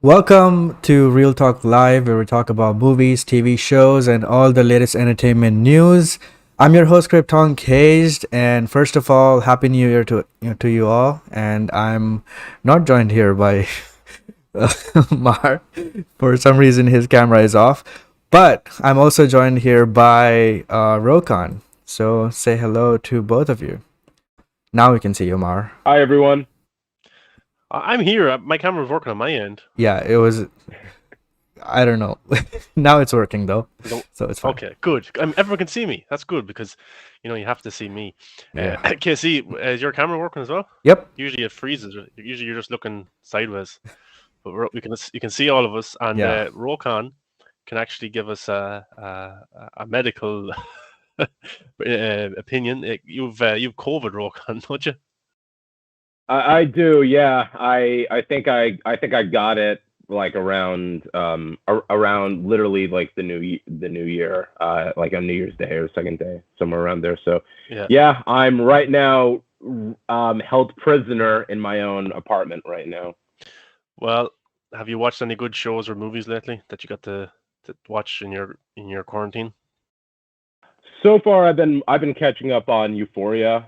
Welcome to Real Talk Live, where we talk about movies, TV shows, and all the latest entertainment news. I'm your host, Krypton Caged, and first of all, Happy New Year to you all. And I'm not joined here by Maher. For some reason, his camera is off. But I'm also joined here by Rokan. So say hello to both of you. Now we can see you, Maher. Hi, everyone. I'm here. My camera's working on my end. Yeah, it was. I don't know. Now it's working though, No- so it's fine. Okay, good. Everyone can see me. That's good because you have to see me. Yeah. KC, is your camera working as well? Yep. Usually it freezes. Usually you're just looking sideways, but you can see all of us. And Yeah. Rokan can actually give us a medical opinion. You've COVID, Rokan, don't you? I do, yeah. I think I got it like around literally like the new year, like on New Year's Day or second day, somewhere around there. So yeah, I'm right now held prisoner in my own apartment right now. Well, have you watched any good shows or movies lately that you got to watch in your quarantine? So far, I've been catching up on Euphoria,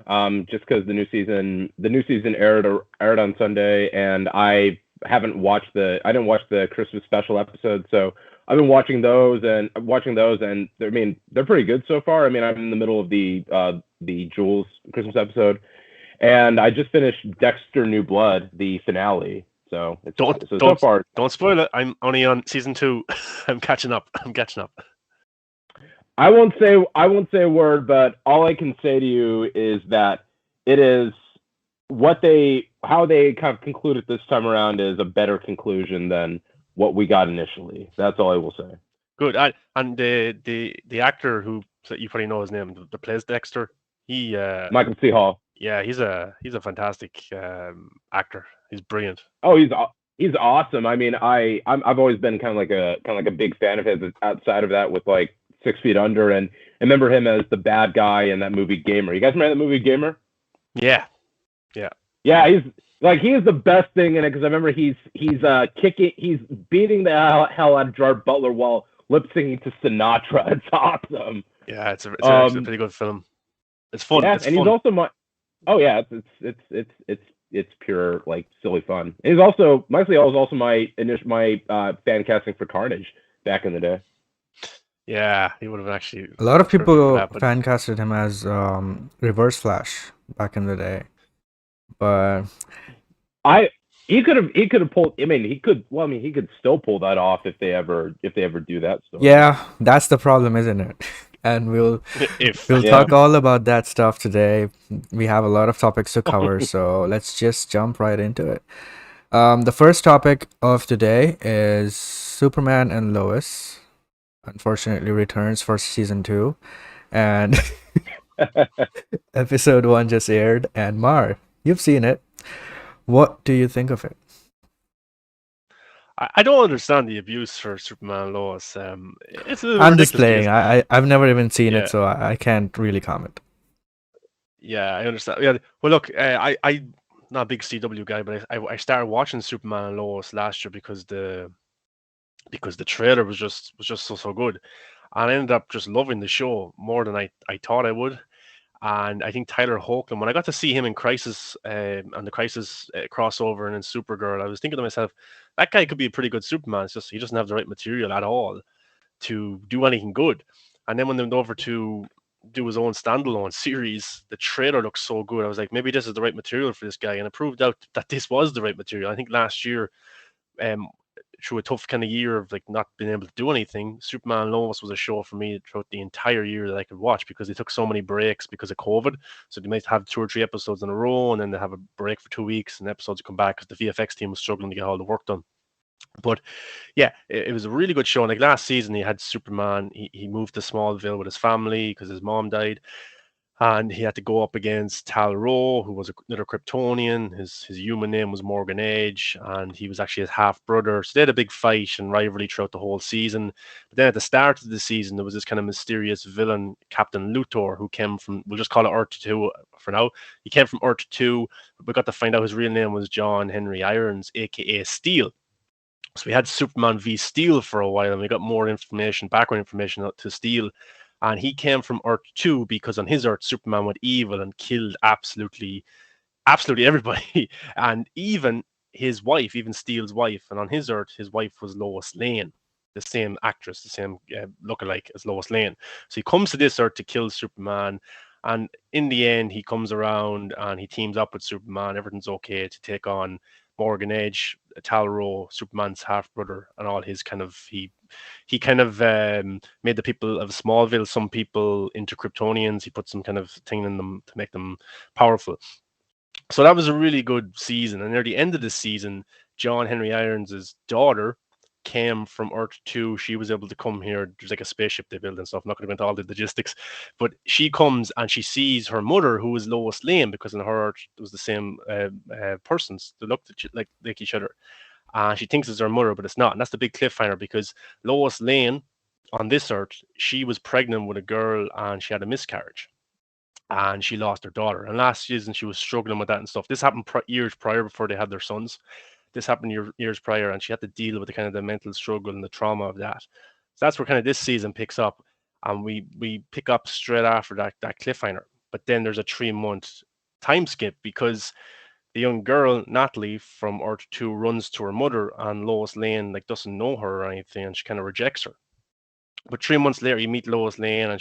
just because the new season aired on Sunday, and I didn't watch the Christmas special episode, so I've been watching those, and they're pretty good so far. I mean, I'm in the middle of the Jules Christmas episode, and I just finished Dexter New Blood, the finale. So so far. Don't spoil it. I'm only on season 2. I'm catching up. I won't say a word, but all I can say to you is that it is how they kind of concluded this time around is a better conclusion than what we got initially. That's all I will say. Good. And the actor who, so you probably know his name, that plays Dexter. He Michael C. Hall. yeah, he's a fantastic actor. He's brilliant. Oh, he's awesome. I mean, I've always been kind of like a big fan of his outside of that with like 6 Feet Under, and I remember him as the bad guy in that movie Gamer. You guys remember that movie Gamer? Yeah. Yeah, he's the best thing in it because I remember he's beating the hell out of Gerard Butler while lip syncing to Sinatra. It's awesome. Yeah, it's actually a pretty good film. It's fun. Yeah, it's and fun. he's also it's pure like silly fun. And he's also Mike Lee was also my fan casting for Carnage back in the day. Yeah, he would have actually. A lot of people but fan casted him as Reverse Flash back in the day, but he could have pulled. I mean, he could still pull that off if they ever do that story. yeah, that's the problem, isn't it? And we'll talk all about that stuff today. We have a lot of topics to cover, so let's just jump right into it. The first topic of today is Superman and Lois. Unfortunately, returns for season 2, and episode 1 just aired. And Mar, you've seen it. What do you think of it? I don't understand the abuse for Superman and Lois. It's a little I'm ridiculous just playing. because- I've never even seen Yeah. it, so I can't really comment. Yeah, I understand. Yeah, well, look, I'm not a big CW guy, but I started watching Superman and Lois last year because the trailer was just so good, and I ended up just loving the show more than I thought I would. And I think Tyler Hoechlin, when I got to see him in Crisis, and the Crisis crossover and in Supergirl, I was thinking to myself, that guy could be a pretty good Superman. It's just he doesn't have the right material at all to do anything good. And then when they went over to do his own standalone series, the trailer looked so good. I was like, maybe this is the right material for this guy, and it proved out that this was the right material. I think last year, um, through a tough kind of year of like not being able to do anything, Superman and Lois was a show for me throughout the entire year that I could watch because they took so many breaks because of COVID. So they might have 2 or 3 episodes in a row, and then they have a break for 2 weeks, and episodes would come back because the VFX team was struggling to get all the work done. But yeah, it was a really good show. And like last season, he had Superman. He moved to Smallville with his family because his mom died, and he had to go up against Tal Rho, who was another Kryptonian. His human name was Morgan Edge, and he was actually his half brother. So they had a big fight and rivalry throughout the whole season. But then at the start of the season, there was this kind of mysterious villain, Captain Luthor, who came from, we'll just call it Earth 2 for now. He came from Earth 2. We got to find out his real name was John Henry Irons, aka Steel. So we had Superman v Steel for a while, and we got more information, background information to Steel. And he came from Earth 2 because on his Earth, Superman went evil and killed absolutely everybody. And even his wife, even Steele's wife, and on his Earth, his wife was Lois Lane, the same actress, the same lookalike as Lois Lane. So he comes to this Earth to kill Superman. And in the end, he comes around and he teams up with Superman. Everything's okay to take on Morgan Edge, Talro, Superman's half brother, and all his kind of he kind of made the people of Smallville, some people into Kryptonians. He put some kind of thing in them to make them powerful. So that was a really good season. And near the end of the season, John Henry Irons' daughter came from Earth 2. She was able to come here. There's like a spaceship they build and stuff. I'm not going to go into all the logistics, but she comes and she sees her mother, who is Lois Lane, because in her Earth it was the same persons. They looked like each other. She thinks it's her mother, but it's not. And that's the big cliffhanger, because Lois Lane on this Earth, she was pregnant with a girl and she had a miscarriage. And she lost her daughter. And last season, she was struggling with that and stuff. This happened years prior, before they had their sons. This happened years prior, and she had to deal with the kind of the mental struggle and the trauma of that. So that's where kind of this season picks up, and we pick up straight after that cliffhanger. But then there's a 3-month time skip, because the young girl Natalie from Earth 2 runs to her mother, and Lois Lane like doesn't know her or anything, and she kind of rejects her. But 3 months later, you meet Lois Lane, and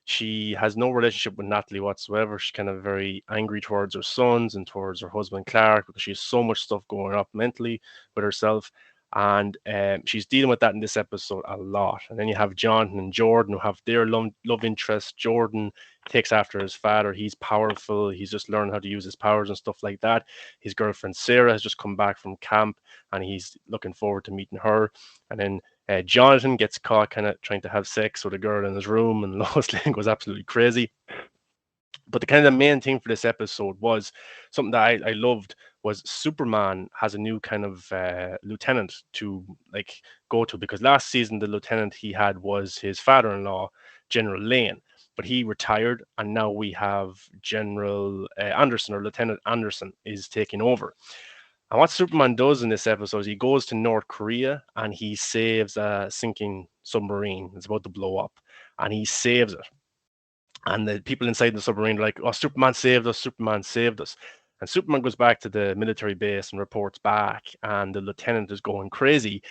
she has no relationship with Natalie whatsoever. She's kind of very angry towards her sons and towards her husband Clark, because she has so much stuff going up mentally with herself. And she's dealing with that in this episode a lot. And then you have Jonathan and Jordan, who have their love interest. Jordan takes after his father. He's powerful. He's just learned how to use his powers and stuff like that. His girlfriend Sarah has just come back from camp, and he's looking forward to meeting her. And then Jonathan gets caught kind of trying to have sex with a girl in his room, and Lois Lane goes absolutely crazy. But the kind of the main thing for this episode was something that I loved, was Superman has a new kind of lieutenant to like go to, because last season the lieutenant he had was his father-in-law, General Lane, but he retired, and now we have General Anderson, or Lieutenant Anderson, is taking over. And what Superman does in this episode is he goes to North Korea and he saves a sinking submarine. It's about to blow up, and he saves it. And the people inside the submarine are like, "Oh, Superman saved us! Superman saved us!" And Superman goes back to the military base and reports back, and the lieutenant is going crazy,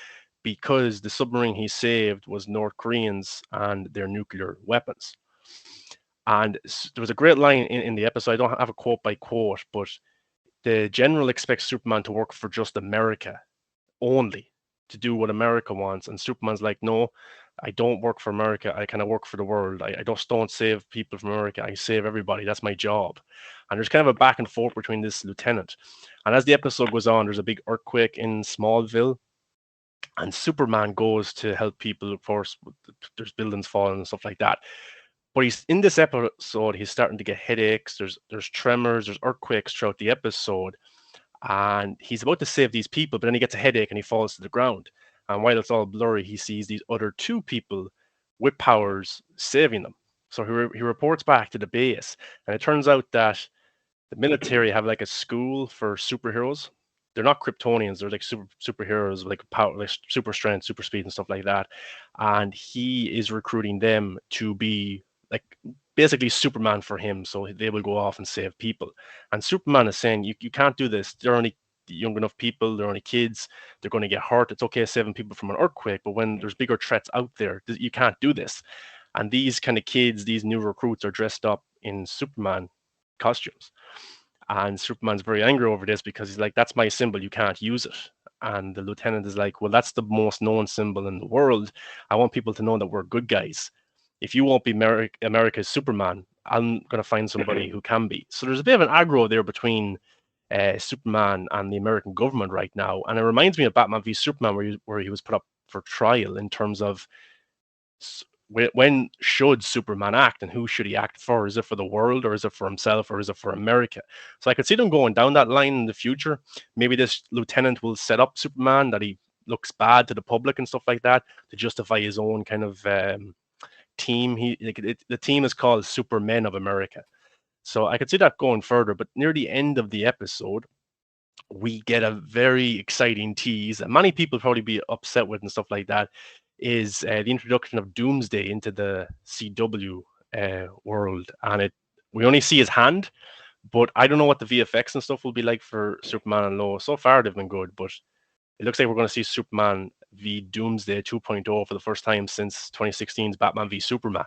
because the submarine he saved was North Koreans and their nuclear weapons. And there was a great line in the episode. I don't have a quote by quote, but the general expects Superman to work for just America only, to do what America wants. And Superman's like, "No, I don't work for America. I kind of work for the world. I just don't save people from America. I save everybody. That's my job." And there's kind of a back and forth between this lieutenant. And as the episode goes on, there's a big earthquake in Smallville, and Superman goes to help people. Of course, there's buildings falling and stuff like that. But he's in this episode, he's starting to get headaches. There's tremors, there's earthquakes throughout the episode, and he's about to save these people, but then he gets a headache and he falls to the ground. And while it's all blurry, he sees these other 2 people with powers saving them. So he reports back to the base, and it turns out that the military have like a school for superheroes. They're not Kryptonians; they're like superheroes, like power, like super strength, super speed, and stuff like that. And he is recruiting them to be like basically Superman for him, so they will go off and save people. And Superman is saying, you can't do this. They're only young enough people. They're only kids. They're going to get hurt. It's okay saving people from an earthquake, but when there's bigger threats out there, you can't do this. And these kind of kids, these new recruits, are dressed up in Superman costumes. And Superman's very angry over this, because he's like, "That's my symbol. You can't use it." And the lieutenant is like, "Well, that's the most known symbol in the world. I want people to know that we're good guys. If you won't be America's Superman, I'm going to find somebody who can be." So there's a bit of an aggro there between Superman and the American government right now. And it reminds me of Batman v Superman, where he was put up for trial, in terms of when should Superman act, and who should he act for? Is it for the world, or is it for himself, or is it for America? So I could see them going down that line in the future. Maybe this lieutenant will set up Superman, that he looks bad to the public and stuff like that, to justify his own kind of team. The team is called Supermen of America. So I could see that going further. But near the end of the episode, we get a very exciting tease that many people probably be upset with and stuff like that. Is the introduction of Doomsday into the CW world, and we only see his hand, but I don't know what the VFX and stuff will be like for Superman and Lois. So far, they've been good, but it looks like we're going to see Superman v Doomsday 2.0 for the first time since 2016's Batman v Superman.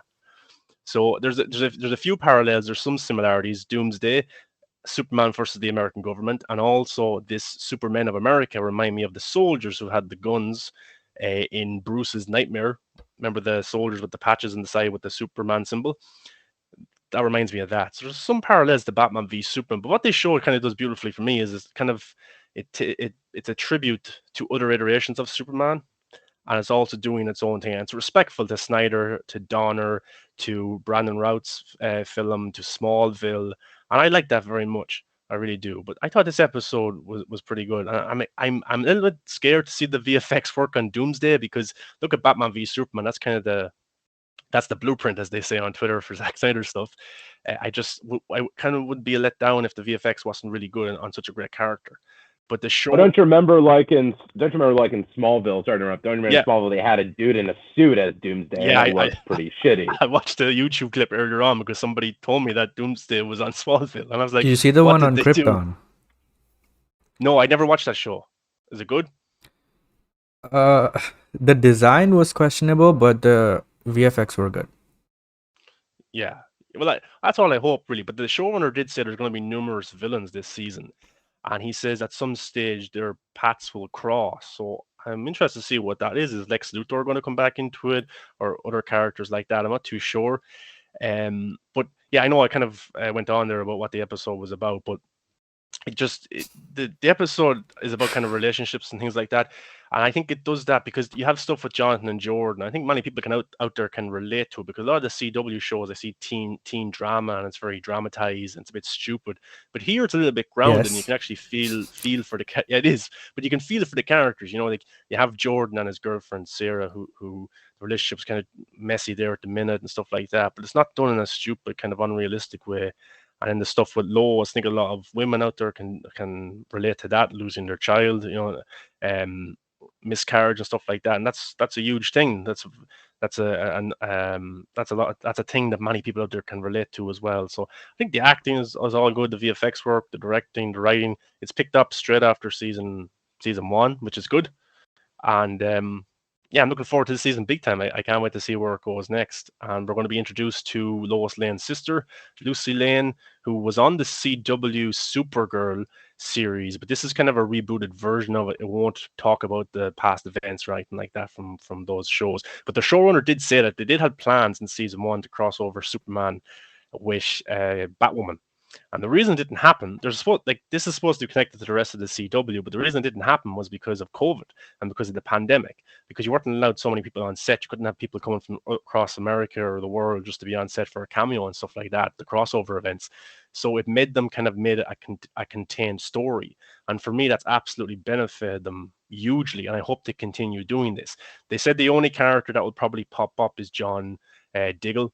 So there's a few parallels. There's some similarities. Doomsday, Superman versus the American government, and also this Supermen of America remind me of the soldiers who had the guns in Bruce's Nightmare. Remember the soldiers with the patches on the side with the Superman symbol? That reminds me of that. So there's some parallels to Batman v Superman, but what they show kind of does beautifully for me is kind of it's a tribute to other iterations of Superman, and it's also doing its own thing. And it's respectful to Snyder, to Donner, to Brandon Routh's film, to Smallville, and I like that very much. I really do. But I thought this episode was pretty good. I'm a little bit scared to see the VFX work on Doomsday, because look at Batman v Superman. That's kind of the blueprint, as they say on Twitter, for Zack Snyder stuff. I kind of would be a letdown if the VFX wasn't really good on such a great character. But the show. But don't you remember like in Smallville? Sorry to interrupt. Don't you remember Smallville? They had a dude in a suit as Doomsday. Yeah, and it was pretty shitty. I watched a YouTube clip earlier on because somebody told me that Doomsday was on Smallville, and I was like, "Did you see the one on Krypton?" No, I never watched that show. Is it good? The design was questionable, but the VFX were good. Yeah, well, that's all I hope, really. But the showrunner did say there's going to be numerous villains this season, and he says at some stage their paths will cross. So I'm interested to see what that is. Is Lex Luthor going to come back into it, or other characters like that? I'm not too sure. But yeah, I know I kind of went on there about what the episode was about, but the episode is about kind of relationships and things like that, and I think it does that because you have stuff with Jonathan and Jordan. I think many people out there can relate to it, because a lot of the CW shows I see teen drama, and it's very dramatized and it's a bit stupid. But here it's a little bit grounded, Yes. and you can actually feel for it is, but you can feel it for the characters. You know, like you have Jordan and his girlfriend Sarah, who the relationship's kind of messy there at the minute and stuff like that, but it's not done in a stupid kind of unrealistic way. And then the stuff with Lois, I think a lot of women out there can relate to that, losing their child, you know, miscarriage and stuff like that. And that's a huge thing. That's a thing that many people out there can relate to as well. So I think the acting is all good, the VFX work, the directing, the writing. It's picked up straight after season 1, which is good. And yeah, I'm looking forward to the season big time. I can't wait to see where it goes next. And we're going to be introduced to Lois Lane's sister, Lucy Lane, who was on the CW Supergirl series, but this is kind of a rebooted version of it. It won't talk about the past events or anything like that from those shows. But the showrunner did say that they did have plans in season 1 to cross over Superman with Batwoman. And the reason it didn't happen, this is supposed to be connected to the rest of the CW, but the reason it didn't happen was because of COVID and because of the pandemic. Because you weren't allowed so many people on set. You couldn't have people coming from across America or the world just to be on set for a cameo and stuff like that, the crossover events. So it made it a contained story. And for me, that's absolutely benefited them hugely. And I hope they continue doing this. They said the only character that will probably pop up is John Diggle.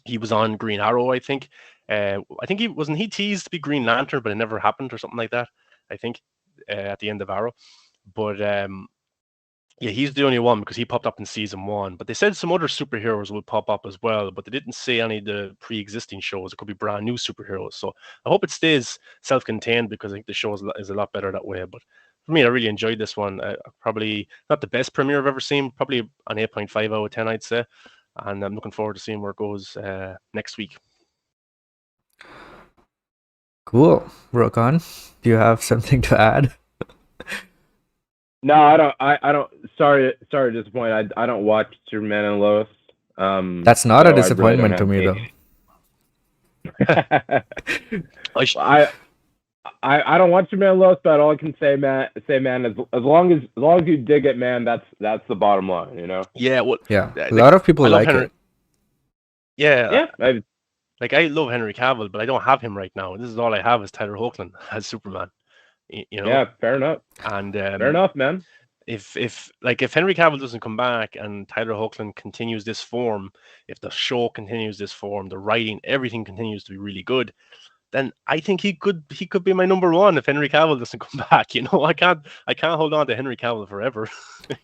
He was on Green Arrow, I think. I think he teased to be Green Lantern, but it never happened or something like that, I think, at the end of Arrow. But yeah, he's the only one because he popped up in season 1. But they said some other superheroes will pop up as well, but they didn't say any of the pre-existing shows. It could be brand new superheroes. So I hope it stays self-contained, because I think the show is a lot better that way. But for me, I really enjoyed this one. Probably not the best premiere I've ever seen, probably an 8.5 out of 10, I'd say. And I'm looking forward to seeing where it goes next week. Cool. Rokan, do you have something to add? No, I don't. I don't. Sorry to disappoint. I don't watch Superman and Lois. That's not so a disappointment to me, though. I don't watch Superman and Lois, but all I can say, man, as long as you dig it, man, that's the bottom line, you know. Yeah. Well. Yeah. A lot of people like it. Yeah. Yeah. I love Henry Cavill, but I don't have him right now. This is all I have is Tyler Hoechlin as Superman. You know? Yeah, fair enough. And fair enough, man. If Henry Cavill doesn't come back and Tyler Hoechlin continues this form, if the show continues this form, the writing, everything continues to be really good, then I think he could be my number one if Henry Cavill doesn't come back. I can't hold on to Henry Cavill forever.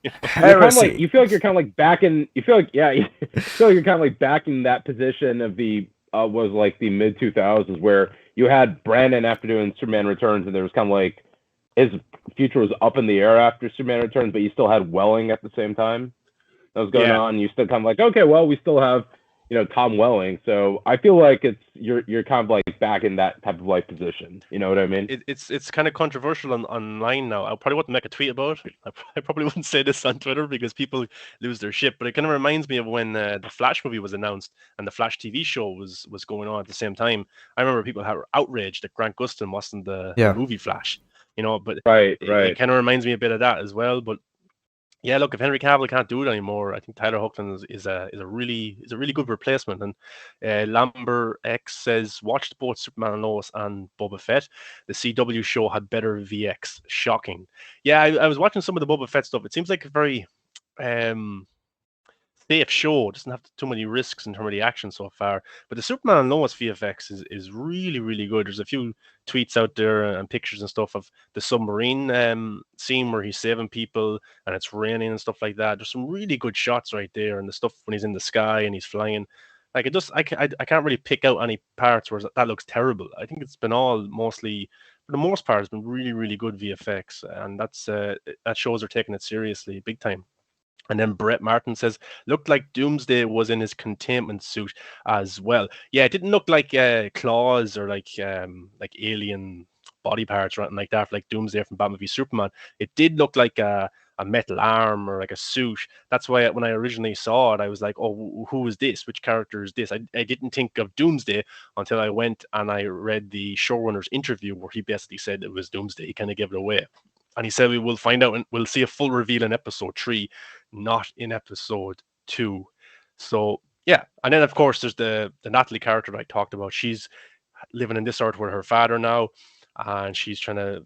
You're kind of like, Heresy. you feel like you're kind of like back in, you feel like, yeah, you feel like you're kind of like back in that position of the, was like the mid 2000s where you had Brandon after doing Superman Returns, and there was kind of like his future was up in the air after Superman Returns, but you still had Welling at the same time that was going Yeah. on. You still kind of like, okay, well, we still have, Tom Welling. So I feel like you're kind of like back in that type of like position. You know what I mean? It's kind of controversial online now. I probably wouldn't make a tweet about it. I probably wouldn't say this on Twitter because people lose their shit. But it kind of reminds me of when the Flash movie was announced and the Flash TV show was going on at the same time. I remember people were outraged that Grant Gustin wasn't the Yeah. movie Flash. But Right. it kind of reminds me a bit of that as well. But yeah, look, if Henry Cavill can't do it anymore, I think Tyler Hoechlin is a really good replacement. And Lambert X says watched both Superman and Lois and Boba Fett. The CW show had better VX. Shocking. Yeah, I was watching some of the Boba Fett stuff. It seems like a very safe show. It doesn't have too many risks in terms of the action so far. But the Superman and Lois VFX is really, really good. There's a few tweets out there and pictures and stuff of the submarine scene where he's saving people and it's raining and stuff like that. There's some really good shots right there, and the stuff when he's in the sky and he's flying. Like I can't really pick out any parts where that looks terrible. I think it's been all mostly, for the most part, it's been really, really good VFX, and that shows are taking it seriously, big time. And then Brett Martin says, looked like Doomsday was in his containment suit as well. Yeah, it didn't look like claws or like alien body parts or anything like that, like Doomsday from Batman v Superman. It did look like a metal arm or like a suit. That's why when I originally saw it, I was like, oh, who is this? Which character is this? I didn't think of Doomsday until I went and I read the showrunner's interview where he basically said it was Doomsday. He kind of gave it away. And he said we will find out and we'll see a full reveal in episode 3, not in episode 2. So yeah, and then of course there's the Natalie character that I talked about. She's living in this earth with her father now, and she's trying to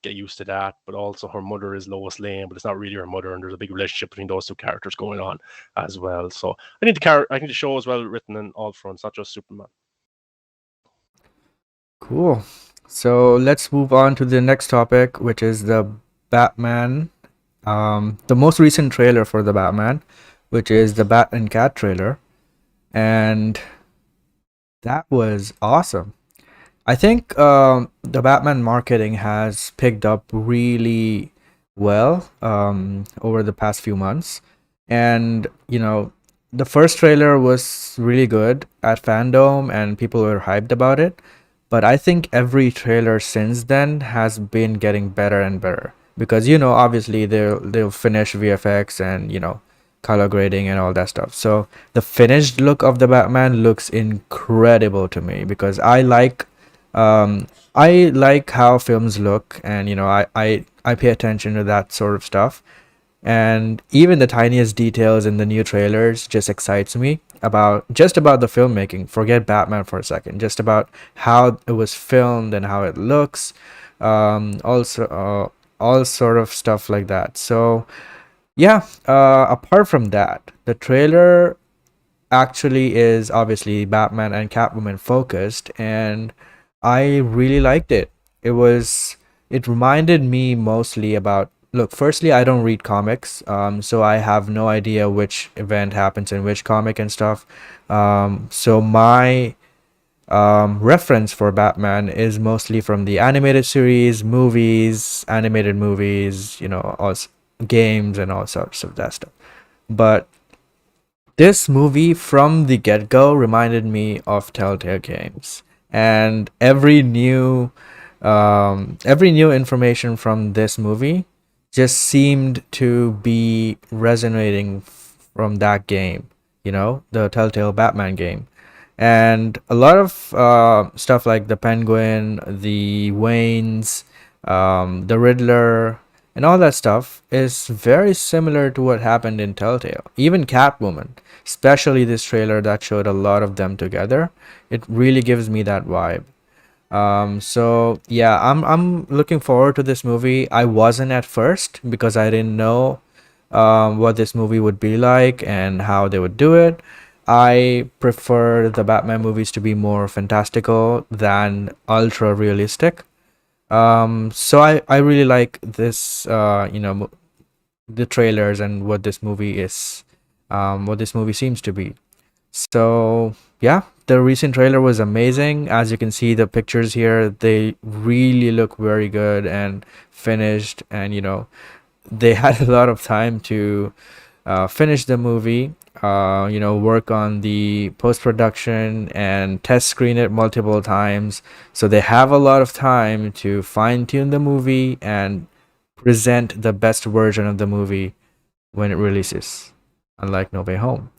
get used to that. But also her mother is Lois Lane, but it's not really her mother, and there's a big relationship between those two characters going on as well. So I think the show is well written on all fronts, not just Superman. Cool. So let's move on to the next topic, which is the Batman. The most recent trailer for the Batman, which is the Bat and Cat trailer. And that was awesome. I think the Batman marketing has picked up really well over the past few months. And, the first trailer was really good at Fandom and people were hyped about it. But I think every trailer since then has been getting better and better. Because, obviously they'll finish VFX and, color grading and all that stuff. So the finished look of the Batman looks incredible to me because I like how films look, and I pay attention to that sort of stuff. And even the tiniest details in the new trailers just excites me about the filmmaking. Forget Batman for a second, just about how it was filmed and how it looks. Also all sort of stuff like that. So yeah, apart from that, the trailer actually is obviously Batman and Catwoman focused, and I really liked it. It reminded me mostly about, look, firstly, I don't read comics, so I have no idea which event happens in which comic and stuff. So my reference for Batman is mostly from the animated series, movies, animated movies, all games and all sorts of that stuff. But this movie from the get-go reminded me of Telltale games, and every new information from this movie just seemed to be resonating from that game, the Telltale Batman game. And a lot of stuff like the Penguin, the Waynes, the Riddler, and all that stuff is very similar to what happened in Telltale. Even Catwoman, especially this trailer that showed a lot of them together, it really gives me that vibe. So yeah, I'm looking forward to this movie. I wasn't at first because I didn't know what this movie would be like and how they would do it. I prefer the Batman movies to be more fantastical than ultra realistic. So I really like this, the trailers and what this movie is, what this movie seems to be. So yeah, the recent trailer was amazing. As you can see, the pictures here, they really look very good and finished, and they had a lot of time to finish the movie, work on the post production and test screen it multiple times. So they have a lot of time to fine tune the movie and present the best version of the movie when it releases, unlike No Way Home.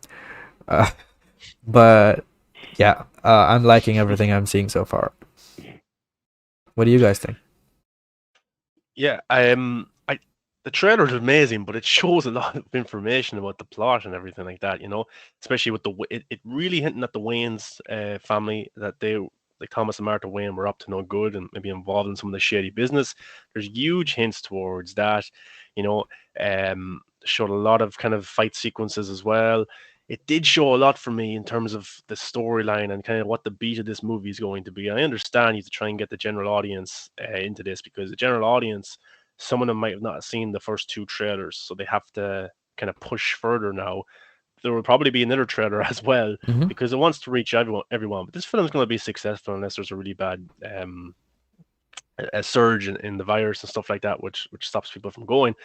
Uh, but yeah, I'm liking everything I'm seeing so far. What do you guys think? Yeah, the trailer is amazing, but it shows a lot of information about the plot and everything like that. Especially with it really hinting at the Wayne's family, that they, like Thomas and Martha Wayne, were up to no good and maybe involved in some of the shady business. There's huge hints towards that. You know, showed a lot of kind of fight sequences as well. It did show a lot for me in terms of the storyline and kind of what the beat of this movie is going to be. I understand you have to try and get the general audience into this, because the general audience, some of them might have not seen the first two trailers, so they have to kind of push further now. There will probably be another trailer as well, Mm-hmm. because it wants to reach everyone. But this film is going to be successful unless there's a really bad a surge in the virus and stuff like that, which stops people from going.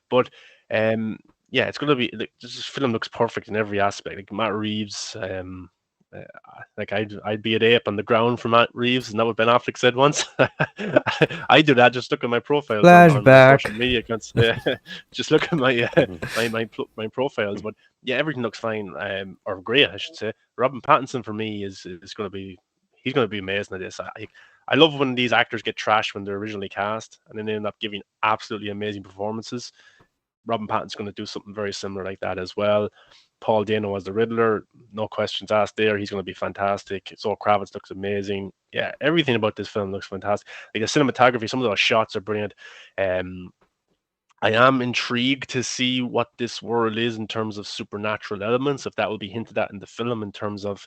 But yeah, it's going to be, this film looks perfect in every aspect. Like Matt Reeves, like I'd be an ape on the ground for Matt Reeves, and that what Ben Affleck said once. I do that. Just look at my profiles on my social Flashback. media accounts. Just look at my my profiles. But yeah, everything looks fine, or great, I should say. Robin Pattinson for me is going to be, he's going to be amazing at this. I love when these actors get trashed when they're originally cast, and then they end up giving absolutely amazing performances. Robin Pattinson's going to do something very similar like that as well. Paul Dano as the Riddler, no questions asked there. He's going to be fantastic. Zoe Kravitz looks amazing. Yeah, everything about this film looks fantastic. Like the cinematography, some of those shots are brilliant. I am intrigued to see what this world is in terms of supernatural elements, if that will be hinted at in the film, in terms of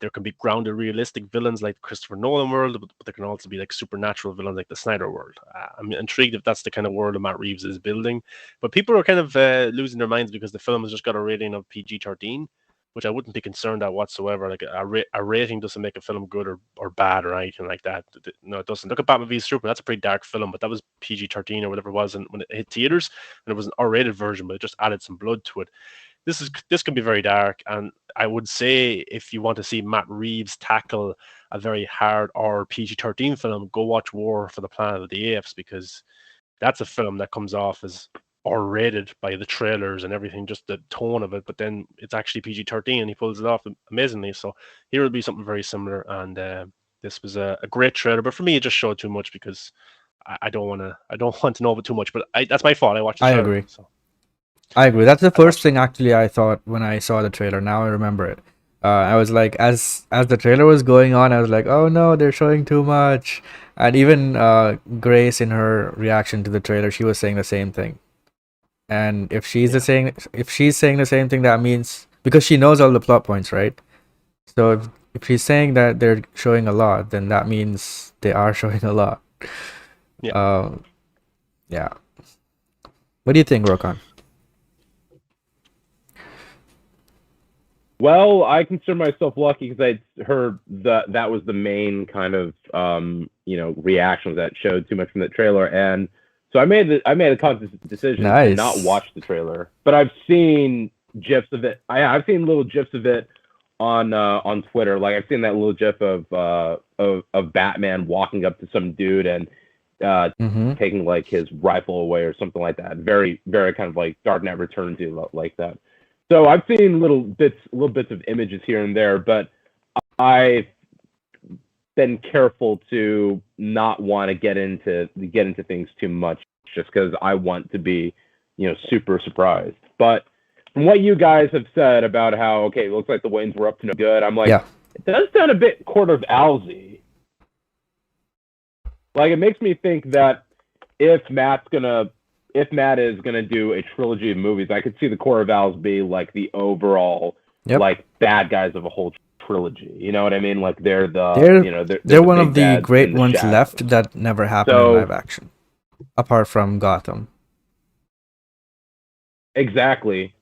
there can be grounded realistic villains like Christopher Nolan world, but there can also be like supernatural villains like the Snyder world. I'm intrigued if that's the kind of world that Matt Reeves is building. But people are kind of losing their minds because the film has just got a rating of PG-13, which I wouldn't be concerned at whatsoever. Like a rating doesn't make a film good or bad or anything like that. No, it doesn't. Look at Batman v Superman. That's a pretty dark film, but that was PG-13 or whatever it was, and when it hit theaters, and it was an R-rated version, but it just added some blood to it. This can be very dark, and I would say if you want to see Matt Reeves tackle a very hard or PG-13 film, go watch War for the Planet of the Apes, because that's a film that comes off as R-rated by the trailers and everything, just the tone of it, but then it's actually PG-13 and he pulls it off amazingly. So here will be something very similar, and this was a great trailer, but for me it just showed too much because I don't want to know about too much, but that's my fault. I watched the I trailer. agree. So I agree. That's the first thing actually I thought when I saw the trailer. Now I remember it. I was like, as the trailer was going on, I was like, oh no, they're showing too much. And even Grace, in her reaction to the trailer, she was saying the same thing. And if she's saying the same thing, that means, because she knows all the plot points, right? So if she's saying that they're showing a lot, then that means they are showing a lot. Yeah. Yeah. What do you think, Rokan? Well, I consider myself lucky because I heard that was the main kind of reactions that showed too much from the trailer, and so I made a conscious decision to not watch the trailer. But I've seen gifs of it. I've seen little gifs of it on Twitter. Like I've seen that little gif of Batman walking up to some dude and taking like his rifle away or something like that. Very, very kind of like Dark Knight Returns like that. So I've seen little bits of images here and there, but I've been careful to not want to get into things too much, just because I want to be, super surprised. But from what you guys have said about how, okay, it looks like the Waynes were up to no good, I'm like, It does sound a bit Court of Owlsy. Like, it makes me think that if Matt is gonna do a trilogy of movies, I could see the Court of Owls be like the overall Yep. like bad guys of a whole trilogy. You know what I mean? Like they're They're they're they're the one big of the bads great in the ones shadows. left that never happened in So live action, apart from Gotham. exactly.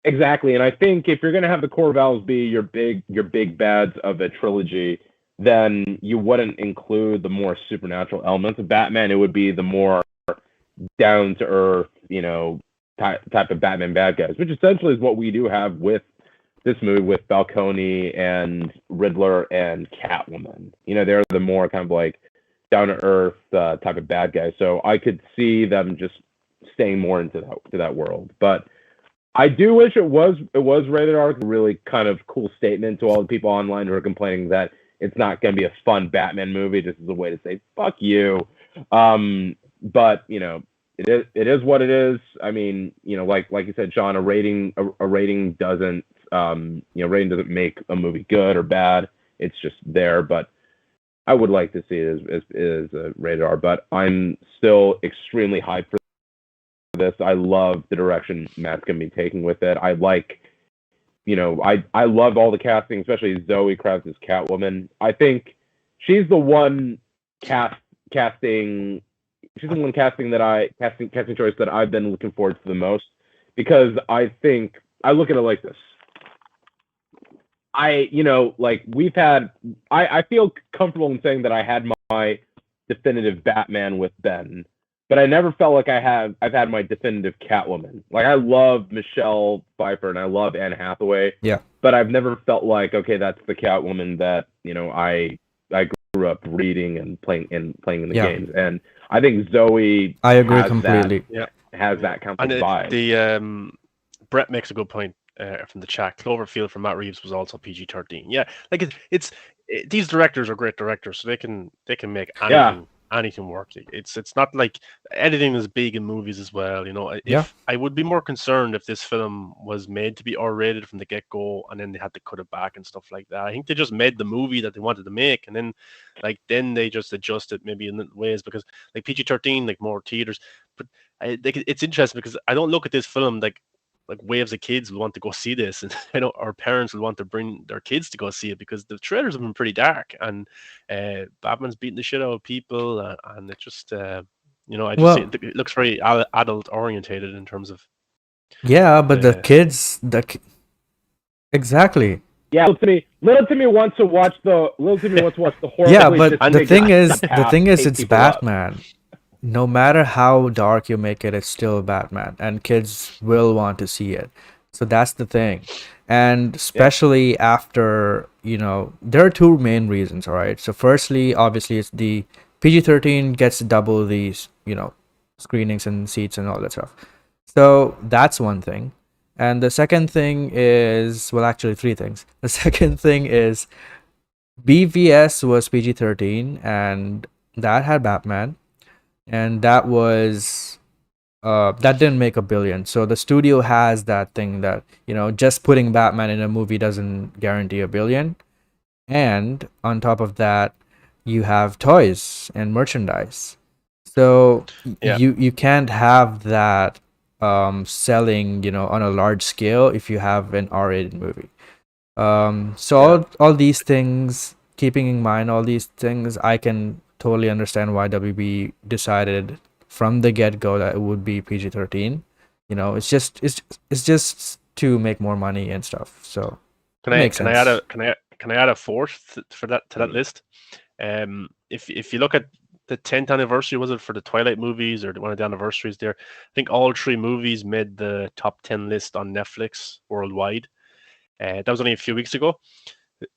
Exactly, and I think if you're gonna have the core values be your big bads of a trilogy, then you wouldn't include the more supernatural elements of Batman. It would be the more down to earth, type of Batman bad guys, which essentially is what we do have with this movie with Falcone and Riddler and Catwoman. They're the more kind of like down to earth type of bad guys. So I could see them just staying more into that world, but I do wish it was rated R. Really kind of cool statement to all the people online who are complaining that it's not going to be a fun Batman movie. Just as a way to say fuck you. But it is what it is. I mean, like you said, Sean, a rating doesn't rating doesn't make a movie good or bad. It's just there. But I would like to see it as a rated R. But I'm still extremely hyped for this. I love the direction Matt's gonna be taking with it. I like, I love all the casting, especially Zoe Kravitz's Catwoman. I think she's the one casting. She's the one casting choice that I've been looking forward to the most, because I think I look at it like this. I feel comfortable in saying that I had my definitive Batman with Ben, but I never felt like I've had my definitive Catwoman. Like, I love Michelle Pfeiffer and I love Anne Hathaway. Yeah. But I've never felt like, okay, that's the Catwoman that, I grew up reading and playing in the games. And I think Zoe I agree completely. has that kind of And vibe. Brett makes a good point from the chat. Cloverfield from Matt Reeves was also PG-13. Yeah, like these directors are great directors, so they can make anything work. It's not like editing is big in movies as well. I would be more concerned if this film was made to be R-rated from the get-go, and then they had to cut it back and stuff like that. I think they just made the movie that they wanted to make, and then they just adjusted maybe in ways, because like PG-13, like more theaters. But it's interesting because I don't look at this film like waves of kids will want to go see this, and our parents will want to bring their kids to go see it, because the trailers have been pretty dark, and Batman's beating the shit out of people, and it just I just see it looks very adult orientated in terms of but the kids exactly. Yeah, little Timmy wants to watch the horror. Yeah, but the thing is, it's Batman. No matter how dark you make it, it's still Batman, and kids will want to see it. So that's the thing. And especially after, there are two main reasons, all right? So firstly, obviously, it's the PG-13 gets double these, screenings and seats and all that stuff. So that's one thing. And the second thing is, well, actually three things. The second thing is BVS was PG-13, and that had Batman. And that was that didn't make $1 billion. So the studio has that thing that, just putting Batman in a movie doesn't guarantee $1 billion. And on top of that, you have toys and merchandise. So you can't have that selling, on a large scale if you have an R-rated movie. So all these things, keeping in mind all these things, I can totally understand why WB decided from the get-go that it would be PG-13. It's just to make more money and stuff. So can I add a fourth to that list? If you look at the 10th anniversary, was it, for the Twilight movies, or one of the anniversaries there, I think all three movies made the top 10 list on Netflix worldwide. That was only a few weeks ago.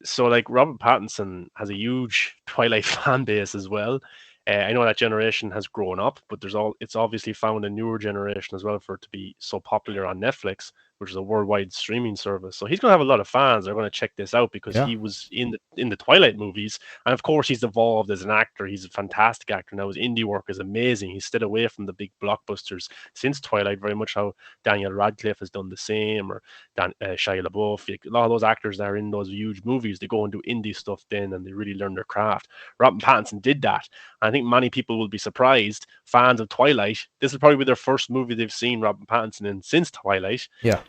So, like, Robert Pattinson has a huge Twilight fan base as well. I know that generation has grown up, but it's obviously found a newer generation as well for it to be so popular on Netflix, which is a worldwide streaming service. So he's going to have a lot of fans that are going to check this out, because he was in the Twilight movies, and of course he's evolved as an actor. He's a fantastic actor now. His indie work is amazing. He's stayed away from the big blockbusters since Twilight, very much how Daniel Radcliffe has done the same, or Shia LaBeouf. A lot of those actors that are in those huge movies, they go and do indie stuff then, and they really learn their craft. Robert Pattinson did that. I think many people will be surprised. Fans of Twilight, this will probably be their first movie they've seen Robert Pattinson in since Twilight. Yeah.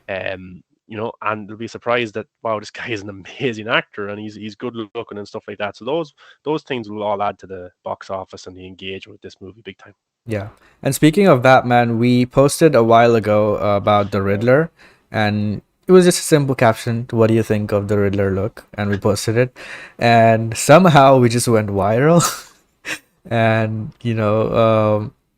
and they'll be surprised that wow, this guy is an amazing actor and he's good looking and stuff like that. So those things will all add to the box office and the engagement with this movie big time. Yeah. And speaking of Batman, we posted a while ago about the Riddler, and it was just a simple caption, what do you think of the Riddler look? And we posted it, and somehow we just went viral. And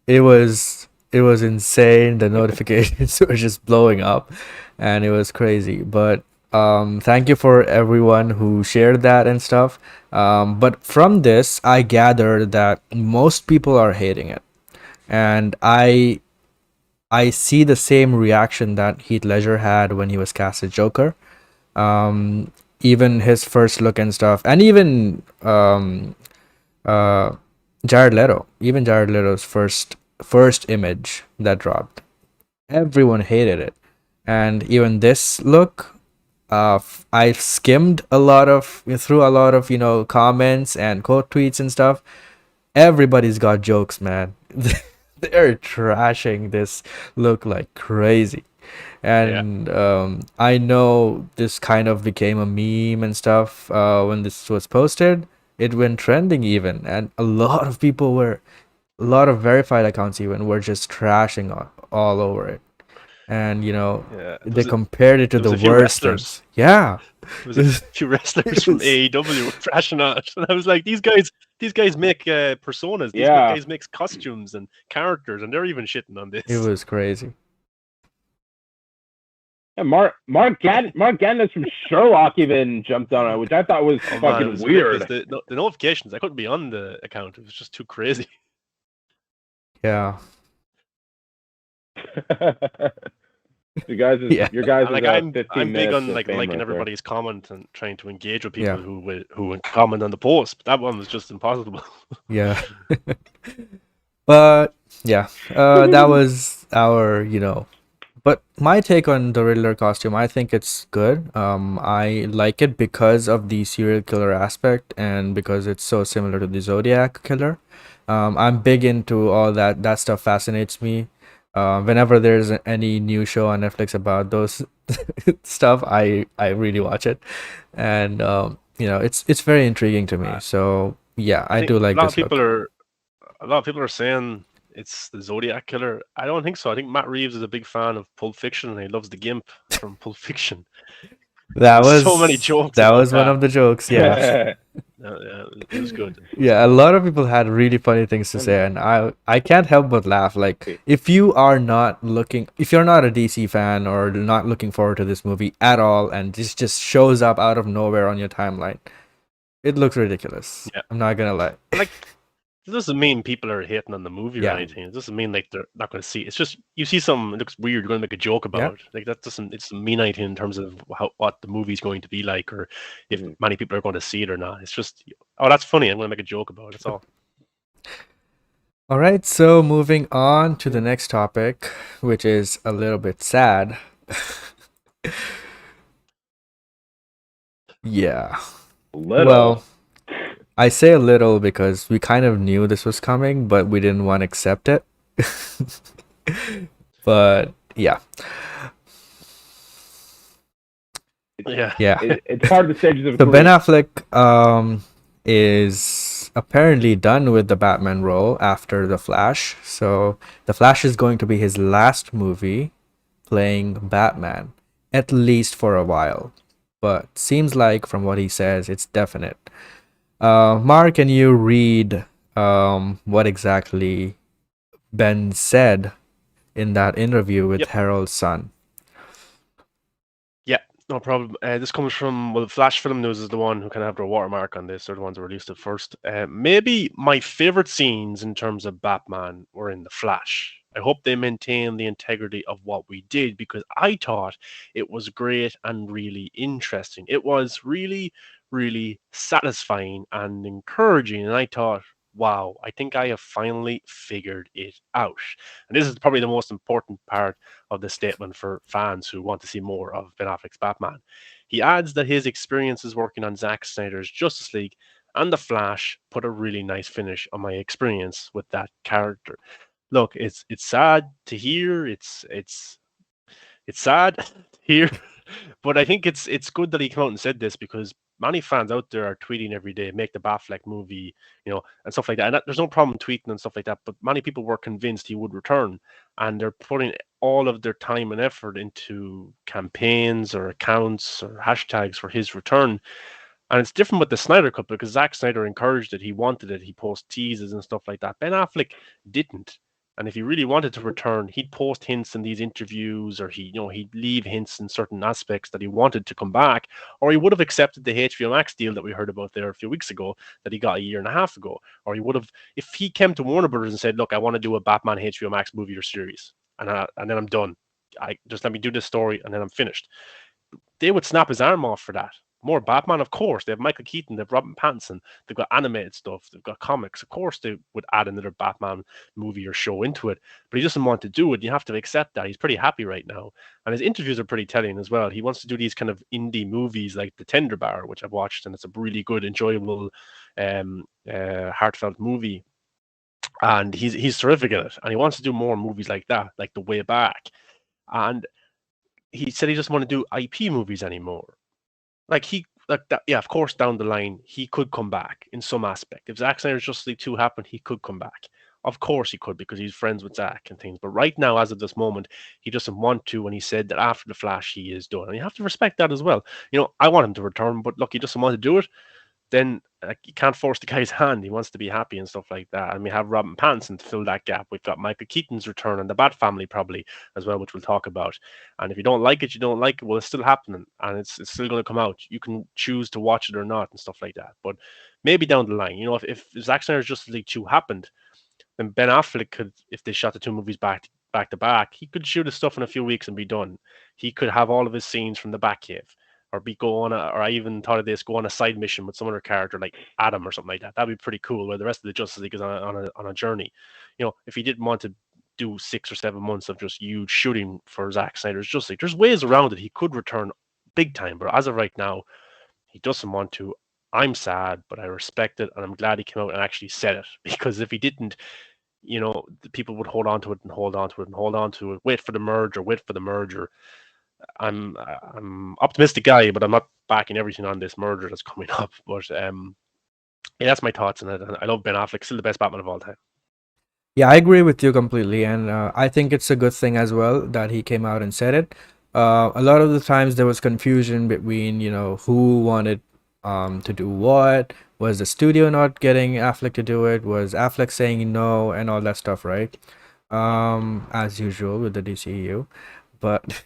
it was insane. The notifications were just blowing up, and it was crazy. But thank you for everyone who shared that and stuff. But from this, I gathered that most people are hating it, and I see the same reaction that Heath Ledger had when he was cast as Joker. Even his first look and stuff, and even uh Jared Leto, even Jared Leto's first image that dropped, everyone hated it. And even this look, I skimmed through a lot of comments and quote tweets and stuff. Everybody's got jokes, man. They're trashing this look like crazy. And I know this kind of became a meme and stuff when this was posted. It went trending even, and a lot of verified accounts even were just trashing all over it. And they compared it to the worst things. Yeah. There was a few wrestlers from AEW trashing on it, and I was like, these guys make personas. These guys make costumes and characters, and they're even shitting on this. It was crazy. Yeah, Mark Gatiss from Sherlock even jumped on it, which I thought was fucking weird. The notifications, I couldn't be on the account. It was just too crazy. Yeah. Your guys like I'm 15 big on minutes liking everybody's comment and trying to engage with people who would comment on the post. But that one was just impossible. Yeah. But yeah, that was our But my take on the Riddler costume, I think it's good. I like it because of the serial killer aspect and because it's so similar to the Zodiac killer. I'm big into all that. That stuff fascinates me. Whenever there's any new show on Netflix about those stuff, I really watch it, and it's very intriguing to me. So yeah, I do like this look. A lot of people are saying it's the Zodiac killer. I don't think so. I think Matt Reeves is a big fan of Pulp Fiction and he loves the Gimp from Pulp Fiction. That was so many jokes. That was one of the jokes. Yeah. Yeah, it was good. Yeah, a lot of people had really funny things to say, and I can't help but laugh. Like, if you're not a DC fan or not looking forward to this movie at all, and this just shows up out of nowhere on your timeline, it looks ridiculous. Yeah. I'm not gonna lie. Like, it doesn't mean people are hating on the movie or anything. It doesn't mean like they're not going to see it. It's just you see something, it looks weird, you're going to make a joke about it. Like that doesn't mean anything in terms of what the movie's going to be like or if many people are going to see it or not. It's just, oh, that's funny, I'm going to make a joke about it. That's all. All right, so moving on to the next topic, which is a little bit sad. Yeah. Well, I say a little because we kind of knew this was coming, but we didn't want to accept it. But yeah. It's hard to say. So Ben Affleck is apparently done with the Batman role after The Flash. So The Flash is going to be his last movie playing Batman, at least for a while. But seems like from what he says, it's definite. Mark, can you read what exactly Ben said in that interview with Harold Sun? Yeah, no problem. This comes from, Flash Film News is the one who kind of have their watermark on this. They're the ones who released it first. Maybe my favorite scenes in terms of Batman were in The Flash. I hope they maintain the integrity of what we did because I thought it was great and really interesting. It was really, really satisfying and encouraging. And I thought, wow, I think I have finally figured it out. And this is probably the most important part of the statement for fans who want to see more of Ben Affleck's Batman. He adds that his experiences working on Zack Snyder's Justice League and The Flash put a really nice finish on my experience with that character. Look, it's sad to hear. It's sad to hear But I think it's good that he came out and said this because many fans out there are tweeting every day, make the Batfleck movie, and stuff like that. And there's no problem tweeting and stuff like that. But many people were convinced he would return, and they're putting all of their time and effort into campaigns or accounts or hashtags for his return. And it's different with the Snyder Cut because Zack Snyder encouraged it. He wanted it. He posted teases and stuff like that. Ben Affleck didn't. And if he really wanted to return, he'd post hints in these interviews, or he'd leave hints in certain aspects that he wanted to come back, or he would have accepted the HBO Max deal that we heard about there a few weeks ago that he got a year and a half ago, or he would have, if he came to Warner Brothers and said, "Look, I want to do a Batman HBO Max movie or series, and then I'm done. I just let me do this story, and then I'm finished." They would snap his arm off for that. More Batman, of course. They have Michael Keaton, they have Robin Pattinson, they've got animated stuff, they've got comics. Of course, they would add another Batman movie or show into it, but he doesn't want to do it. You have to accept that. He's pretty happy right now. And his interviews are pretty telling as well. He wants to do these kind of indie movies like The Tender Bar, which I've watched, and it's a really good, enjoyable, heartfelt movie. And he's terrific in it. And he wants to do more movies like that, like The Way Back. And he said he doesn't want to do IP movies anymore. Like that, yeah, of course, down the line he could come back in some aspect. If Zack Snyder's Justice League 2 happened, he could come back. Of course he could because he's friends with Zack and things. But right now, as of this moment, he doesn't want to. And he said that after the Flash, he is done. And you have to respect that as well. I want him to return, but look, he doesn't want to do it. Then you can't force the guy's hand. He wants to be happy and stuff like that. And we have Robin Pattinson to fill that gap. We've got Michael Keaton's return and the Bat Family probably as well, which we'll talk about. And if you don't like it, you don't like it. Well, it's still happening and it's still going to come out. You can choose to watch it or not and stuff like that. But maybe down the line, if Zack Snyder's Justice League 2 happened, then Ben Affleck could, if they shot the two movies back to back, he could shoot his stuff in a few weeks and be done. He could have all of his scenes from the Batcave. Or or I even thought of this, go on a side mission with some other character like Adam or something like that. That'd be pretty cool. Where the rest of the Justice League is on a journey. If he didn't want to do 6 or 7 months of just huge shooting for Zack Snyder's Justice League, there's ways around it. He could return big time, but as of right now, he doesn't want to. I'm sad, but I respect it, and I'm glad he came out and actually said it. Because if he didn't, the people would hold on to it and hold on to it and hold on to it. Wait for the merger. I'm optimistic guy, but I'm not backing everything on this merger that's coming up. But yeah, that's my thoughts on it. I love Ben Affleck, still the best Batman of all time. Yeah, I agree with you completely, and I think it's a good thing as well that he came out and said it. A lot of the times there was confusion between who wanted to do what. Was the studio not getting Affleck to do it? Was Affleck saying no and all that stuff, right? As usual with the DCEU, but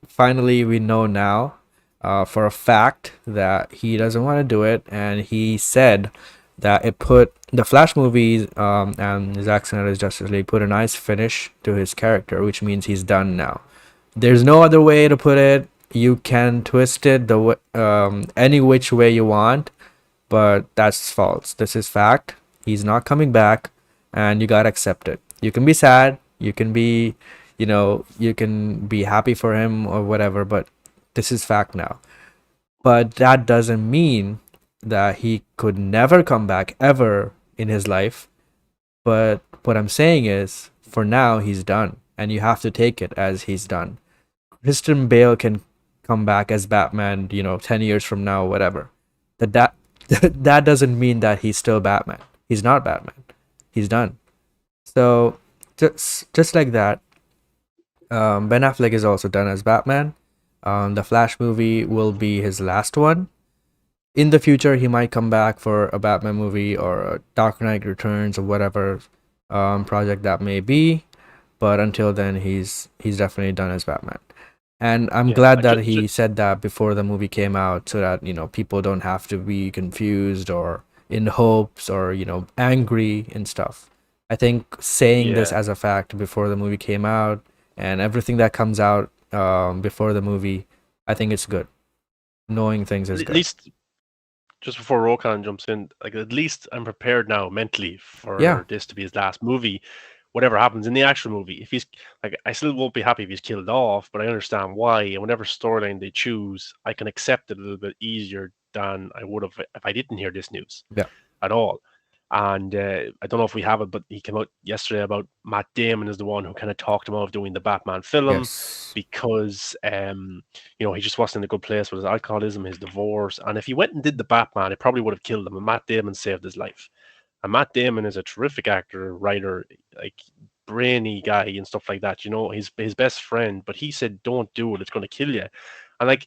finally we know now for a fact that he doesn't want to do it, and he said that it put the Flash movies and Zack Snyder's Justice League put a nice finish to his character, which means he's done now. There's no other way to put it. You can twist it any which way you want, but that's false. This is fact. He's not coming back, and you gotta accept it. You can be sad, you can be you can be happy for him or whatever, but this is fact now. But that doesn't mean that he could never come back ever in his life. But what I'm saying is, for now, he's done, and you have to take it as he's done. Christian Bale can come back as Batman, 10 years from now, whatever. That doesn't mean that he's still Batman. He's not Batman. He's done. So just like that, Ben Affleck is also done as Batman. The Flash movie will be his last one. In the future, he might come back for a Batman movie or a Dark Knight Returns or whatever project that may be. But until then, he's definitely done as Batman. And I'm glad that he said that before the movie came out, so that people don't have to be confused or in hopes or angry and stuff. I think saying this as a fact before the movie came out, and everything that comes out before the movie, I think it's good. Knowing things is good. At least, just before Rokan jumps in, like at least I'm prepared now mentally for this to be his last movie. Whatever happens in the actual movie, if he's like, I still won't be happy if he's killed off, but I understand why. And whatever storyline they choose, I can accept it a little bit easier than I would have if I didn't hear this news at all. And I don't know if we have it, but he came out yesterday about Matt Damon is the one who kind of talked him out of doing the Batman film Yes. because he just wasn't in a good place with his alcoholism, his divorce, and if he went and did the Batman, it probably would have killed him. And Matt Damon saved his life. And Matt Damon is a terrific actor, writer, like brainy guy and stuff like that. His best friend, but he said, "Don't do it; it's going to kill you." And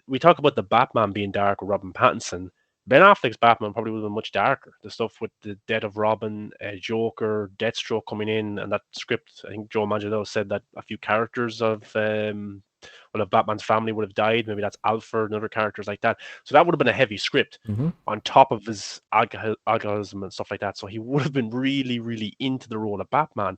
we talk about the Batman being dark with Robin Pattinson. Ben Affleck's Batman probably would have been much darker. The stuff with the death of Robin, Joker, Deathstroke coming in, and that script. I think Joe Manganiello said that a few characters of Batman's family would have died. Maybe that's Alfred and other characters like that. So that would have been a heavy script on top of his alcoholism and stuff like that. So he would have been really, really into the role of Batman.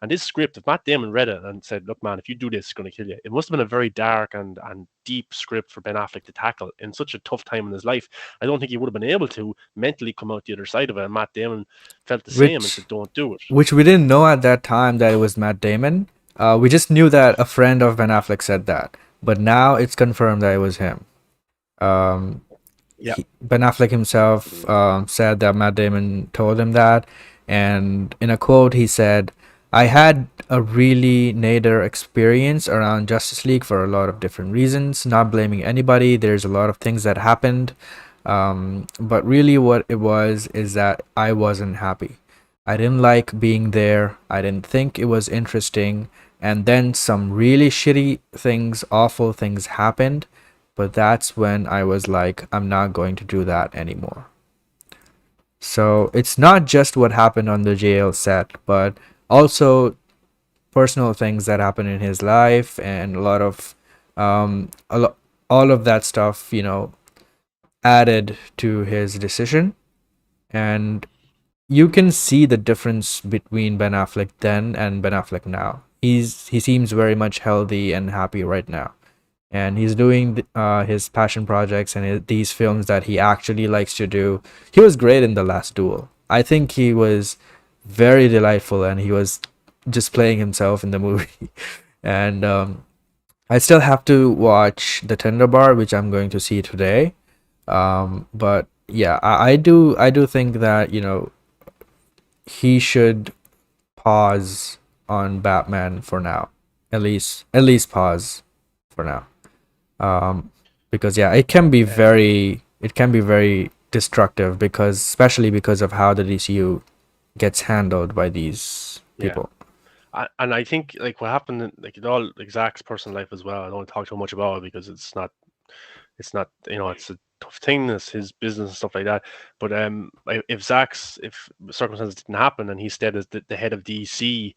And this script, if Matt Damon read it and said, "Look, man, if you do this, it's going to kill you," it must have been a very dark and deep script for Ben Affleck to tackle in such a tough time in his life. I don't think he would have been able to mentally come out the other side of it. And Matt Damon felt the same and said, "Don't do it." Which we didn't know at that time that it was Matt Damon. We just knew that a friend of Ben Affleck said that. But now it's confirmed that it was him. Ben Affleck himself said that Matt Damon told him that. And in a quote, he said, "I had a really nadir experience around Justice League for a lot of different reasons. Not blaming anybody. There's a lot of things that happened. But really what it was is that I wasn't happy. I didn't like being there. I didn't think it was interesting. And then some really shitty things, awful things happened. But that's when I was like, I'm not going to do that anymore." So it's not just what happened on the jail set, but also personal things that happened in his life and a lot of all of that stuff, added to his decision. And you can see the difference between Ben Affleck then and Ben Affleck now. He seems very much healthy and happy right now, and he's doing his passion projects and these films that he actually likes to do. He was great in The Last Duel. I think he was very delightful, and he was just playing himself in the movie. And I still have to watch The Tender Bar, which I'm going to see today. But yeah, I do think that he should pause on Batman for now. At least pause for now. Because it can be very destructive, especially because of how the DCU gets handled by these people. And I think what happened in all Zach's personal life as well. I don't want to talk too much about it because it's not it's a tough thing. It's his business and stuff like that. But if circumstances didn't happen and he stayed as the head of DC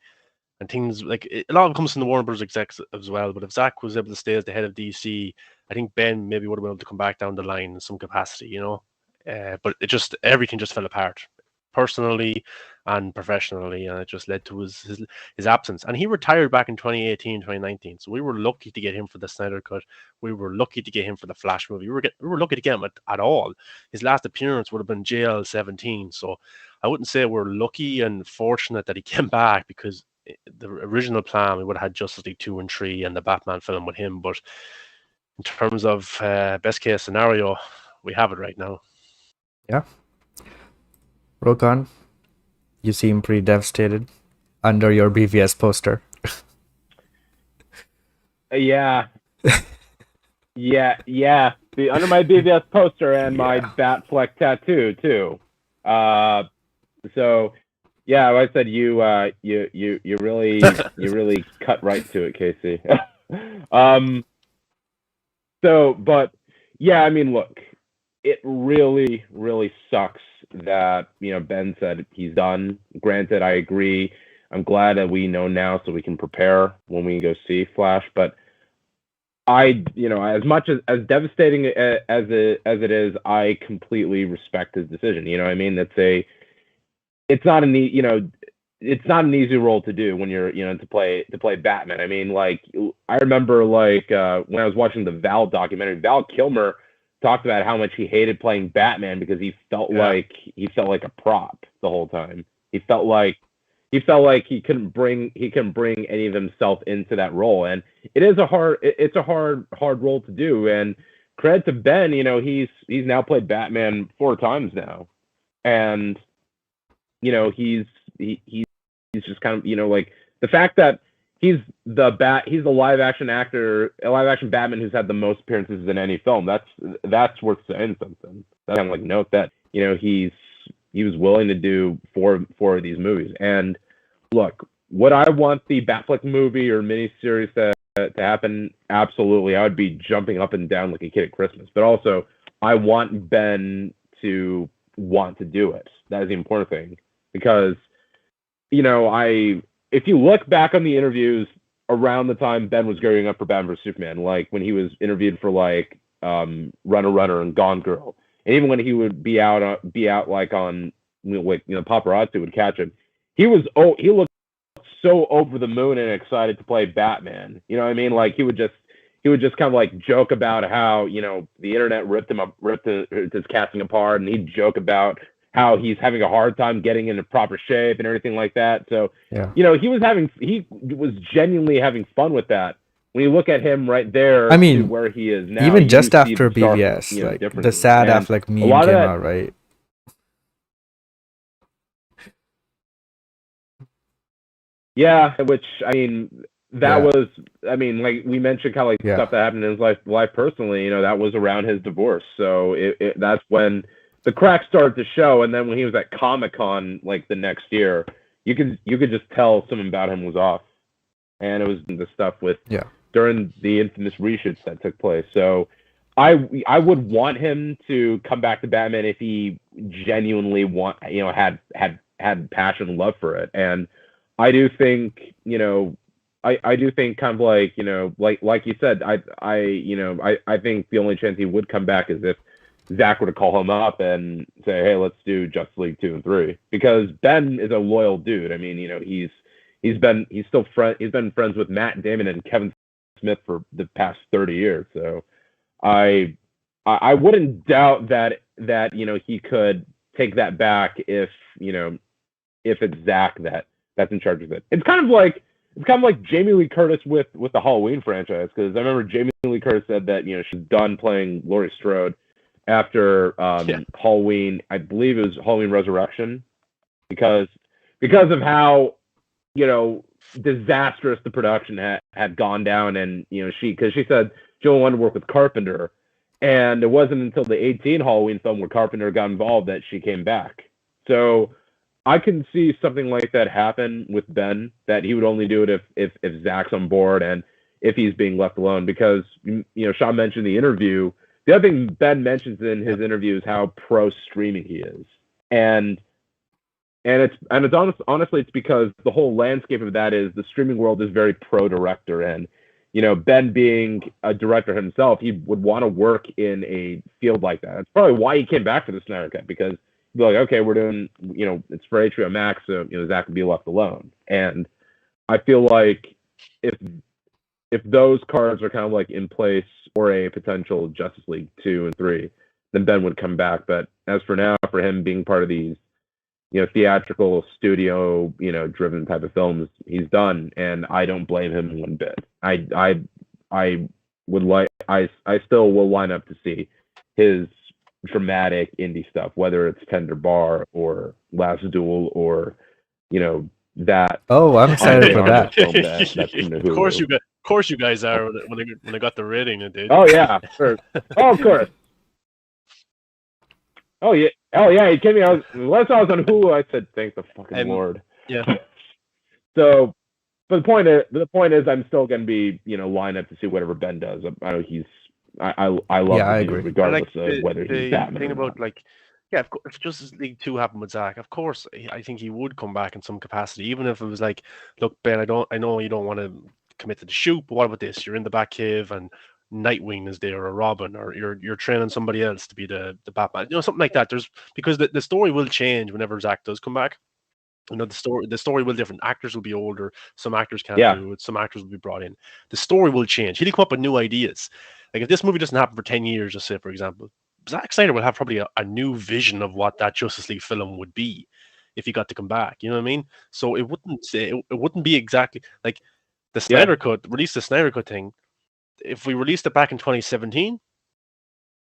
and things a lot of it comes from the Warner Bros. Execs as well. But if Zach was able to stay as the head of DC, I think Ben maybe would have been able to come back down the line in some capacity, But everything just fell apart, personally and professionally, and it just led to his absence. And he retired back in 2018, 2019. So we were lucky to get him for the Snyder Cut. We were lucky to get him for the Flash movie. We were lucky to get him at all. His last appearance would have been JL 17. So I wouldn't say we're lucky and fortunate that he came back, because the original plan, we would have had Justice League 2 and 3 and the Batman film with him. But in terms of best case scenario, we have it right now. Yeah. Rokan, you seem pretty devastated under your BVS poster. Yeah. Under my BVS poster and my Batfleck tattoo too. So yeah, like I said, you really cut right to it, Casey. But yeah, I mean, look, it really, really sucks that Ben said he's done. Granted, I agree. I'm glad that we know now so we can prepare when we go see Flash. But as much as devastating as it is, I completely respect his decision. I mean, it's not an easy role to do when you're to play Batman. I mean, I remember when I was watching the Val documentary, Val Kilmer talked about how much he hated playing Batman because he felt like a prop the whole time. He felt like he couldn't bring any of himself into that role, and it's a hard role to do. And credit to Ben, he's now played Batman 4 times now, and he's just kind of, like the fact that he's the live action Batman who's had the most appearances in any film. That's worth saying something. That's kind of like note that, he was willing to do four of these movies. And look, would I want the Batfleck movie or miniseries to happen? Absolutely. I would be jumping up and down like a kid at Christmas. But also, I want Ben to want to do it. That is the important thing. Because, if you look back on the interviews around the time Ben was gearing up for Batman vs Superman, like when he was interviewed for like Runner and Gone Girl, and even when he would be out like on paparazzi would catch him, he looked so over the moon and excited to play Batman. You know what I mean? Like he would just kind of like joke about how the internet ripped his casting apart, and he'd joke about how he's having a hard time getting into proper shape and everything like that. So, yeah, he was genuinely having fun with that. When you look at him right there, I mean, to where he is now, even just see after the stark, BVS, like the differences. sad And Affleck a meme lot of came that, out, right? yeah, which I mean, that Yeah. was, I mean, like we mentioned, kind of like Yeah. stuff that happened in his life personally. That was around his divorce. So that's when the cracks started to show. And then when he was at Comic-Con like the next year, you could just tell something about him was off. And it was the stuff with during the infamous reshoots that took place. So I would want him to come back to Batman if he genuinely had passion and love for it. And I do think, I do think kind of like, like you said, I think the only chance he would come back is if Zach were to call him up and say, hey, let's do Justice League 2 and 3, because Ben is a loyal dude. I mean, he's been friends with Matt Damon and Kevin Smith for the past 30 years. So I wouldn't doubt that he could take that back if it's Zach that's in charge of it. It's kind of like Jamie Lee Curtis with the Halloween franchise, because I remember Jamie Lee Curtis said that she's done playing Laurie Strode after Halloween. I believe it was Halloween Resurrection, because of how disastrous the production had gone down, and she said she only wanted to work with Carpenter, and it wasn't until the 18 Halloween film where Carpenter got involved that she came back. So I can see something like that happen with Ben, that he would only do it if Zach's on board and if he's being left alone, because Sean mentioned the interview. The other thing Ben mentions in his interview is how pro streaming he is, and it's honestly it's because the whole landscape of that is the streaming world is very pro director, and Ben being a director himself, he would want to work in a field like that. That's probably why he came back for the Snyder Cut, because he'd be like, okay, we're doing it's for HBO Max, so Zach would be left alone. And I feel like if those cards are kind of like in place for a potential Justice League 2 and 3, then Ben would come back. But as for now, for him being part of these theatrical studio driven type of films, he's done, and I don't blame him one bit. I still will line up to see his dramatic indie stuff, whether it's Tender Bar or Last Duel or that. Oh, I'm excited for that. Of course you guys are when they got the rating it did. Oh yeah, sure. Oh, of course. Oh yeah, you kidding me? Last I was on Hulu, I said, "Thank the fucking Lord." Yeah. So, but the point is, I'm still gonna be lined up to see whatever Ben does. I know I love the dude, regardless of whether he's Batman. The thing or about not. if Justice League 2 happened with Zach, of course I think he would come back in some capacity, even if it was like, look, Ben, I know you don't want to commit to the shoot, but what about this? You're in the Batcave and Nightwing is there, or Robin, or you're training somebody else to be the Batman, something like that. Because the story will change whenever Zach does come back. The story will different. Actors will be older. Some actors can't do it. Some actors will be brought in. The story will change. He'll come up with new ideas. Like if this movie doesn't happen for 10 years, just say for example, Zack Snyder will have probably a new vision of what that Justice League film would be if he got to come back. You know what I mean? So it wouldn't be exactly like the Snyder Cut. Release the Snyder Cut thing. If we released it back in 2017,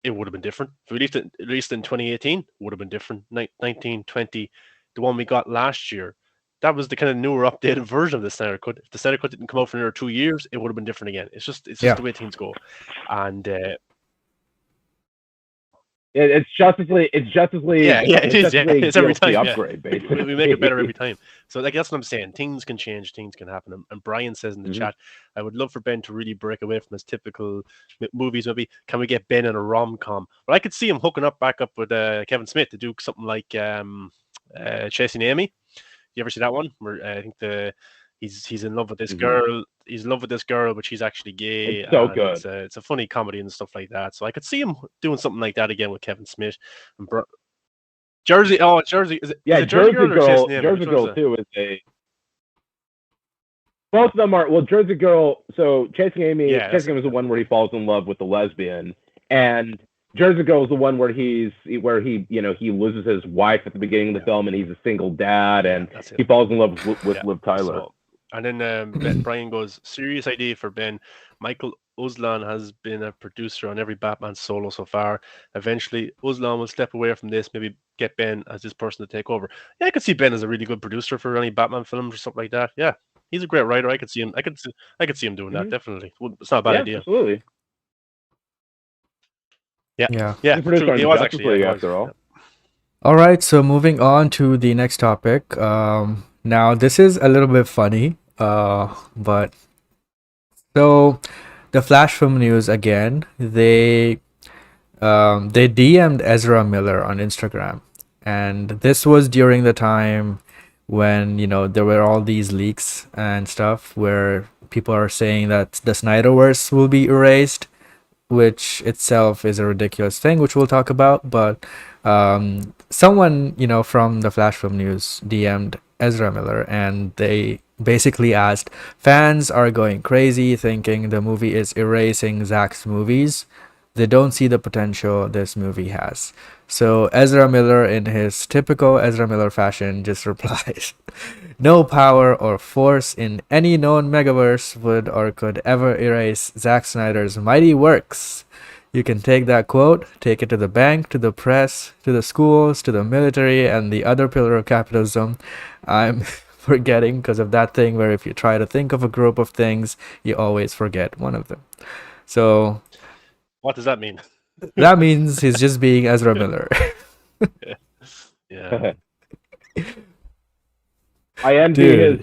it would have been different. If we released it in 2018, it would have been different. 19, 20. the one we got last year, that was the kind of newer, updated version of the Snyder Cut. If the Snyder Cut didn't come out for another 2 years, it would have been different again. It's just the way things go, and it's Justice League. It's Justice League. Yeah, it is. Yeah, it's every time. Upgrade, basically. We make it better every time. So like that's what I'm saying. Things can change. Things can happen. And Brian says in the chat, I would love for Ben to really break away from his typical movies. Maybe can we get Ben in a rom-com? But I could see him hooking back up with Kevin Smith to do something like Chasing Amy. You ever see that one? Where I think he's in love with this girl. He's in love with this girl, but she's actually gay. It's so good. It's a funny comedy and stuff like that. So I could see him doing something like that again with Kevin Smith and Jersey. Oh, Jersey. Is it Jersey Girl? Jersey Girl too is a. Both of them are Jersey Girl. So Chasing Amy. Yeah, Chasing Amy is the one where he falls in love with the lesbian, and Jersey Girl is the one where he loses his wife at the beginning of the film, and he's a single dad, and he falls in love with Liv Tyler. So, and then Brian goes, serious idea for Ben. Michael Uslan has been a producer on every Batman solo so far. Eventually, Uslan will step away from this, maybe get Ben as this person to take over. Yeah, I could see Ben as a really good producer for any Batman films or something like that. Yeah, he's a great writer. I could see him. I could see him doing that. Definitely, it's not a bad idea. Absolutely. Yeah. He was actually after all. All right, so moving on to the next topic. Now this is a little bit funny, but so the Flash film news again. They DM'd Ezra Miller on Instagram, and this was during the time when there were all these leaks and stuff where people are saying that the Snyderverse will be erased, which itself is a ridiculous thing, which we'll talk about. But someone from the Flash film news DM'd Ezra Miller, and they basically asked, fans are going crazy thinking the movie is erasing Zack's movies. They don't see the potential this movie has. So Ezra Miller, in his typical Ezra Miller fashion, just replies, no power or force in any known megaverse would or could ever erase Zack Snyder's mighty works. You can take that quote, take it to the bank, to the press, to the schools, to the military, and the other pillar of capitalism. I'm forgetting because of that thing where if you try to think of a group of things, you always forget one of them. So what does that mean? That means he's just being Ezra Miller. Yeah.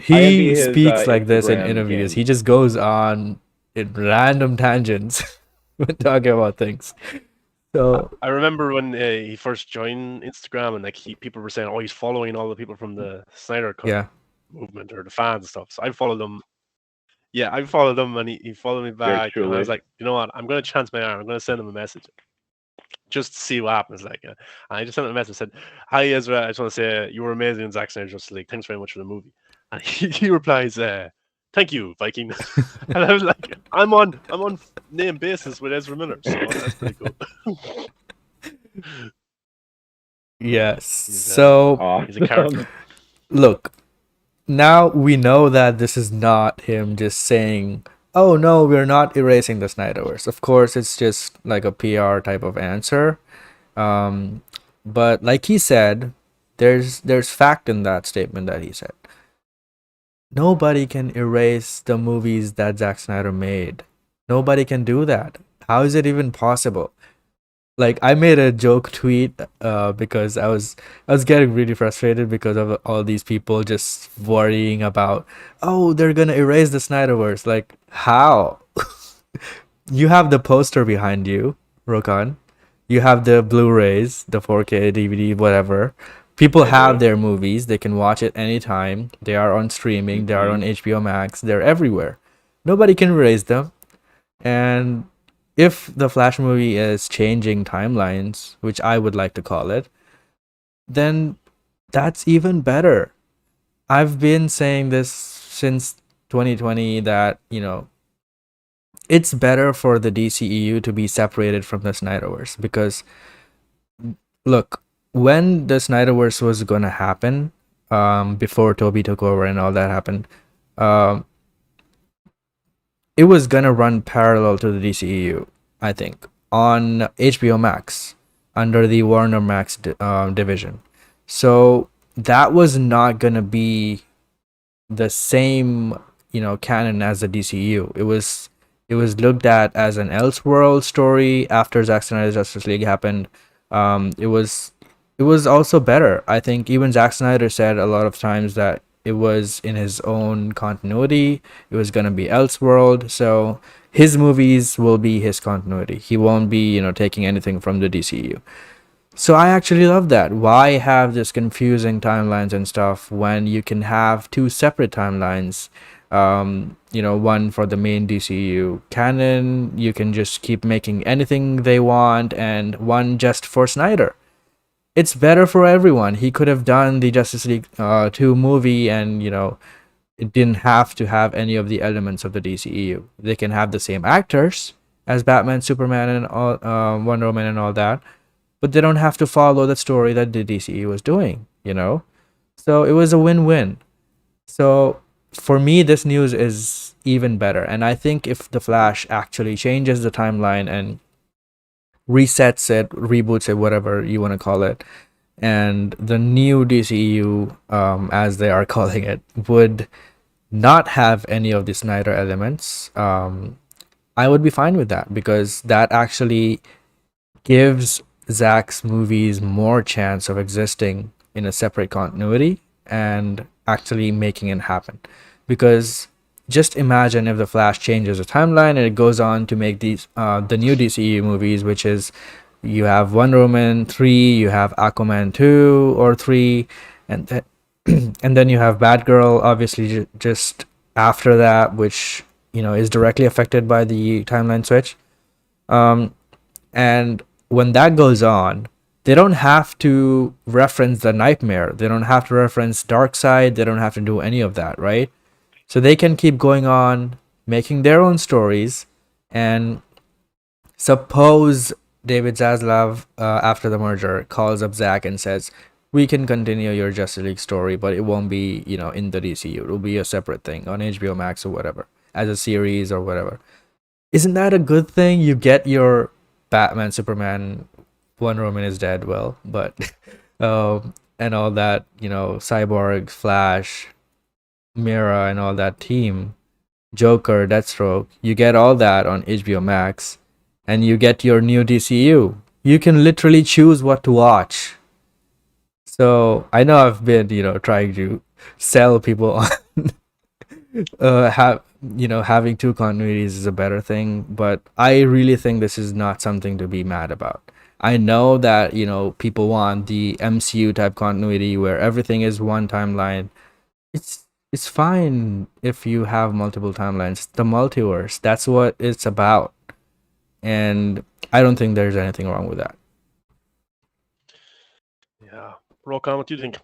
He speaks like this in interviews. He just goes on in random tangents when talking about things. So I remember when he first joined Instagram, and people were saying, "Oh, he's following all the people from the Snyder Cut movement or the fans and stuff." So I followed him. Yeah, I followed him, and he followed me back. And I was like, you know what? I'm going to chance my arm. I'm going to send him a message just to see what happens. And I just sent him a message. Said, "Hi Ezra, I just want to say you were amazing in Zack Snyder Justice League. Thanks very much for the movie." And he replies, "Thank you, Viking." And I was like, I'm on name basis with Ezra Miller, so that's pretty cool. Yes. So he's a character. Look, now we know that this is not him just saying, "Oh no, we're not erasing the Snyderverse." Of course, it's just like a PR type of answer. But like he said, there's fact in that statement that he said. Nobody can erase the movies that Zack Snyder made. Nobody can do that. How is it even possible? Like, I made a joke tweet because I was getting really frustrated because of all these people just worrying about, oh, they're gonna erase the Snyderverse. Like, how? You have the poster behind you, Rokan. You have the Blu-rays, the 4K, DVD, whatever. People have their movies. They can watch it anytime. They are on streaming. They are on HBO Max. They're everywhere. Nobody can erase them. And if the Flash movie is changing timelines, which I would like to call it, then that's even better. I've been saying this since 2020 that, it's better for the DCEU to be separated from the Snyderverse because, look, when the Snyderverse was gonna happen, before Toby took over and all that happened, it was gonna run parallel to the DCEU, I think, on HBO Max under the Warner Max division. So that was not gonna be the same, canon as the DCU. It was looked at as an Elseworld story after Zack Snyder's Justice League happened. It was also better. I think even Zack Snyder said a lot of times that it was in his own continuity. It was gonna be Elseworld, so his movies will be his continuity. He won't be, taking anything from the DCU. So I actually love that. Why have this confusing timelines and stuff when you can have two separate timelines? One for the main DCU canon, you can just keep making anything they want, and one just for Snyder. It's better for everyone. He could have done the Justice League 2 movie, and it didn't have to have any of the elements of the DCEU. They can have the same actors as Batman, Superman, and all, Wonder Woman, and all that, but they don't have to follow the story that the DCE was doing. So it was a win-win. So for me, this news is even better. And I think if The Flash actually changes the timeline and resets it, reboots it, whatever you want to call it, and the new DCEU, as they are calling it, would not have any of the Snyder elements, I would be fine with that, because that actually gives Zack's movies more chance of existing in a separate continuity and actually making it happen. Because just imagine if the Flash changes the timeline and it goes on to make the new DCU movies, which is you have Wonder Woman 3, you have Aquaman 2 or 3, and and then you have Batgirl, obviously, just after that, which is directly affected by the timeline switch. And when that goes on, they don't have to reference the Nightmare. They don't have to reference Darkseid. They don't have to do any of that, right? So they can keep going on, making their own stories, and suppose David Zaslav, after the merger, calls up Zack and says, "We can continue your Justice League story, but it won't be, in the DCU. It'll be a separate thing on HBO Max or whatever, as a series or whatever." Isn't that a good thing? You get your Batman, Superman, Wonder Woman is dead, well, but and all that, Cyborg, Flash, Mira, and all that team, Joker, Deathstroke. You get all that on HBO Max, and you get your new DCU. You can literally choose what to watch. So I know I've been, trying to sell people on having two continuities is a better thing, but I really think this is not something to be mad about. I know that people want the MCU type continuity where everything is one timeline. It's fine if you have multiple timelines. The multiverse, that's what it's about, and I don't think there's anything wrong with that. Yeah, Rokan, what do you think?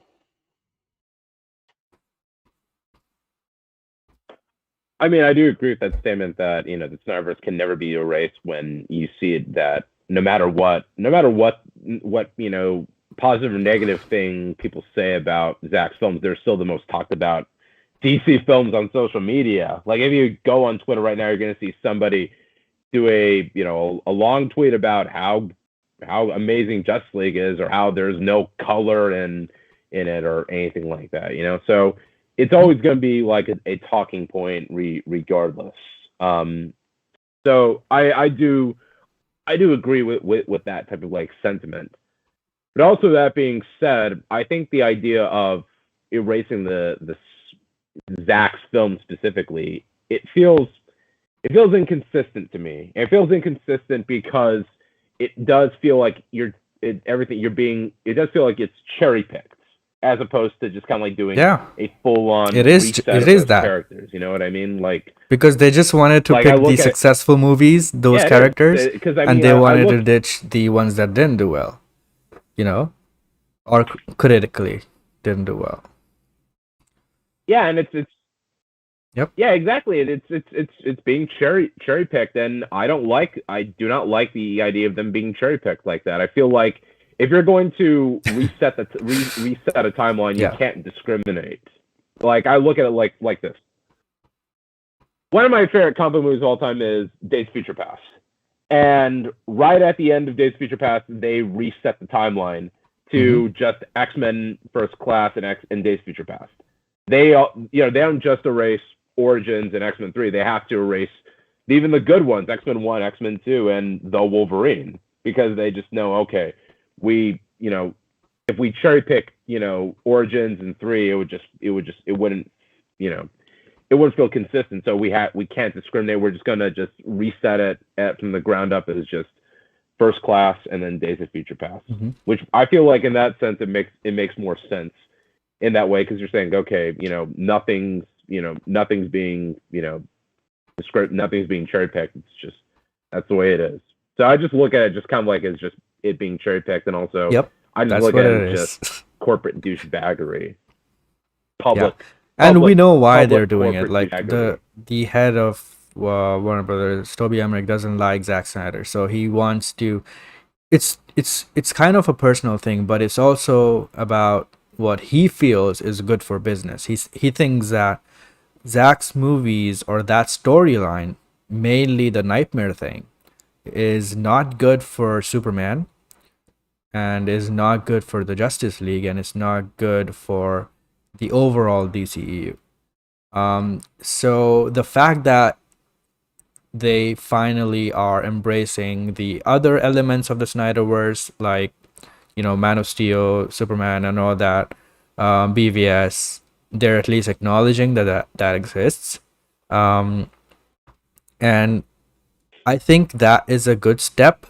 I mean, I do agree with that statement that the Snyderverse can never be erased when you see it, that no matter what positive or negative thing people say about Zack's films, they're still the most talked about DC films on social media. Like, if you go on Twitter right now, you're going to see somebody do a long tweet about how amazing Justice League is, or how there's no color in it or anything like that. So it's always going to be like a talking point regardless. So I do agree with that type of like sentiment. But also, that being said, I think the idea of erasing the Zack's film specifically, it feels inconsistent to me. It feels inconsistent because it does feel like it does feel like it's cherry picked, as opposed to just kind of like doing a full on reset of those characters. You know what I mean? Like, because they just wanted to pick the successful movies, those characters, and they wanted to ditch the ones that didn't do well, or critically didn't do well. Yeah, and it's Yep. Yeah, exactly. It's being cherry picked, and I do not like the idea of them being cherry picked like that. I feel like if you're going to reset a timeline, you can't discriminate. Like, I look at it like this. One of my favorite comic book movies of all time is Days of Future Past. And right at the end of Days of Future Past, they reset the timeline to just X-Men First Class and Days of Future Past. They don't just erase Origins and X-Men 3. They have to erase even the good ones, X-Men 1, X-Men 2, and the Wolverine, because they just know, okay, if we cherry pick, Origins and 3, it wouldn't feel consistent. So we can't discriminate. We're just gonna just reset it from the ground up as just First Class and then Days of Future Past, which I feel like in that sense it makes more sense in that way, because you're saying, okay, nothing's being nothing's being cherry picked. It's just that's the way it is. So I just look at it just kind of like as just it being cherry picked, and also I just look at it as just corporate douchebaggery, public. Yeah. And we know why they're doing it. Like the head of Warner Brothers, Toby Emmerich, doesn't like Zack Snyder, so he wants to. It's kind of a personal thing, but it's also about what he feels is good for business. He thinks that Zack's movies or that storyline, mainly the Nightmare thing, is not good for Superman, and is not good for the Justice League, and it's not good for the overall DCEU. So the fact that they finally are embracing the other elements of the Snyderverse, like Man of Steel, Superman, and all that, BVS, they're at least acknowledging that exists, and I think that is a good step.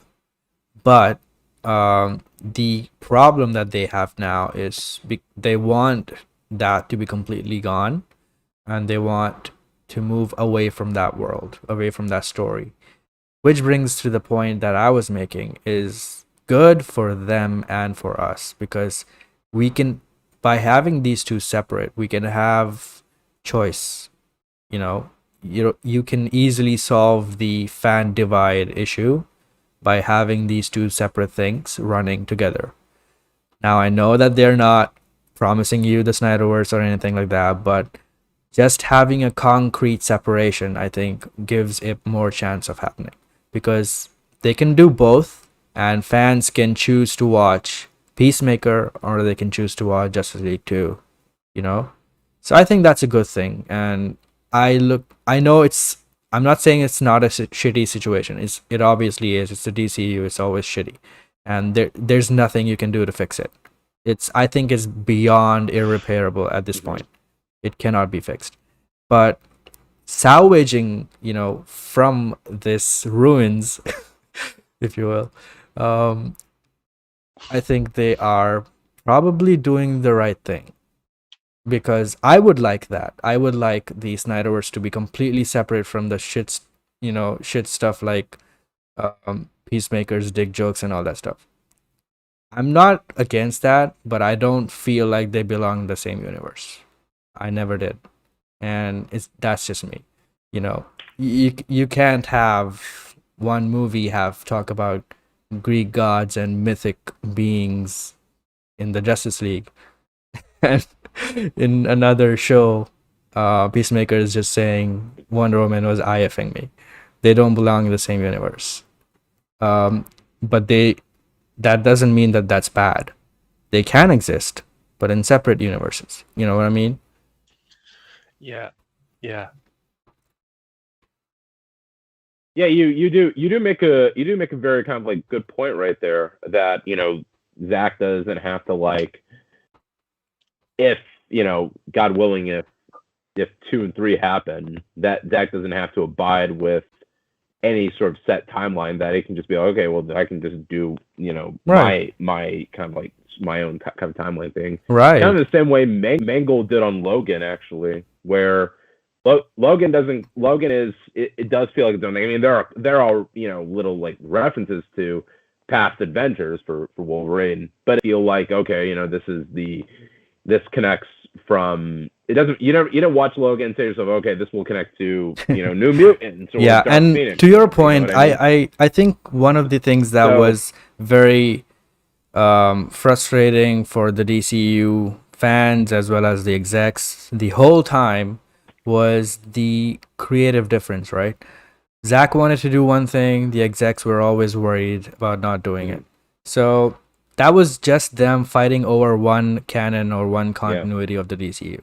But the problem that they have now is they want that to be completely gone, and they want to move away from that world, away from that story, which brings to the point that I was making is good for them and for us, because we can, by having these two separate, we can have choice. You can easily solve the fan divide issue by having these two separate things running together. Now, I know that they're not promising you the Snyderverse or anything like that, but just having a concrete separation, I think, gives it more chance of happening, because they can do both, and fans can choose to watch Peacemaker or they can choose to watch Justice League 2, So I think that's a good thing. And I know I'm not saying it's not a shitty situation. It obviously is. It's the DCU. It's always shitty, and there's nothing you can do to fix it. I think it's beyond irreparable at this point. It cannot be fixed. But salvaging, from this ruins, if you will, I think they are probably doing the right thing, because I would like that. I would like the Snyderverse to be completely separate from the shit stuff like Peacemaker's dick jokes and all that stuff. I'm not against that, but I don't feel like they belong in the same universe. I never did, and that's just me. You can't have one movie talk about Greek gods and mythic beings in the Justice League, and in another show, Peacemaker is just saying Wonder Woman was IFing me. They don't belong in the same universe. But that doesn't mean that that's bad. They can exist, but in separate universes. You know what I mean? Yeah. You do make a very kind of like good point right there, that Zack doesn't have to, like, if God willing, if 2 and 3 happen, that Zack doesn't have to abide with any sort of set timeline, that it can just be like, okay, well, I can just do right. my kind of like my own kind of timeline thing, right? Kind of the same way Mangold did on Logan, actually, where Logan is it does feel like its own thing. I mean, there are little like references to past adventures for Wolverine, but I feel like, okay, this connects from, it doesn't, you don't watch Logan and say to yourself, okay, this will connect to New Mutants or yeah. Dark And Phoenix, to your point, I think one of the things that was very frustrating for the DCU fans as well as the execs the whole time was the creative difference, right? Zack wanted to do one thing, the execs were always worried about not doing it. So that was just them fighting over one canon or one continuity of the DCU.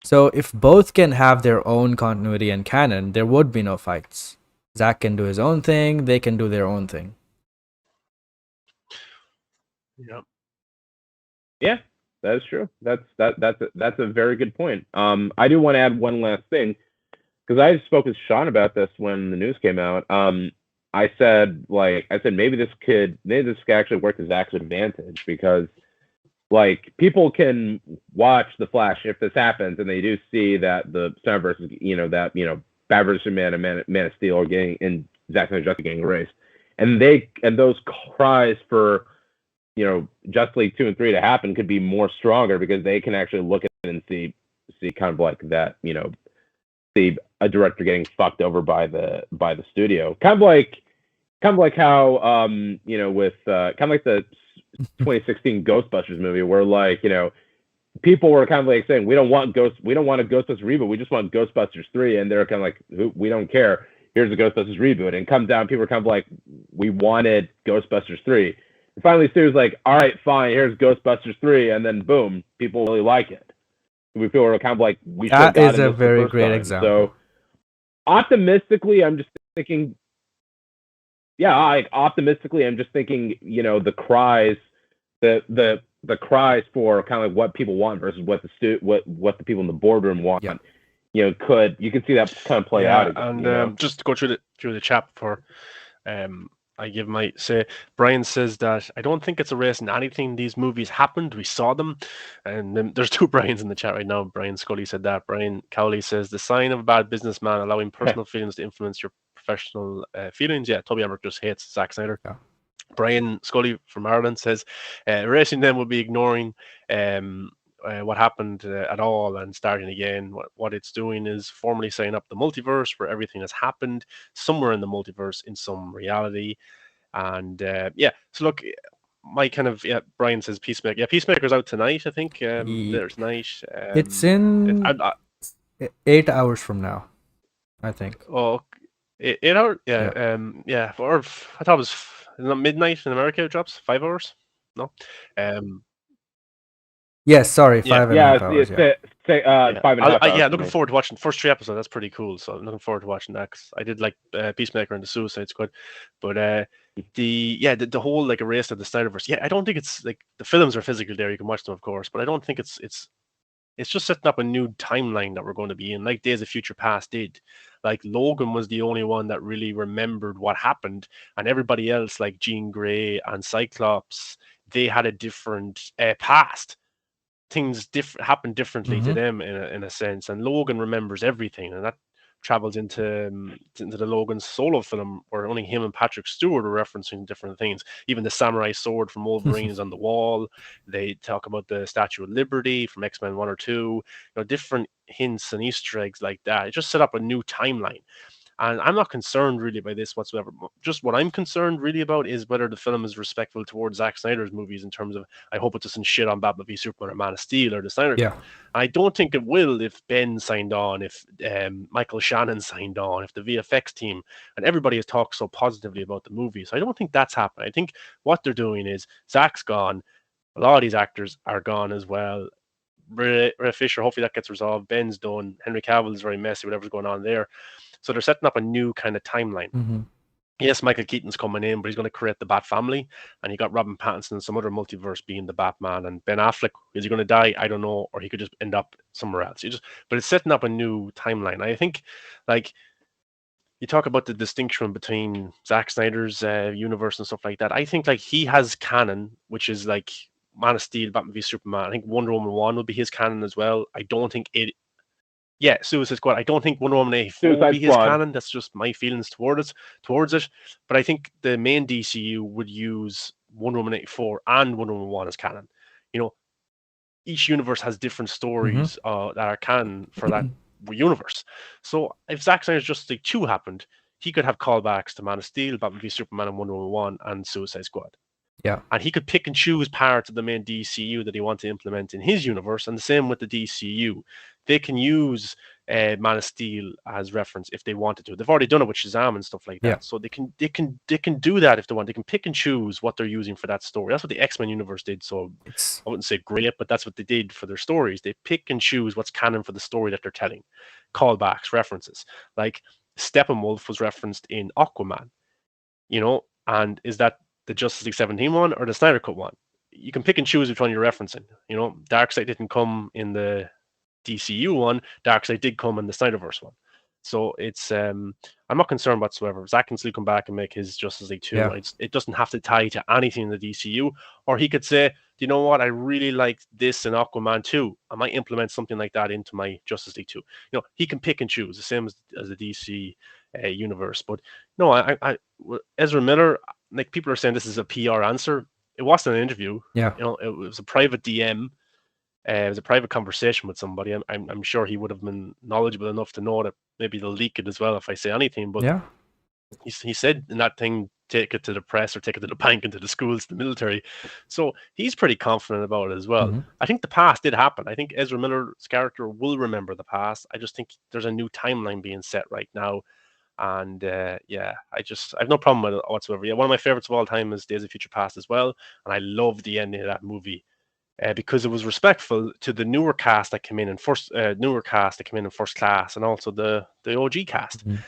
So if both can have their own continuity and canon, there would be no fights. Zack can do his own thing, they can do their own thing. Yeah, that is true. That's a very good point. I do want to add one last thing, because I spoke with Sean about this when the news came out. I said maybe this could actually work to Zack's advantage, because like people can watch The Flash if this happens and they do see that the Snyderverse is, Batman vs Superman and Man of Steel are getting, and Zack Snyder's Justice getting erased, and those cries for Justice League 2 and 3 to happen could be more stronger, because they can actually look at it and see kind of like that, see a director getting fucked over by the studio, kind of like how with kind of like the 2016 Ghostbusters movie, where people were kind of like saying we don't want a Ghostbusters reboot, we just want Ghostbusters 3, and they're kind of like, we don't care, here's a Ghostbusters reboot, and comes down, people are kind of like, we wanted Ghostbusters 3, and finally Stu's like, all right, fine, here's Ghostbusters 3, and then boom, people really like it. We feel we're kind of like, we should have gotten That is a this very the first great time. example. So optimistically, I'm just thinking, the cries, the cries for kind of like what people want versus what the people in the boardroom want. Yeah. You can see that kind of play out. And just to go through the chat before I give my say, Brian says that I don't think it's a race in anything. These movies happened, we saw them, and then there's two Brians in the chat right now. Brian Scully said that. Brian Cowley says the sign of a bad businessman, allowing personal feelings to influence your professional feelings. Yeah, Toby Emmerich just hates Zack Snyder. Yeah. Brian Scully from Ireland says erasing them would be ignoring what happened at all and starting again. What it's doing is formally setting up the multiverse, where everything has happened somewhere in the multiverse in some reality. And so look, my kind of Brian says Peacemaker. Yeah, Peacemaker's out tonight, I think. There's night. It's in 8 hours from now, I think. Oh, 8 hours? Yeah. Or I thought it was midnight in America. It drops 5 hours. No. Yes, sorry, 5.5 hours. Yeah, 5.5 hours. Looking forward to watching the first 3 episodes. That's pretty cool. So I'm looking forward to watching that, 'cause I did like Peacemaker and the Suicide Squad, but the whole like erase of the Snyderverse. Yeah, I don't think it's like the films are physical there. You can watch them, of course, but I don't think it's just setting up a new timeline that we're going to be in, like Days of Future Past did. Like Logan was the only one that really remembered what happened, and everybody else, like Jean Grey and Cyclops, they had a different past. Things happen differently to them in a sense, and Logan remembers everything, and that travels into the Logan solo film, where only him and Patrick Stewart are referencing different things. Even the samurai sword from Wolverine is on the wall. They talk about the Statue of Liberty from X-Men 1 or 2, different hints and Easter eggs like that. It just set up a new timeline. And I'm not concerned really by this whatsoever. Just what I'm concerned really about is whether the film is respectful towards Zack Snyder's movies, in terms of, I hope it doesn't shit on Batman v Superman or Man of Steel or the Snyder Cut. I don't think it will if Ben signed on, if Michael Shannon signed on, if the VFX team, and everybody has talked so positively about the movie. So I don't think that's happening. I think what they're doing is Zack's gone. A lot of these actors are gone as well. Ray Fisher, hopefully that gets resolved. Ben's done. Henry Cavill is very messy, whatever's going on there. So they're setting up a new kind of timeline. Yes, Michael Keaton's coming in, but he's going to create the Bat family. And you got Robin Pattinson and some other multiverse being the Batman. And Ben Affleck, is he going to die? I don't know. Or he could just end up somewhere else. But it's setting up a new timeline. I think, like, you talk about the distinction between Zack Snyder's universe and stuff like that. I think, like, he has canon, which is like Man of Steel, Batman v Superman. I think Wonder Woman 1 will be his canon as well. I don't think Suicide Squad. I don't think Wonder Woman 84 will be his canon. That's just my feelings towards it. But I think the main DCU would use Wonder Woman 84 and Wonder Woman 1 as canon. Each universe has different stories that are canon for that universe. So if Zack Snyder's Justice League 2 happened, he could have callbacks to Man of Steel, Batman v Superman, and Wonder Woman 1 and Suicide Squad. Yeah. And he could pick and choose parts of the main DCU that he wants to implement in his universe, and the same with the DCU. They can use Man of Steel as reference if they wanted to. They've already done it with Shazam and stuff like that. Yeah. So they can do that if they want. They can pick and choose what they're using for that story. That's what the X-Men universe did. So It's I wouldn't say great, but that's what they did for their stories. They pick and choose what's canon for the story that they're telling. Callbacks, references. Like Steppenwolf was referenced in Aquaman, and is that the Justice League 17 one or the Snyder Cut one? You can pick and choose which one you're referencing. Darkseid didn't come in the DCU one. Darkseid did come in the Snyderverse one. So it's I'm not concerned whatsoever. Zack can still come back and make his Justice League 2. Yeah. It doesn't have to tie to anything in the DCU. Or he could say, you know what, I really like this in Aquaman 2. I might implement something like that into my Justice League 2. He can pick and choose, the same as the DC universe. But no, Ezra Miller, like people are saying this is a PR answer. It wasn't an interview. Yeah. It was a private DM. It was a private conversation with somebody. I'm sure he would have been knowledgeable enough to know that maybe they'll leak it as well if I say anything. But Yeah. he said in that thing, take it to the press or take it to the bank and to the schools, the military. So he's pretty confident about it as well. Mhm. I think the past did happen. I think Ezra Miller's character will remember the past. I just think there's a new timeline being set right now. And I have no problem with it whatsoever. Yeah, one of my favorites of all time is Days of Future Past as well. And I love the ending of that movie. Because it was respectful to the newer cast that came in first class, and also the OG cast. Mhm.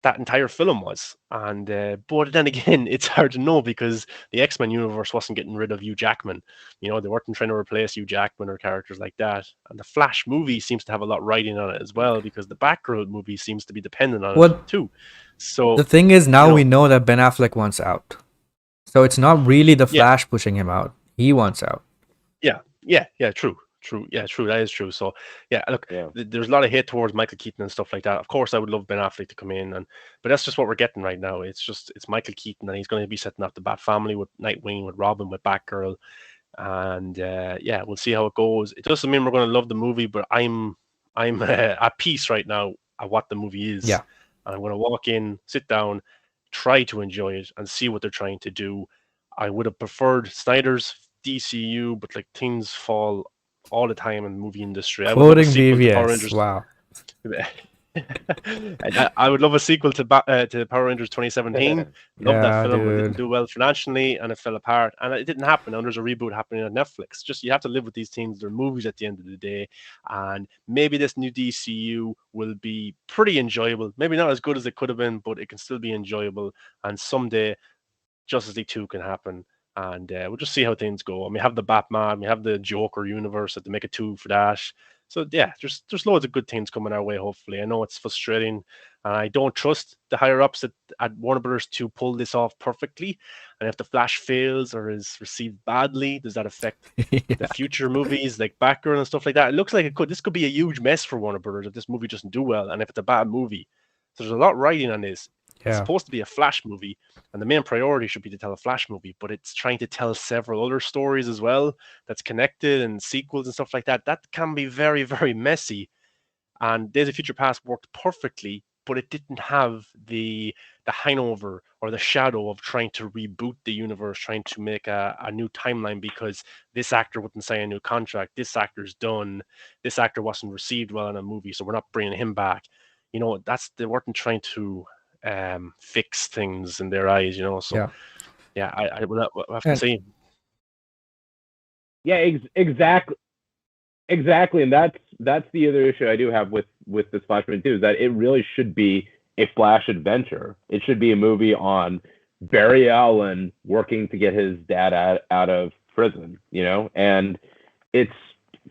That entire film was, and but then again, it's hard to know because the X-Men universe wasn't getting rid of Hugh Jackman. They weren't trying to replace Hugh Jackman or characters like that. And the Flash movie seems to have a lot riding on it as well because the Batgirl movie seems to be dependent on it too. So the thing is, now we know that Ben Affleck wants out, so it's not really the Flash pushing him out. He wants out. True. That is true. So look, there's a lot of hate towards Michael Keaton and stuff like that. Of course, I would love Ben Affleck to come in, but that's just what we're getting right now. It's Michael Keaton, and he's going to be setting up the Bat family with Nightwing, with Robin, with Batgirl, and we'll see how it goes. It doesn't mean we're going to love the movie, but I'm at peace right now at what the movie is. Yeah, and I'm going to walk in, sit down, try to enjoy it, and see what they're trying to do. I would have preferred Snyder's DCU, but like things fall all the time in the movie industry. quoting BVS. Wow. I would love a sequel to Power Rangers 2017. Love that film. It didn't do well financially, and it fell apart, and it didn't happen. And there's a reboot happening on Netflix. Just you have to live with these things. They're movies at the end of the day, and maybe this new DCU will be pretty enjoyable. Maybe not as good as it could have been, but it can still be enjoyable. And someday, Justice League 2 can happen. And we'll just see how things go. And we have the Batman, we have the Joker universe that they make a 2 for that. So there's loads of good things coming our way, hopefully. I know it's frustrating, and I don't trust the higher ups at Warner Brothers to pull this off perfectly. And if the Flash fails or is received badly, does that affect the future movies like Batgirl and stuff like that? It looks like this could be a huge mess for Warner Brothers if this movie doesn't do well, and if it's a bad movie. So there's a lot riding on this. It's supposed to be a Flash movie, and the main priority should be to tell a Flash movie, but it's trying to tell several other stories as well that's connected and sequels and stuff like that. That can be very, very messy. And Days of Future Past worked perfectly, but it didn't have the hangover or the shadow of trying to reboot the universe, trying to make a new timeline because this actor wouldn't sign a new contract. This actor's done. This actor wasn't received well in a movie, so we're not bringing him back. They weren't trying to fix things in their eyes, so I will have to see. Exactly, and that's the other issue I do have with this Flash movie too, is that it really should be a Flash adventure. It should be a movie on Barry Allen working to get his dad out of prison, and it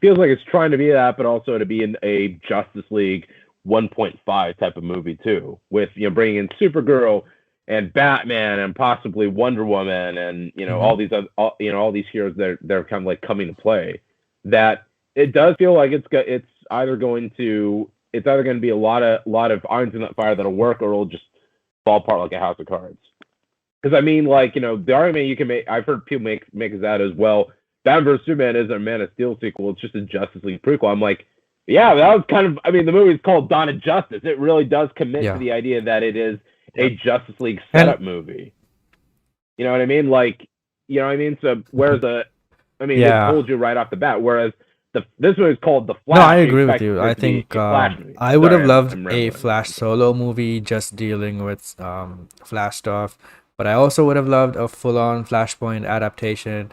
feels like it's trying to be that, but also to be in a Justice League 1.5 type of movie too, with bringing in Supergirl and Batman and possibly Wonder Woman and all these other, all these heroes they're kind of like coming to play. That it does feel like it's either going to be a lot of irons in that fire that'll work, or it'll just fall apart like a house of cards. Because I mean, like the argument you can make, I've heard people make that as well. Batman vs Superman isn't a Man of Steel sequel; it's just a Justice League prequel. I'm like, yeah, that was kind of. I mean, the movie's called Dawn of Justice. It really does commit to the idea that it is a Justice League setup movie. You know what I mean? Like, So whereas it told you right off the bat. Whereas this one is called The Flash. No, I agree with you. I think I would have loved I'm a rambling. Flash solo movie just dealing with Flash stuff, but I also would have loved a full-on Flashpoint adaptation.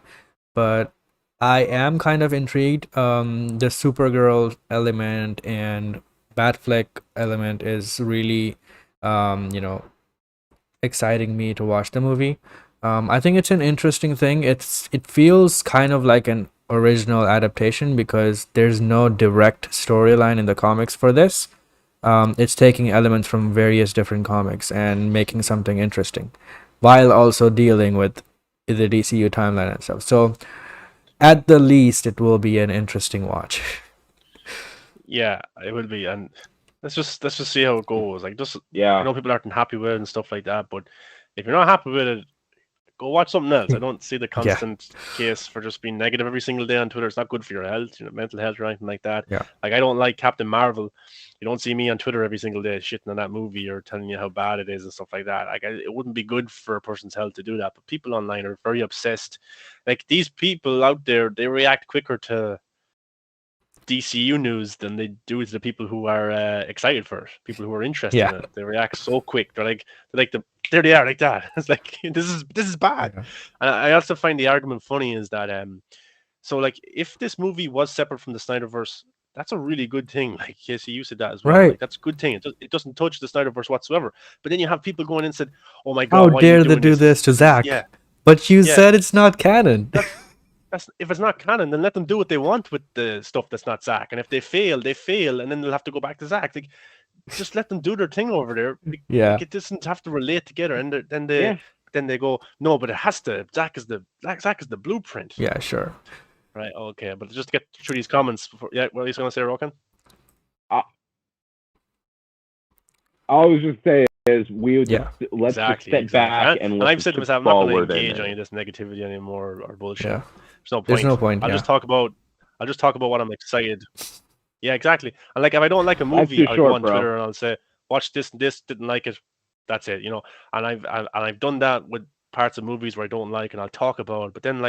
But I am kind of intrigued. The Supergirl element and Batfleck element is really, exciting me to watch the movie. I think it's an interesting thing. It feels kind of like an original adaptation because there's no direct storyline in the comics for this. It's taking elements from various different comics and making something interesting, while also dealing with the DCU timeline and stuff. So, at the least, it will be an interesting watch. Yeah, it will be, and let's just see how it goes. Like, I Yeah. know people aren't happy with it and stuff like that, but if you're not happy with it, go watch something else. I don't see the constant case for just being negative every single day on Twitter. It's not good for your health, mental health or anything like that. Yeah. Like, I don't like Captain Marvel. You don't see me on Twitter every single day shitting on that movie or telling you how bad it is and stuff like that. Like, it wouldn't be good for a person's health to do that. But people online are very obsessed. Like, these people out there, they react quicker to DCU news than they do to the people who are excited for it, people who are interested in it. They react so quick. There they are like that. It's like this is bad. Yeah. And I also find the argument funny is that so like if this movie was separate from the Snyderverse, that's a really good thing. Like Casey, you said that as well. Right. Like, that's a good thing. It doesn't touch the Snyderverse whatsoever. But then you have people going in and said, "Oh my God, how dare they do this to Zack?" Yeah. But you said it's not canon. If it's not canon, then let them do what they want with the stuff that's not Zack. And if they fail, they fail, and then they'll have to go back to Zack. Like, just let them do their thing over there. Yeah. Like, it doesn't have to relate together. And then they go, no, but it has to. Zack is the blueprint. Yeah, sure. Right. Okay. But just to get through these comments before, what are you going to say, Rokan? All I was just saying is let's just step back and I've said to myself, I'm not going to engage any of this negativity anymore or bullshit. Yeah. There's no point. I'll just talk about what I'm excited. Yeah, exactly. And like if I don't like a movie, I'll go on Twitter and I'll say, watch this and this, didn't like it. That's it, And I've done that with parts of movies where I don't like and I'll talk about it. But then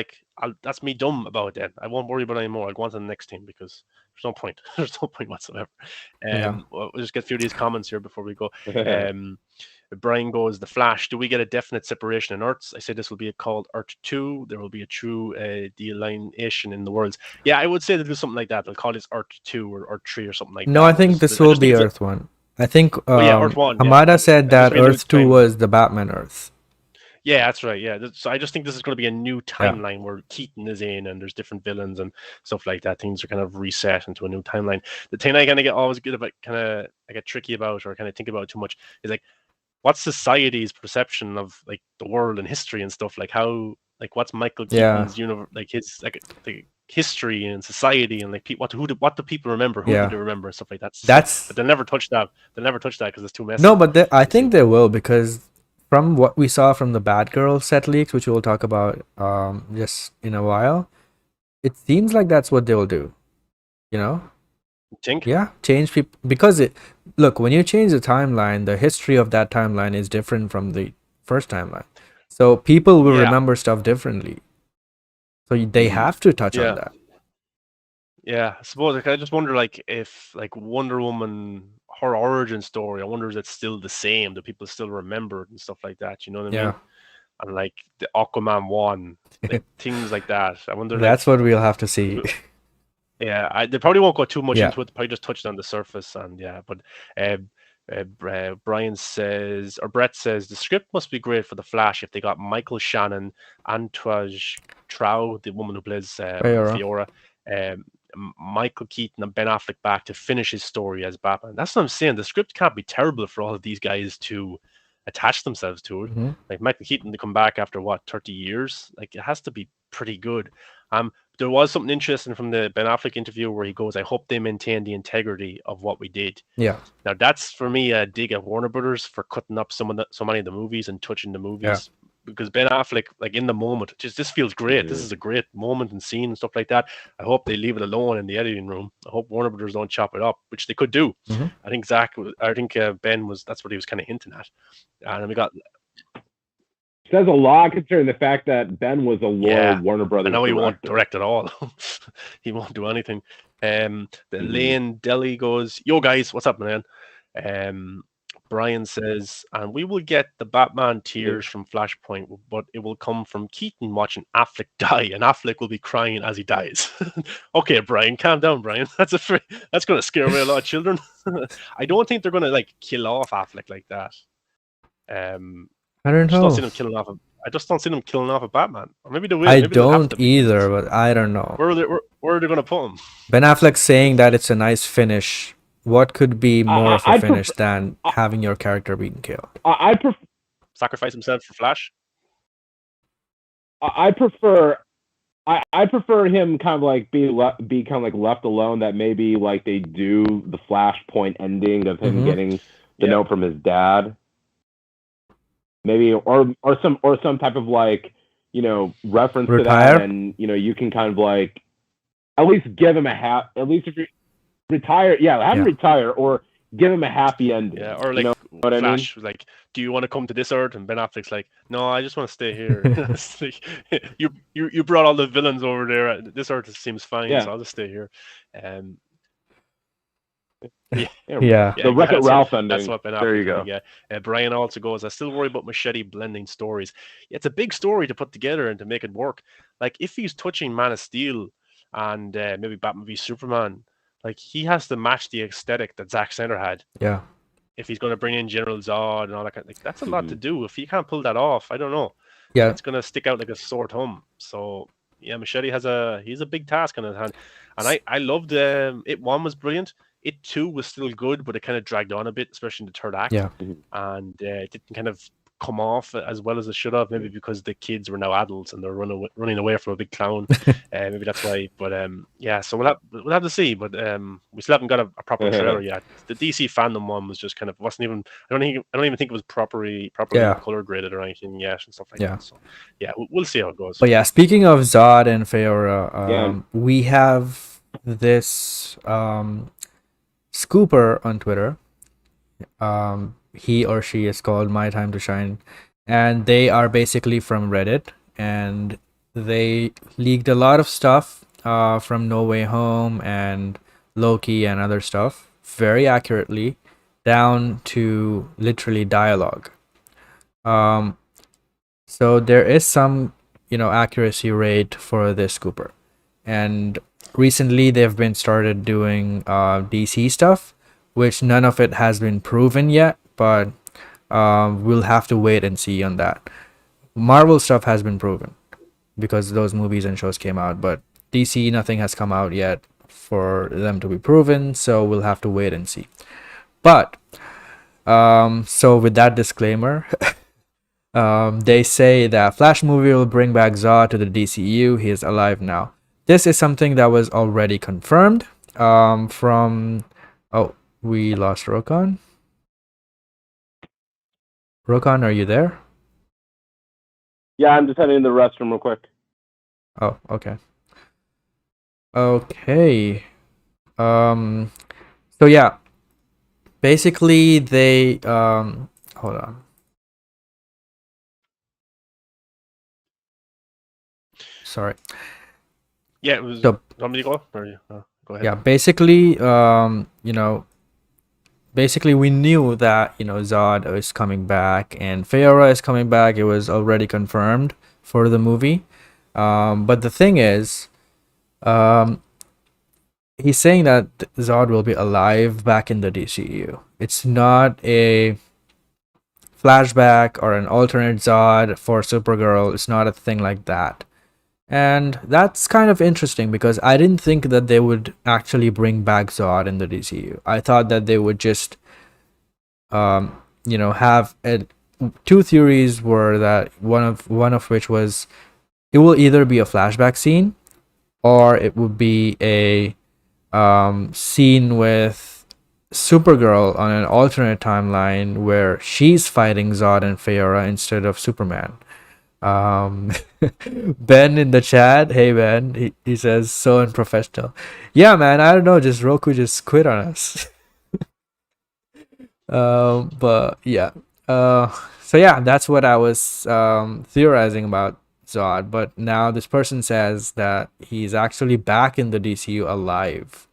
that's me dumb about it then. I won't worry about it anymore. I'll go on to the next team because there's no point. There's no point whatsoever. We'll just get through these comments here before we go. Brian goes, The Flash, do we get a definite separation in Earths? I say this will be called Earth 2. There will be a true delineation in the worlds. Yeah, I would say they'll do something like that. They'll call this Earth 2 or Earth 3 or something like that. No, I think this will be Earth 1. I think Earth 1, Hamada said that Earth 2 was the Batman Earth. Yeah, that's right. Yeah, so I just think this is going to be a new timeline where Keaton is in and there's different villains and stuff like that. Things are kind of reset into a new timeline. The thing I kind of always get tricky about or kind of think about too much is like, what's society's perception of like the world and history and stuff? Like what's Michael Keaton's his the history and society and like what do people remember? Who do they remember and stuff like that? But they'll never touch that. They'll never touch that because it's too messy. No, but I think they will because from what we saw from the Batgirl set leaks, which we'll talk about just in a while, it seems like that's what they'll do. You think? Yeah, change people because look, when you change the timeline, the history of that timeline is different from the first timeline. So people will remember stuff differently. So they have to touch on that. Yeah, I suppose I just wonder if Wonder Woman, her origin story, I wonder is it still the same? Do people still remember it and stuff like that? You know what I mean? And like the Aquaman 1, things like that. I wonder. That's what we'll have to see. Yeah, they probably won't go too much into it. Probably just touched on the surface, and but Brett says the script must be great for the Flash if they got Michael Shannon, Antoine Trout, the woman who plays Faora, Michael Keaton, and Ben Affleck back to finish his story as Batman. That's what I'm saying. The script can't be terrible for all of these guys to attach themselves to it. Mm-hmm. Like Michael Keaton to come back after 30 years, like it has to be pretty good. There was something interesting from the Ben Affleck interview where he goes, I hope they maintain the integrity of what we did. Yeah. Now that's for me a dig at Warner Brothers for cutting up so many of the movies and touching the movies. Because Ben Affleck, like in the moment, this feels great. This is a great moment and scene and stuff like that. I hope they leave it alone in the editing room. I hope Warner Brothers don't chop it up, which they could do. Mm-hmm. I think Ben was, that's what he was kind of hinting at. And then we got says a lot considering the fact that Ben was a loyal Warner Brothers I know he won't director. direct at all. He won't do anything. The Mhm. Lane Deli goes, "Yo guys, what's up, man?" Brian says, "And we will get the Batman tears from Flashpoint, but it will come from Keaton watching Affleck die, and Affleck will be crying as he dies." Okay, Brian, calm down, Brian. That's going to scare away a lot of children. I don't think they're going to like kill off Affleck like that. I don't just don't see know. them killing off. I just don't see them killing off a Batman. Or maybe they will. I Maybe they'll have don't to. either, but I don't know. Where are they going to put him? Ben Affleck saying that it's a nice finish. What could be more of a I'd finish prefer- than having your character being killed? I prefer. Sacrifice himself for Flash? I prefer. I prefer him kind of like be kind of like left alone. That maybe like they do the Flashpoint ending of him Mhm. getting the note from his dad. Maybe or some type of like reference to Retire? that, and you can kind of like at least give him a at least if you retire, have him retire or give him a happy ending. Yeah, or like what I mean? Flash was like, "Do you want to come to this Earth?" And Ben Affleck's like, "No, I just want to stay here." It's like, you brought all the villains over there. This Earth seems fine, so I'll just stay here. Yeah. The Wreck-It Ralph ending. That's what Ben Affleck. There you go. Yeah. Brian also goes, "I still worry about Machete blending stories. It's a big story to put together and to make it work. Like if he's touching Man of Steel and maybe Batman v Superman, like he has to match the aesthetic that Zack Snyder had. Yeah. If he's going to bring in General Zod and all that kind of, like, that's a lot to do. If you can't pull that off, I don't know. Yeah. It's going to stick out like a sore thumb. So yeah, Machete he's a big task on his hand. And I loved Ep1 was brilliant. Ep2 was still good, but it kind of dragged on a bit, especially in the third act. Yeah. And it didn't kind of come off as well as it should have, maybe because the kids were now adults and they're running away from a big clown. Maybe that's why. But so we'll have to see. But we still haven't got a proper trailer yet. The DC fandom one was just kind of wasn't even. I don't even think it was properly color graded or anything yet and stuff like that. So yeah, we'll see how it goes. But yeah, speaking of Zod and Faora, we have this scooper on Twitter. He or she is called My Time to Shine, and they are basically from Reddit, and they leaked a lot of stuff from No Way Home and Loki and other stuff very accurately, down to literally dialogue. So there is some accuracy rate for this scooper, and recently they've been started doing DC stuff, which none of it has been proven yet, but we'll have to wait and see on that. Marvel stuff has been proven because those movies and shows came out, but DC, nothing has come out yet for them to be proven, so we'll have to wait and see. But so with that disclaimer, they say that Flash movie will bring back Zod to the DCEU. He is alive now. This is something that was already confirmed from... Oh, we lost Rokan. Rokan, are you there? Yeah, I'm just heading to the restroom real quick. Oh, okay. Okay. So yeah. Basically they hold on. Sorry. Yeah, it was So, want me to go? Or you? Go ahead. Yeah, basically basically we knew that Zod is coming back and Faora is coming back. It was already confirmed for the movie, but the thing is he's saying that Zod will be alive back in the DCU. It's not a flashback or an alternate Zod for Supergirl. It's not a thing like that. And that's kind of interesting because I didn't think that they would actually bring back Zod in the DCU. I thought that they would just, have two theories were that one of which was it will either be a flashback scene or it would be a scene with Supergirl on an alternate timeline where she's fighting Zod and Faora instead of Superman. Ben in the chat, hey Ben, he says so unprofessional. Yeah man, I don't know, just Roku just quit on us. But yeah, So yeah, that's what I was theorizing about Zod. But now this person says that he's actually back in the DCU alive.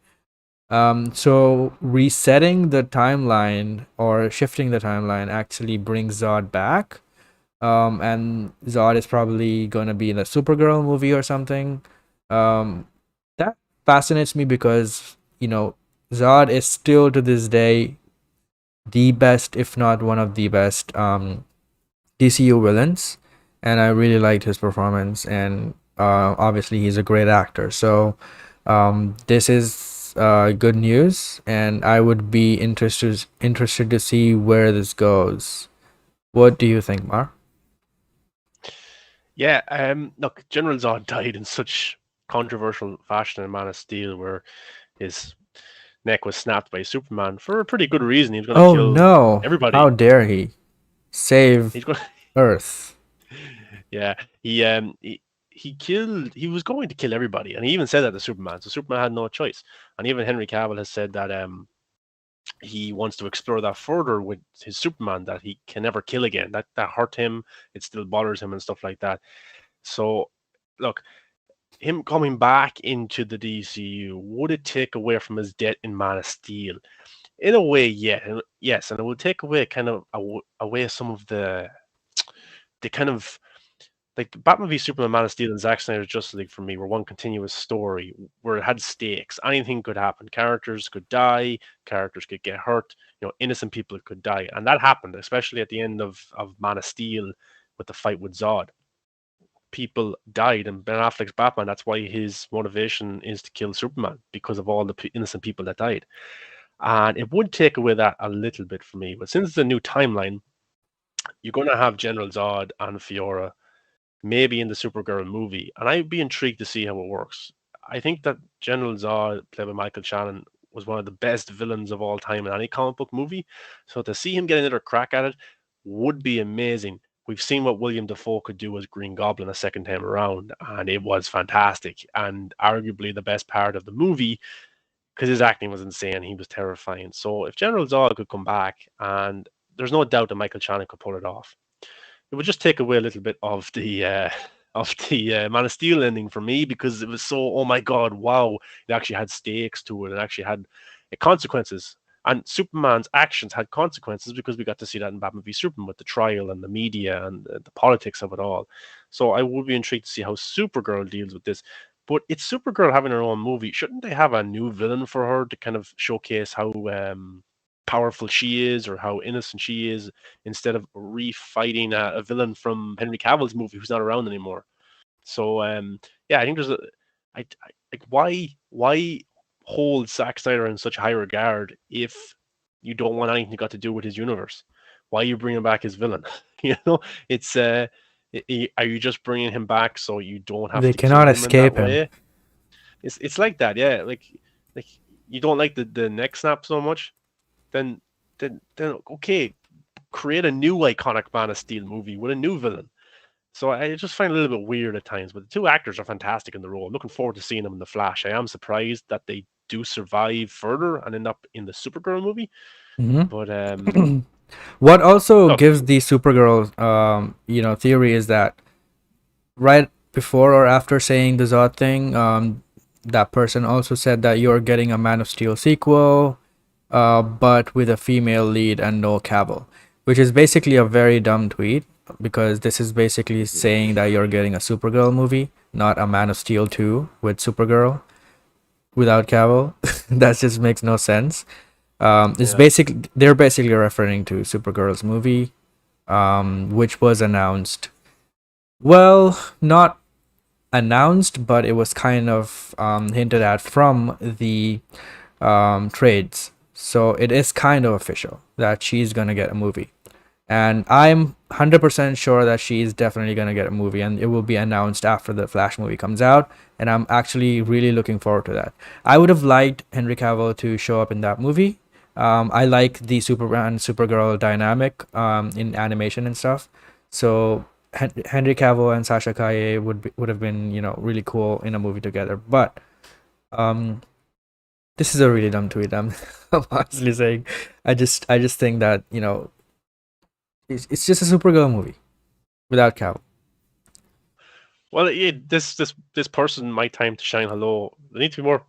So resetting the timeline or shifting the timeline actually brings Zod back. And Zod is probably gonna be in a Supergirl movie or something. That fascinates me because Zod is still to this day the best, if not one of the best, DCU villains, and I really liked his performance. And obviously, he's a great actor. So this is good news, and I would be interested to see where this goes. What do you think, Mar? Yeah, look, General Zod died in such controversial fashion in Man of Steel, where his neck was snapped by Superman for a pretty good reason. He was going to Oh kill no! How everybody. dare he save He's going, Earth? yeah, he was going to kill everybody, and he even said that to Superman. So Superman had no choice. And even Henry Cavill has said that he wants to explore that further with his Superman, that he can never kill again. That hurt him. It still bothers him and stuff like that. So, look, him coming back into the DCU, would it take away from his debt in Man of Steel? In a way, yeah, yes, and it will take away kind of away some of the kind of like Batman v Superman, Man of Steel, and Zack Snyder's Justice League for me were one continuous story where it had stakes. Anything could happen. Characters could die. Characters could get hurt. Innocent people could die, and that happened, especially at the end of Man of Steel with the fight with Zod. People died, and Ben Affleck's Batman. That's why his motivation is to kill Superman, because of all the innocent people that died. And it would take away that a little bit for me. But since it's a new timeline, you're going to have General Zod and Fiora maybe in the Supergirl movie, and I'd be intrigued to see how it works. I think that General Zod, played by Michael Shannon, was one of the best villains of all time in any comic book movie. So to see him get another crack at it would be amazing. We've seen what William Dafoe could do as Green Goblin a second time around, and it was fantastic, and arguably the best part of the movie, because his acting was insane. He was terrifying. So if General Zod could come back, and there's no doubt that Michael Shannon could pull it off, it would just take away a little bit of the Man of Steel ending for me, because it was so, oh my god, wow, it actually had stakes to it. It actually had consequences, and Superman's actions had consequences, because we got to see that in Batman v Superman with the trial and the media and the politics of it all. So I would be intrigued to see how Supergirl deals with this. But it's Supergirl having her own movie. Shouldn't they have a new villain for her to kind of showcase how powerful she is, or how innocent she is, instead of refighting a villain from Henry Cavill's movie who's not around anymore? So yeah, I think there's like, why hold Zack Snyder in such high regard if you don't want anything got to do with his universe? Why are you bringing back his villain? It's are you just bringing him back so you don't have They to kill cannot him in that escape him. way? It's like that, yeah. Like you don't like the neck snap so much, then okay, create a new iconic Man of Steel movie with a new villain. So I just find it a little bit weird at times, but the two actors are fantastic in the role. I'm looking forward to seeing them in The Flash. I am surprised that they do survive further and end up in the Supergirl movie. Mhm. But What also look, gives the Supergirl, theory is that right before or after saying the Zod thing, that person also said that you're getting a Man of Steel sequel, but with a female lead and no Cavill, which is basically a very dumb tweet, because this is basically saying that you're getting a Supergirl movie, not a Man of Steel 2 with Supergirl without Cavill. That just makes no sense. yeah, They're basically referring to Supergirl's movie, which was announced. Well, not announced, but it was kind of hinted at from the trades. So it is kind of official that she's gonna get a movie, and I'm 100% sure that she's definitely gonna get a movie, and it will be announced after the Flash movie comes out. And I'm actually really looking forward to that. I would have liked Henry Cavill to show up in that movie. I like the Superman Supergirl dynamic in animation and stuff. So Henry Cavill and Sasha Calle would have been really cool in a movie together. But um, this is a really dumb tweet. I'm, I'm honestly saying, I just think that It's just a Supergirl movie without Cavill. Well, this person, my time to shine. Hello, they need to be more.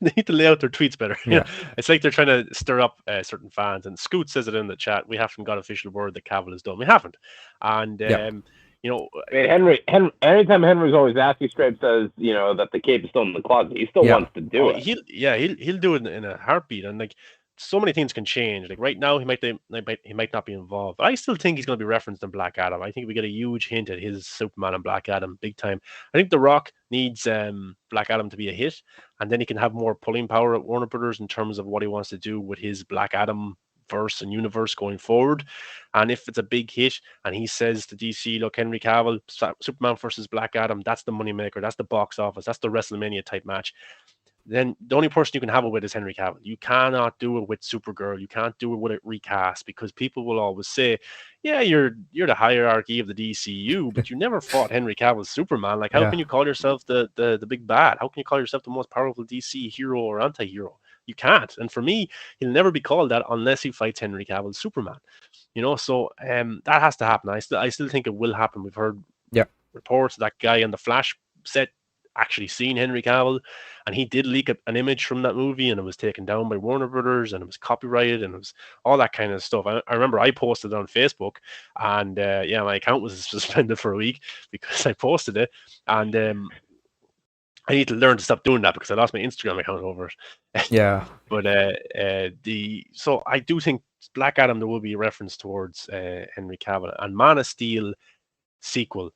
They need to lay out their tweets better. Yeah. It's like they're trying to stir up certain fans. And Scoot says it in the chat. We haven't got official word that Cavill is done. We haven't, and you know, I mean, Henry, anytime Henry's always asked, he straight says, you know, that the cape is still in the closet. He still wants to do it. He'll do it in a heartbeat. And like, so many things can change. Like right now, he might not be involved, but I still think he's going to be referenced in Black Adam. I think we get a huge hint at his Superman and Black Adam, big time. I think The Rock needs Black Adam to be a hit, and then he can have more pulling power at Warner Brothers in terms of what he wants to do with his Black Adam verse and universe going forward. And if it's a big hit, and he says to DC, look, Henry Cavill, Superman versus Black Adam, that's the moneymaker, that's the box office, that's the WrestleMania type match, then the only person you can have it with is Henry Cavill. You cannot do it with Supergirl. You can't do it with a recast, because people will always say, yeah, you're the hierarchy of the DCU, but you never fought Henry Cavill's Superman. Like, how can you call yourself the big bad? How can you call yourself the most powerful DC hero or anti-hero? You can't. And for me, he'll never be called that unless he fights Henry Cavill's Superman. You know, so that has to happen. I still think it will happen. We've heard reports that guy on the Flash set actually seen Henry Cavill, and he did leak an image from that movie, and it was taken down by Warner Brothers, and it was copyrighted, and it was all that kind of stuff. I remember I posted it on Facebook, and my account was suspended for a week because I posted it, and I need to learn to stop doing that because I lost my Instagram account over it. Yeah. But so I do think Black Adam, there will be a reference towards Henry Cavill, and Man of Steel sequel.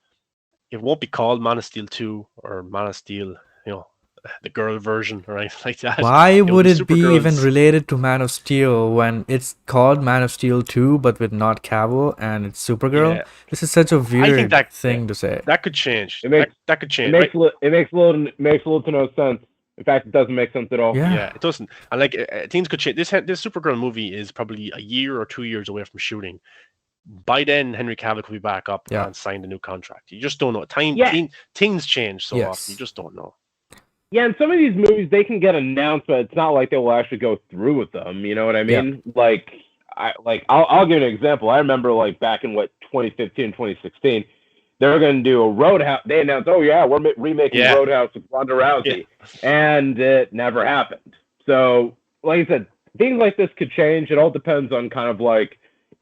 It won't be called Man of Steel 2 or Man of Steel, the girl version or anything like that. Why would it be even related to Man of Steel when it's called Man of Steel 2 but with not Cavill and it's Supergirl? Yeah. This is such a weird thing to say. That could change. That could change. It makes little to no sense. In fact, it doesn't make sense at all. Yeah, it doesn't. And like things could change. This Supergirl movie is probably a year or 2 years away from shooting. By then, Henry Cavill could be back up and signed a new contract. You just don't know. Things change so often. You just don't know. Yeah, and some of these movies, they can get announced, but it's not like they will actually go through with them. You know what I mean? Yeah. I'll give you an example. I remember back in 2015, 2016, they were going to do a Roadhouse. They announced, we're remaking Roadhouse with Ronda Rousey, and it never happened. So, like I said, things like this could change. It all depends on kind of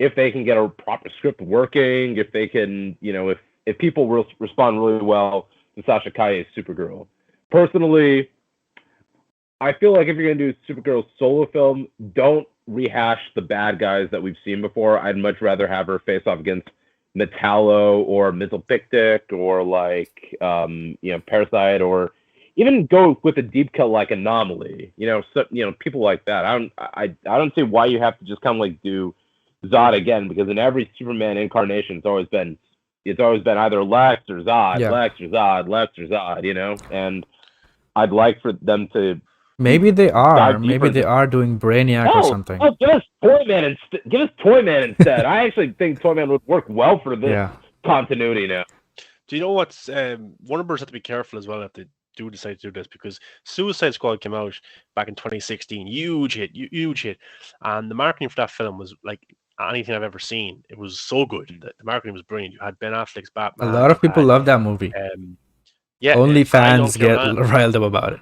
if they can get a proper script working, if they can, if people respond really well to Sasha Calle's Supergirl. Personally, I feel like if you're going to do Supergirl's solo film, don't rehash the bad guys that we've seen before. I'd much rather have her face off against Metallo or Mizalpictic or Parasite, or even go with a deep cut like Anomaly. People like that. I don't see why you have to just kind of do Zod again, because in every Superman incarnation, it's always been either Lex or Zod, Lex or Zod, and I'd like for them to. Maybe they are. Maybe they are doing Brainiac or something. Oh, give us Toyman instead. I actually think Toyman would work well for this continuity now. Do you know what's Warner Bros. Have to be careful as well if they do decide to do this, because Suicide Squad came out back in 2016, huge hit, and the marketing for that film was like anything I've ever seen. It was so good. The marketing was brilliant. You had Ben Affleck's Batman. A lot of people love that movie. Only fans get riled up about it.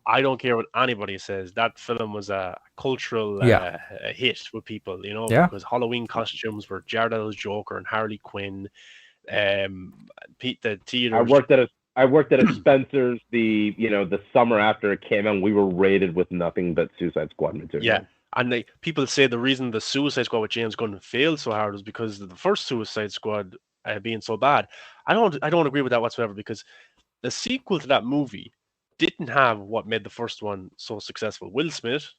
I don't care what anybody says. That film was a cultural hit with people, because Halloween costumes were Jared Leto's Joker and Harley Quinn. The theater. I worked at a Spencer's the summer after it came out. We were rated with nothing but Suicide Squad material. Yeah. And people say the reason the Suicide Squad with James Gunn failed so hard was because of the first Suicide Squad being so bad. I don't agree with that whatsoever, because the sequel to that movie didn't have what made the first one so successful. Will Smith,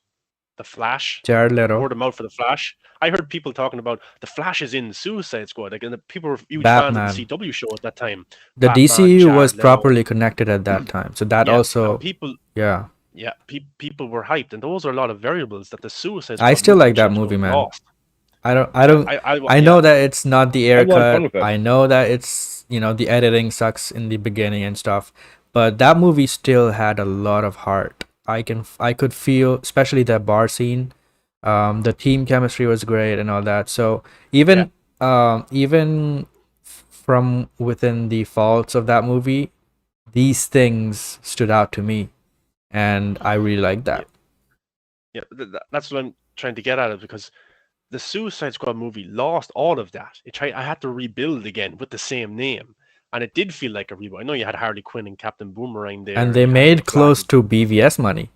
The Flash, Jared Leto, word of mouth for The Flash. I heard people talking about The Flash is in Suicide Squad. And the people were huge fans of the CW show at that time. The DCEU was properly connected at that time, so that also people. Yeah. Yeah, people were hyped, and those are a lot of variables that the Suicide Squad. I still like that movie, man. Lost. I know that it's not the air cut. I know that it's the editing sucks in the beginning and stuff, but that movie still had a lot of heart. I could feel, especially that bar scene. The team chemistry was great and all that. So even even from within the faults of that movie, these things stood out to me, and I really like Yeah, that. yeah, that's what I'm trying to get at it because the Suicide Squad movie lost all of that. I had to rebuild again with the same name, and it did feel like a reboot. I know you had Harley Quinn and Captain Boomerang there, And and they you had made Flash. close to BVS money.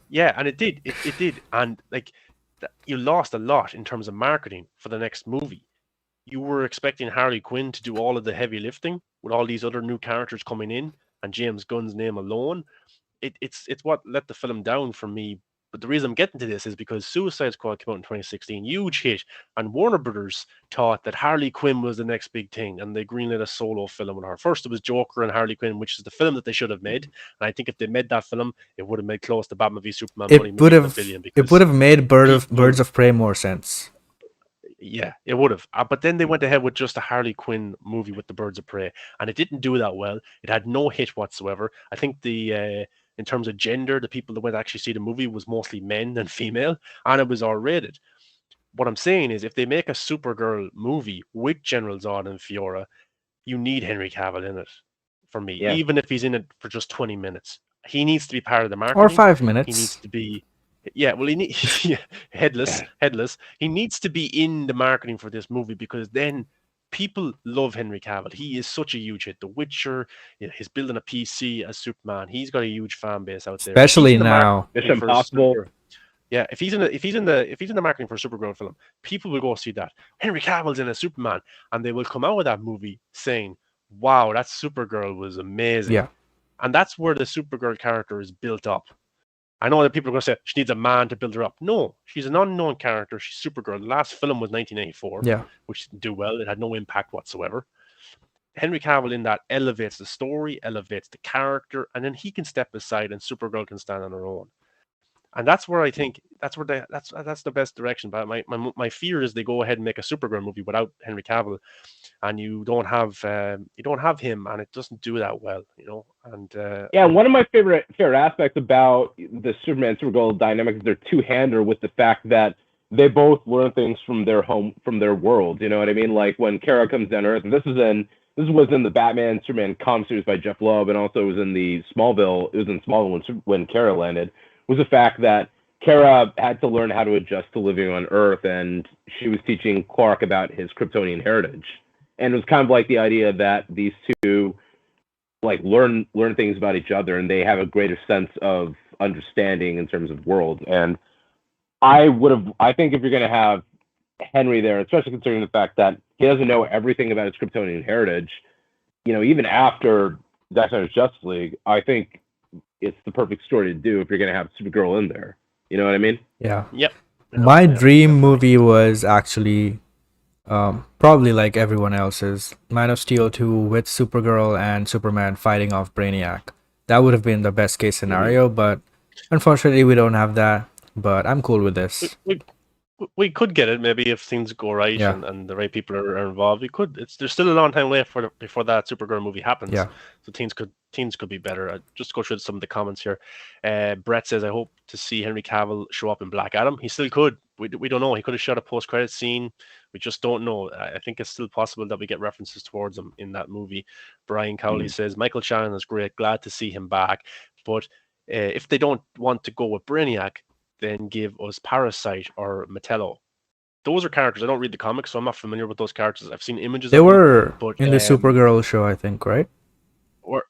Yeah, and it did. It did, and like you lost a lot in terms of marketing for the next movie. You were expecting Harley Quinn to do all of the heavy lifting with all these other new characters coming in and James Gunn's name alone. It's what let the film down for me. But the reason I'm getting to this is because Suicide Squad came out in 2016, huge hit, and Warner Brothers thought that Harley Quinn was the next big thing, and they greenlit a solo film with her. First, it was Joker and Harley Quinn, which is the film that they should have made. And I think if they made that film, it would have made close to Batman v Superman money It more would than a have billion it would because have made people, Birds of Prey more sense. yeah, it would have. But then they went ahead with just a Harley Quinn movie with the Birds of Prey, and it didn't do that well. It had no hit whatsoever. I think in terms of gender, the people that went to actually see the movie was mostly men than female, and it was R-rated. What I'm saying is, if they make a Supergirl movie with General Zod and Fiora, you need Henry Cavill in it. For me, Yeah. even if he's in it for just 20 minutes, he needs to be part of the Or marketing. 5 He needs minutes. to be, yeah. Well, he needs headless. He needs to be in the marketing for this movie because then people love Henry Cavill. He is such a huge hit. The Witcher, he's building a PC as Superman. He's got a huge fan base out there. If he's Especially in the now. Mission for Impossible. yeah, if he's in the marketing for a Supergirl film, people will go see that. Henry Cavill's in a Superman, and they will come out with that movie saying, "Wow, that Supergirl was amazing." Yeah. And that's where the Supergirl character is built up. I know that people are going to say she needs a man to build her up. No, she's an unknown character. She's Supergirl. The last film was 1984, Yeah. which didn't do well. It had no impact whatsoever. Henry Cavill in that elevates the story, elevates the character, and then he can step aside and Supergirl can stand on her own. And that's where I think that's the best direction. But my fear is they go ahead and make a Supergirl movie without Henry Cavill, and you don't have him, and it doesn't do that well, And Yeah, one of my favorite aspects about the Superman Supergirl dynamic is they're two-hander with the fact that they both learn things from their world. You know what I mean? Like when Kara comes down to Earth, and this was in the Batman Superman comic series by Jeff Loeb, and also was in the Smallville. It was in Smallville when Kara landed. Was the fact that Kara had to learn how to adjust to living on Earth, and she was teaching Clark about his Kryptonian heritage. And it was kind of like the idea that these two like learn things about each other, and they have a greater sense of understanding in terms of world. And I think if you're going to have Henry there, especially considering the fact that he doesn't know everything about his Kryptonian heritage, even after Zack Snyder's Justice League, I think it's the perfect story to do if you're going to have Supergirl in there. You know what I mean? Yeah. Yep. My dream movie was actually probably like everyone else's, Man of Steel 2 with Supergirl and Superman fighting off Brainiac. That would have been the best case scenario, but unfortunately we don't have that. But I'm cool with this. We could get it maybe if things go right Yeah. and the right people are involved. We could. There's still a long time left before that Supergirl movie happens. Yeah. So things could be better. Just go through some of the comments here. Brett says, "I hope to see Henry Cavill show up in Black Adam." He still could. We don't know. He could have shot a post-credit scene. We just don't know. I think it's still possible that we get references towards him in that movie. Brian Cowley says, "Michael Shannon is great. Glad to see him back. But if they don't want to go with Brainiac, then give us Parasite or Metello." Those are characters. I don't read the comics, so I'm not familiar with those characters. I've seen images They of them, were but in the Supergirl show, I think, right? or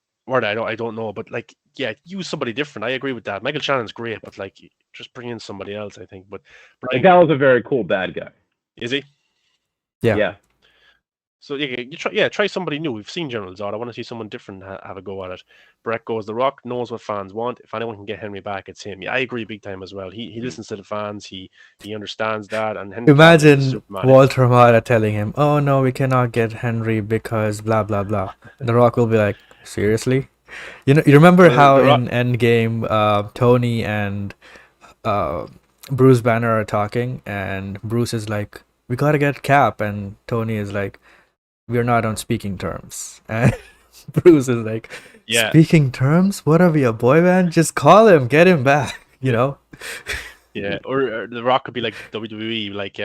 I don't know, but like, yeah, use somebody different. I agree with that. Michael Shannon's great, but like, just bring in somebody else, I think. But Brian, That was a very cool bad guy. is he? Yeah. So yeah, try somebody new. We've seen General Zod. I want to see someone different have a go at it. Brett goes, The Rock knows what fans want. If anyone can get Henry back, it's him. Yeah, I agree big time as well. He listens to the fans. He understands that. And Henry Imagine Walter Amada telling him, "Oh no, we cannot get Henry because blah blah blah." The Rock will be like, "Seriously?" You remember how in Endgame, Tony and Bruce Banner are talking, and Bruce is like, "We gotta get Cap," and Tony is like, "We're not on speaking terms," and Bruce is like, Yeah. "Speaking terms? What are we, a boy band? Just call him, get him back." Yeah, or The Rock could be like WWE, like,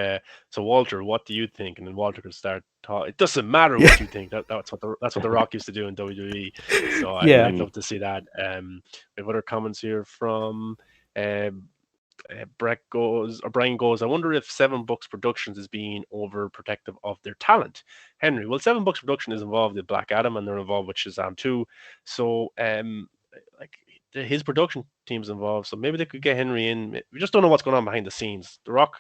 so Walter, what do you think? And then Walter could start talk. It doesn't matter Yeah. what you think. That's what the Rock used to do in WWE. So Yeah. I'd love to see that. We have other comments here from um, Brian goes, I wonder if Seven Books Productions is being overprotective of their talent. Henry, well, Seven Books Production is involved with Black Adam and they're involved with Shazam too. So like his production team's involved, so maybe they could get Henry in. We just don't know what's going on behind the scenes. The Rock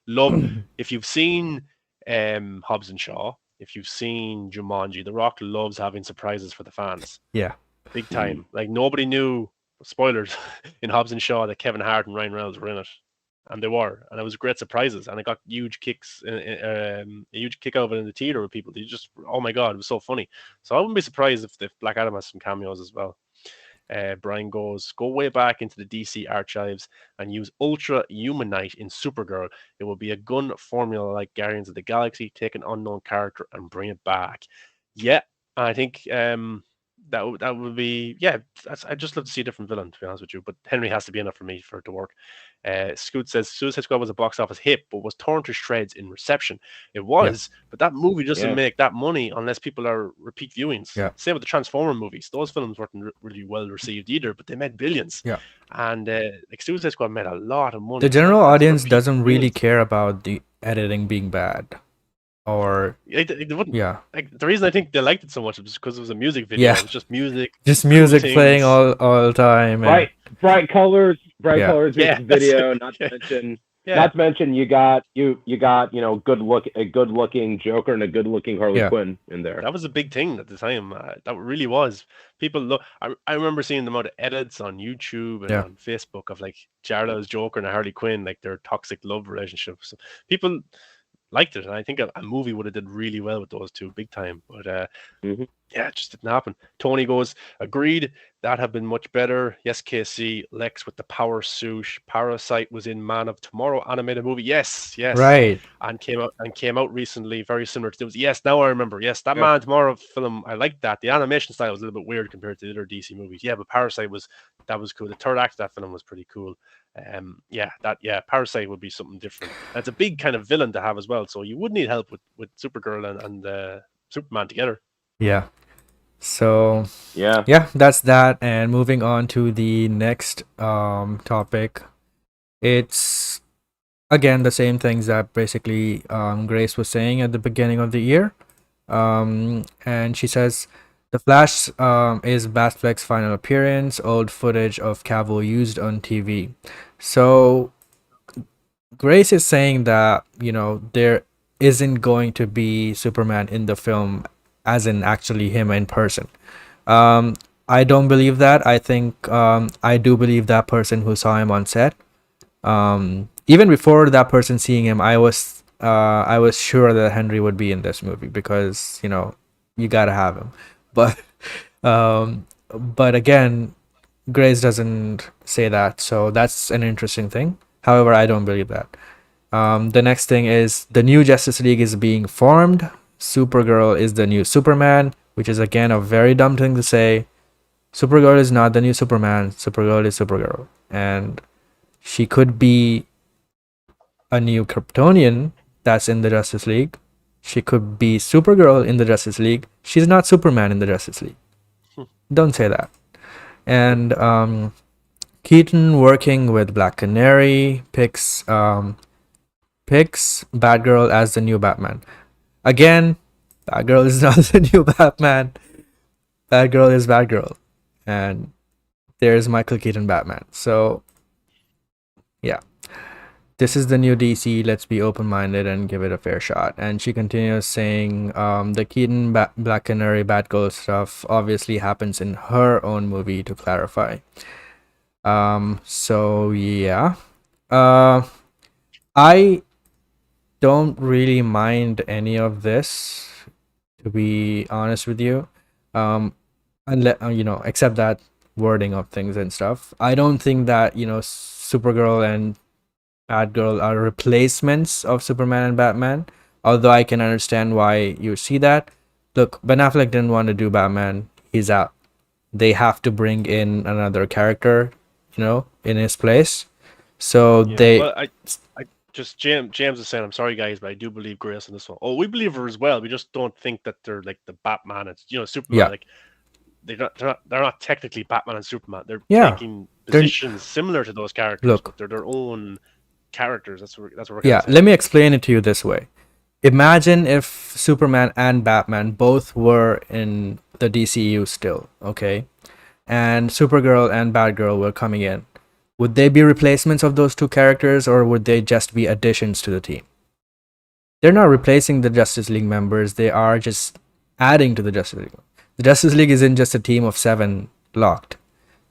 love if you've seen Hobbs and Shaw, if you've seen Jumanji, The Rock loves having surprises for the fans. Yeah. Big time. Like nobody knew, spoilers, in Hobbs and Shaw that Kevin Hart and Ryan Reynolds were in it. And they were, and it was great surprises, and it got huge kicks, a huge kick out of it in the theater with people. They just, oh my god, it was so funny. So I wouldn't be surprised if Black Adam has some cameos as well. Brian goes, go way back into the DC archives and use Ultra Humanite in Supergirl. It will be a gun formula like Guardians of the Galaxy. Take an unknown character and bring it back. Yeah, I think that would be, yeah. I'd just love to see a different villain, to be honest with you. But Henry has to be enough for me for it to work. Scoot says Suicide Squad was a box office hit, but was torn to shreds in reception. It was, but that movie doesn't make that money unless people are repeat viewings. Yeah. Same with the Transformer movies; those films weren't really well received either, but they made billions. Yeah, and like Suicide Squad made a lot of money. The general audience doesn't really care about the editing being bad, or they wouldn't. Yeah, like the reason I think they liked it so much was because it was a music video. Yeah. It was just music, playing all the time. And, bright colors, Yeah. music video. Not to mention, you got a good looking Joker and a good looking Harley Quinn in there. That was a big thing at the time. That really was. People look. I remember seeing the amount of edits on YouTube and on Facebook of like Jared Leto's Joker and Harley Quinn, like their toxic love relationship. So people liked it, and I think a movie would have did really well with those two, big time. But yeah, it just didn't happen. Tony goes, agreed. That have been much better. Yes, KC. Lex with the power suit. Parasite was in Man of Tomorrow animated movie. Yes, right. And came out recently, very similar to those. Yes, now I remember. Yes, that Man of Tomorrow film, I liked that. The animation style was a little bit weird compared to the other DC movies. Yeah, but Parasite was cool. The third act of that film was pretty cool. Parasite would be something different. That's a big kind of villain to have as well. So you would need help with Supergirl and Superman together. Yeah. So yeah, that's that. And moving on to the next topic, it's again the same things that basically Grace was saying at the beginning of the year. And she says The Flash is Batfleck's final appearance, old footage of Cavill used on TV. So Grace is saying that, there isn't going to be Superman in the film, as in actually him in person. I don't believe that. I think I do believe that person who saw him on set. Even before that person seeing him, I was sure that Henry would be in this movie because you gotta have him. But again, Grace doesn't say that, so that's an interesting thing. However, I don't believe that. The next thing is the new Justice League is being formed. Supergirl is the new Superman, which is again a very dumb thing to say. Supergirl is not the new Superman. Supergirl is Supergirl, and she could be a new Kryptonian that's in the Justice League. She could be Supergirl in the Justice League. She's not Superman in the Justice League. Don't say that. And Keaton working with Black Canary, picks Batgirl as the new Batman. Again, Batgirl is not the new Batman. Batgirl is Batgirl. And there's Michael Keaton Batman. So, yeah. This is the new DC. Let's be open-minded and give it a fair shot. And she continues saying the Keaton Black Canary Batgirl stuff obviously happens in her own movie, to clarify. So, yeah. I don't really mind any of this, to be honest with you, except that wording of things and stuff. I don't think that Supergirl and Batgirl are replacements of Superman and Batman, although I can understand why you see that. Look, Ben Affleck didn't want to do Batman. He's out. They have to bring in another character in his place. So Yeah, they, well, I just James is saying, I'm sorry guys, but I do believe Grace in this one. Oh, we believe her as well. We just don't think that they're like the Batman. It's Superman. yeah, Like they're not technically Batman and Superman. They're yeah, taking they're, positions similar to those characters, but look, they're their own characters. That's what we're kind yeah, of saying. let me explain it to you this way. Imagine if Superman and Batman both were in the DCU still, okay? And Supergirl and Batgirl were coming in. Would they be replacements of those two characters, or would they just be additions to the team? They're not replacing the Justice League members, they are just adding to the Justice League. The Justice League isn't just a team of 7 locked.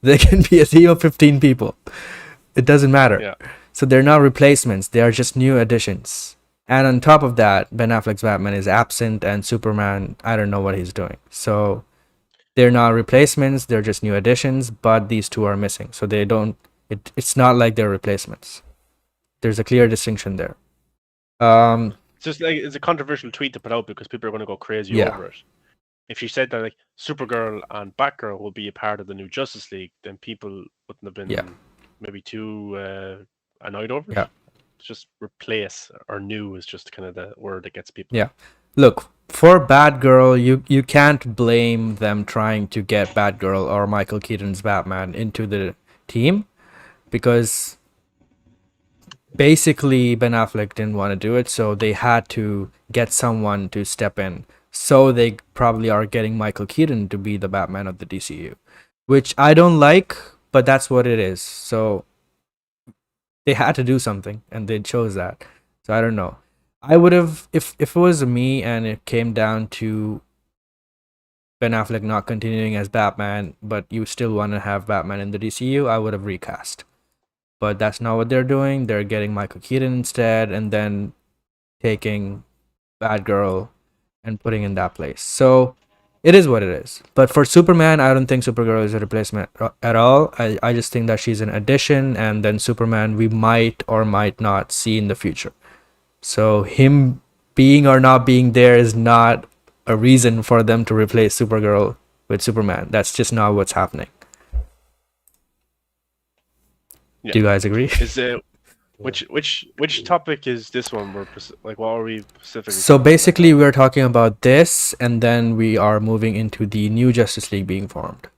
They can be a team of 15 people. It doesn't matter. Yeah. So they're not replacements, they are just new additions. And on top of that, Ben Affleck's Batman is absent, and Superman, I don't know what he's doing. So they're not replacements, they're just new additions, but these two are missing. So they don't, it's not like they're replacements. There's a clear distinction there. It's just like it's a controversial tweet to put out because people are going to go crazy Yeah. over it. If she said that like Supergirl and Batgirl will be a part of the new Justice League, then people wouldn't have been Yeah. maybe too annoyed over it. Yeah. It's just replace or new is just kind of the word that gets people. Yeah. Look, for Batgirl, you can't blame them trying to get Batgirl or Michael Keaton's Batman into the team, because basically Ben Affleck didn't want to do it, so they had to get someone to step in. So they probably are getting Michael Keaton to be the Batman of the DCU, which I don't like, but that's what it is. So they had to do something, and they chose that. So I don't know. I would have, if it was me and it came down to Ben Affleck not continuing as Batman, but you still want to have Batman in the DCU, I would have recast. But that's not what they're doing. They're getting Michael Keaton instead, and then taking Batgirl and putting in that place. So it is what it is. But for Superman, I don't think Supergirl is a replacement at all. I just think that she's an addition, and then Superman we might or might not see in the future. So him being or not being there is not a reason for them to replace Supergirl with Superman. That's just not what's happening. Yeah. Do you guys agree? Is which topic is this one? What are we specifically? So talking about basically, now? we're talking about this, and then we are moving into the new Justice League being formed.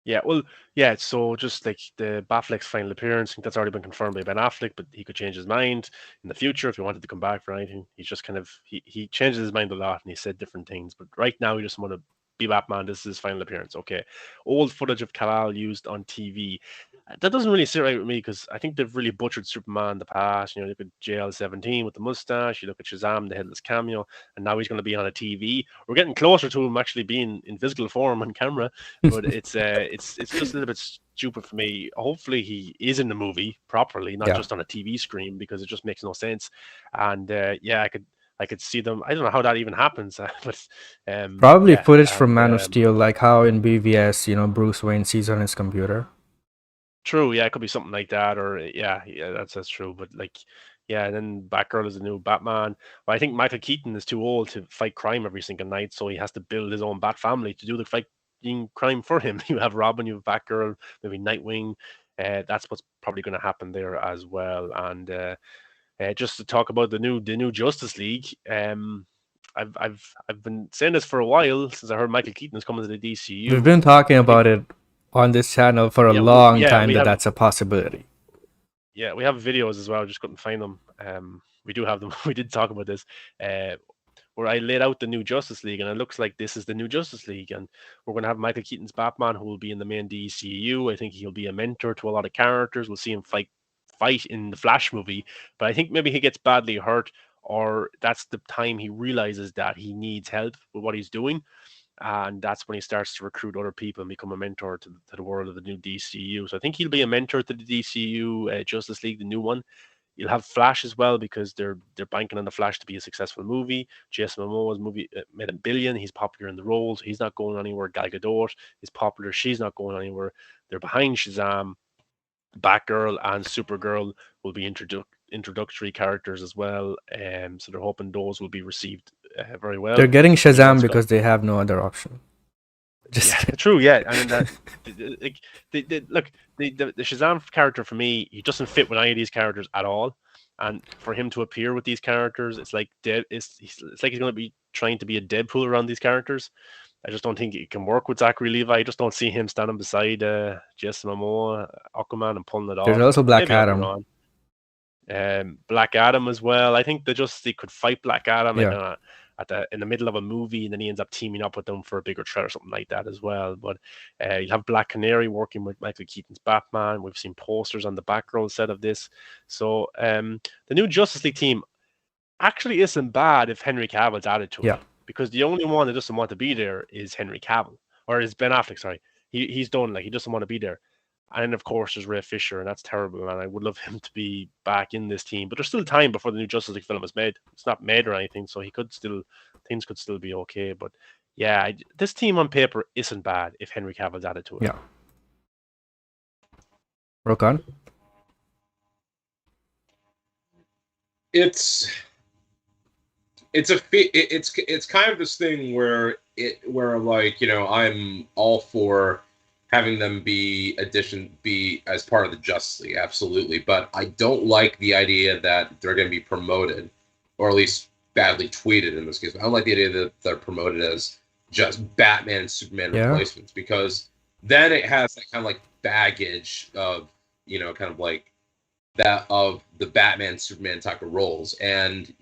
Yeah, well, yeah. So just like the Batfleck's final appearance, I think that's already been confirmed by Ben Affleck, but he could change his mind in the future if he wanted to come back for anything. He's just kind of he changes his mind a lot, and he said different things. But right now, he just want to be Batman. This is his final appearance. Okay, old footage of Kal-El used on TV. That doesn't really sit right with me because I think they've really butchered Superman in the past. Look at JL-17 with the mustache. You look at Shazam, the headless cameo, and now he's going to be on a TV. We're getting closer to him actually being in physical form on camera, but it's just a little bit stupid for me. Hopefully, he is in the movie properly, not just on a TV screen, because it just makes no sense. And I could see them. I don't know how that even happens, but Probably footage from Man of Steel, like how in BVS, Bruce Wayne sees on his computer. True, yeah, it could be something like that, or yeah, that's true. But and then Batgirl is the new Batman. But I think Michael Keaton is too old to fight crime every single night, so he has to build his own Bat family to do the fighting crime for him. You have Robin, you have Batgirl, maybe Nightwing. That's what's probably going to happen there as well. And just to talk about the new Justice League, I've been saying this for a while since I heard Michael Keaton is coming to the DCU. We've been talking about it on this channel for a long time that's a possibility. Yeah, we have videos as well. Just couldn't find them. We do have them. We did talk about this, where I laid out the new Justice League, and it looks like this is the new Justice League, and we're going to have Michael Keaton's Batman, who will be in the main DCU. I think he'll be a mentor to a lot of characters. We'll see him fight in the Flash movie, but I think maybe he gets badly hurt, or that's the time he realizes that he needs help with what he's doing. And that's when he starts to recruit other people and become a mentor to the world of the new DCU. So I think he'll be a mentor to the DCU Justice League, the new one. You'll have Flash as well because they're banking on the Flash to be a successful movie. Jason Momoa's movie made $1 billion. He's popular in the roles. He's not going anywhere. Gal Gadot is popular. She's not going anywhere. They're behind Shazam. Batgirl and Supergirl will be introductory characters as well. So they're hoping those will be received very well. They're getting Shazam because they have no other option. Just Yeah, true. Yeah, I mean that. Like, look, the Shazam character for me, he doesn't fit with any of these characters at all. And for him to appear with these characters, it's like it's like he's going to be trying to be a Deadpool around these characters. I just don't think it can work with Zachary Levi. I just don't see him standing beside Jason Momoa, Aquaman, and pulling it there's off. also But Black maybe I'll be Adam. wrong. Black Adam as well. I think the Justice League could fight Black Adam like Yeah. in the middle of a movie, and then he ends up teaming up with them for a bigger threat or something like that as well. But you have Black Canary working with Michael Keaton's Batman. We've seen posters on the Batgirl set of this. So the new Justice League team actually isn't bad if Henry Cavill's added to it. Yeah. Because the only one that doesn't want to be there is Henry Cavill, or is Ben Affleck. Sorry, he's done, like, he doesn't want to be there. And then, of course, there's Ray Fisher, and that's terrible. And I would love him to be back in this team, but there's still time before the new Justice League film is made. It's not made or anything, so things could still be okay. But yeah, this team on paper isn't bad if Henry Cavill's added to it. Yeah. Rokan? It's kind of this thing where like, you know, I'm all for having them be as part of the Justice League, absolutely, but I don't like the idea that they're going to be promoted, or at least badly tweeted in this case. I don't like the idea that they're promoted as just Batman and Superman replacements, because then it has that kind of like baggage of, you know, kind of like that of the Batman Superman type of roles, and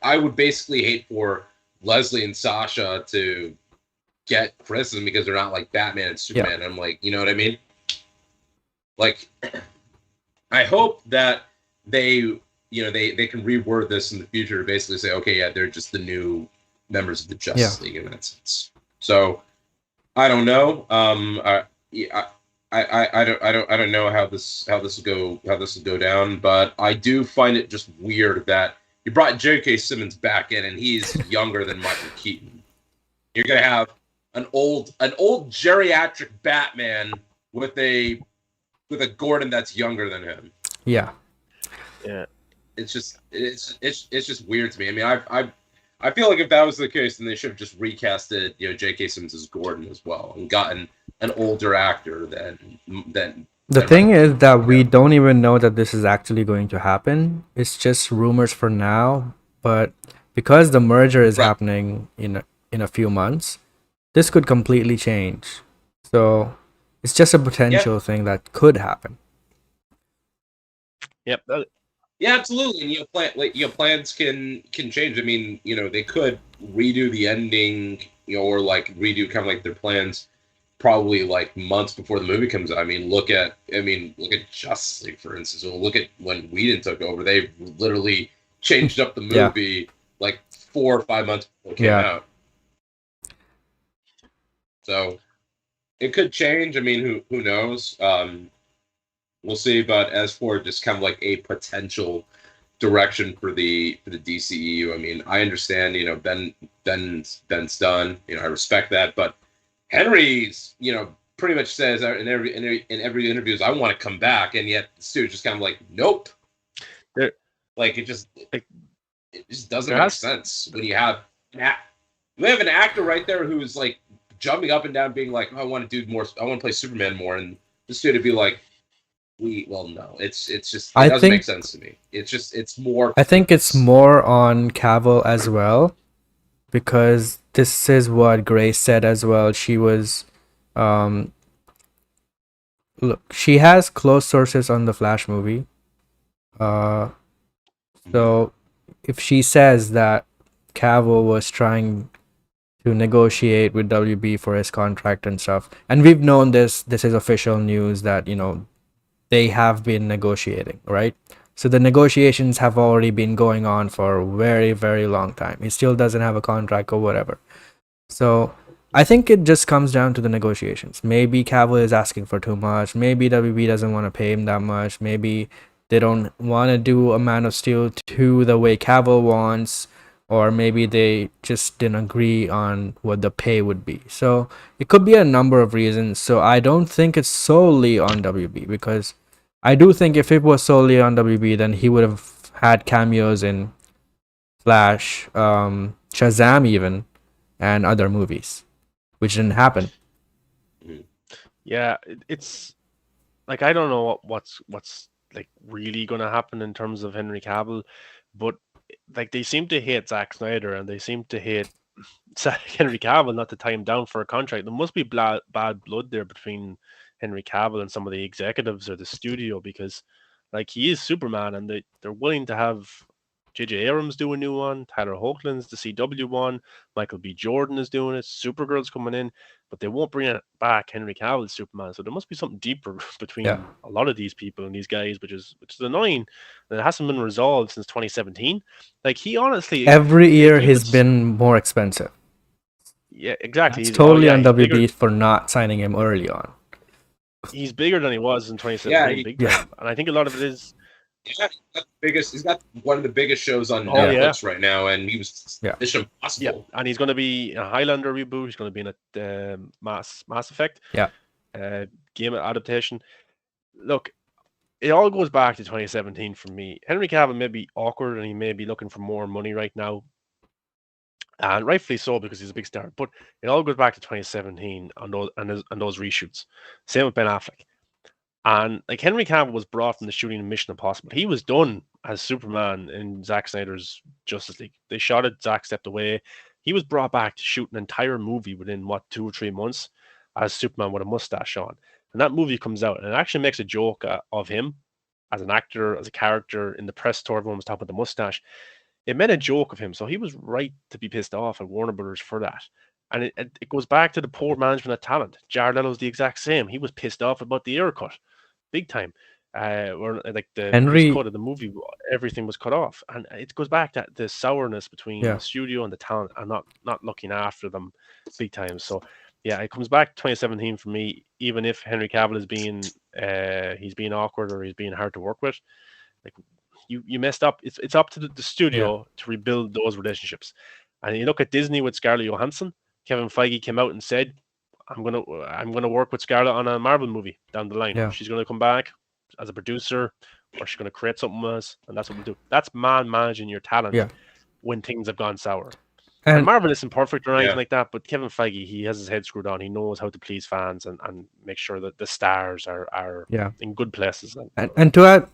I would basically hate for Leslie and Sasha to get criticism because they're not like Batman and Superman. Yeah. I'm like, you know what I mean? Like, I hope that they can reword this in the future to basically say, okay, yeah, they're just the new members of the Justice League in that sense. So I don't know. I don't know how this will go down, but I do find it just weird that you brought J.K. Simmons back in and he's younger than Michael Keaton. You're gonna have an old geriatric Batman with a Gordon that's younger than him. Yeah. It's just weird to me. I mean, I feel like if that was the case, then they should have just recasted, you know, J.K. Simmons as Gordon as well and gotten an older actor than. The thing is that we don't even know that this is actually going to happen. It's just rumors for now, but because the merger is happening in a few months, this could completely change. So it's just a potential thing that could happen. Yep. Yeah, absolutely. And plans can change. I mean, you know, they could redo the ending, you know, or like redo kind of like their plans probably like months before the movie comes out. I mean, look at Justice League, for instance, or look at when Whedon took over. They literally changed up the movie like 4 or 5 months before it came out. So it could change. I mean, who knows? We'll see. But as for just kind of like a potential direction for the DCEU, I mean, I understand, you know, Ben's done. You know, I respect that, but Henry's, you know, pretty much says in every interview, I want to come back, and yet the studio's just kind of like, nope. Like it just doesn't make sense when you have an actor right there who's like jumping up and down, being like, oh, I want to do more. I want to play Superman more, and the studio be like, no, it's just it doesn't make sense to me. It's more. I think it's more on Cavill as well, because this is what Grace said as well. She was, look, she has close sources on the Flash movie. So if she says that Cavill was trying to negotiate with WB for his contract and stuff, and we've known this is official news that, you know, they have been negotiating, right? So the negotiations have already been going on for a very, very long time. He still doesn't have a contract or whatever. So I think it just comes down to the negotiations. Maybe Cavill is asking for too much. Maybe WB doesn't want to pay him that much. Maybe they don't want to do a Man of Steel 2 the way Cavill wants. Or maybe they just didn't agree on what the pay would be. So it could be a number of reasons. So I don't think it's solely on WB, because I do think if it was solely on WB, then he would have had cameos in Flash, Shazam even, and other movies. which didn't happen. Yeah, it's like I don't know what's like really going to happen in terms of Henry Cavill, but like they seem to hate Zack Snyder and they seem to hate Henry Cavill not to tie him down for a contract. There must be bad blood there between Henry Cavill and some of the executives or the studio because, like, he is Superman and they're willing to have J.J. Abrams do a new one, Tyler Hoechlin's the CW one, Michael B. Jordan is doing it, Supergirl's coming in, but they won't bring it back Henry Cavill's Superman. So there must be something deeper between a lot of these people and these guys, which is annoying. And it hasn't been resolved since 2017. Like he honestly, Every year he's been more expensive. Yeah, exactly. It's totally on WB for not signing him early on. He's bigger than he was in 2017, big time. And I think a lot of it is. Yeah, he's got one of the biggest shows on Netflix right now, and he was Mission Impossible. Yeah, and he's going to be in a Highlander reboot. He's going to be in a Mass Effect. Game adaptation. Look, it all goes back to 2017 for me. Henry Cavill may be awkward, and he may be looking for more money right now. And rightfully so because he's a big star. But it all goes back to 2017 on those reshoots. Same with Ben Affleck. And like Henry Cavill was brought from the shooting of Mission Impossible. He was done as Superman in Zack Snyder's Justice League. They shot it, Zack stepped away. He was brought back to shoot an entire movie within 2 or 3 months as Superman with a mustache on. And that movie comes out and it actually makes a joke of him as an actor, as a character in the press tour. Everyone was talking about the mustache. It made a joke of him, so he was right to be pissed off at Warner Brothers for that. And it goes back to the poor management of talent. Jared Leto's the exact same. He was pissed off about the air cut, big time. Where like the cut of the movie, everything was cut off, and it goes back to the sourness between the studio and the talent, and not looking after them, big time. So yeah, it comes back to 2017 for me. Even if Henry Cavill is he's being awkward or he's being hard to work with, like. You messed up. It's up to the studio to rebuild those relationships. And you look at Disney with Scarlett Johansson. Kevin Feige came out and said, "I'm gonna work with Scarlett on a Marvel movie down the line. She's gonna come back as a producer, or she's gonna create something else, and that's what we'll do." That's managing your talent when things have gone sour. And Marvel isn't perfect or anything like that, but Kevin Feige, he has his head screwed on. He knows how to please fans and make sure that the stars are in good places. And to add.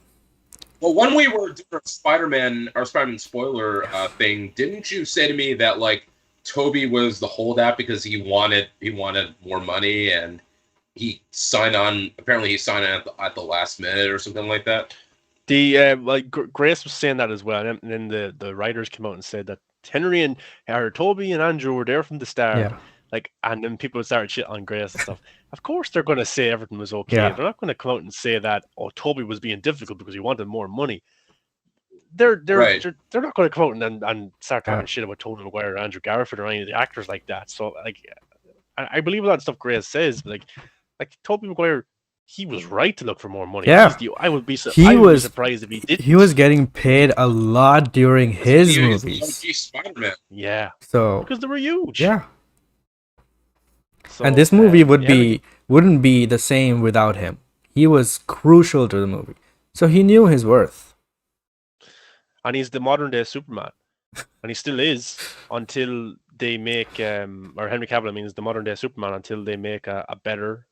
Well, when we were doing our Spider-Man spoiler thing, didn't you say to me that like Toby was the holdout because he wanted more money and he signed on? Apparently, he signed on at the last minute or something like that. The Grace was saying that as well, and then the writers came out and said that Henry and Toby and Andrew were there from the start. Yeah. Like, and then people started shit on Grace and stuff. Of course, they're going to say everything was okay. Yeah. They're not going to come out and say that Toby was being difficult because he wanted more money. They're not going to come out and start talking shit about Tobey Maguire or Andrew Garfield or any of the actors like that. So, like, I believe a lot of stuff Grace says, but like Tobey Maguire, he was right to look for more money. Yeah, I would be surprised if he didn't. He was getting paid a lot during his movies. Spider-Man. Yeah. So because they were huge. Yeah. So, and this movie wouldn't be the same without him. He was crucial to the movie. So he knew his worth. And he's the modern day Superman. And he still is until they make or Henry Cavill is the modern day Superman until they make a better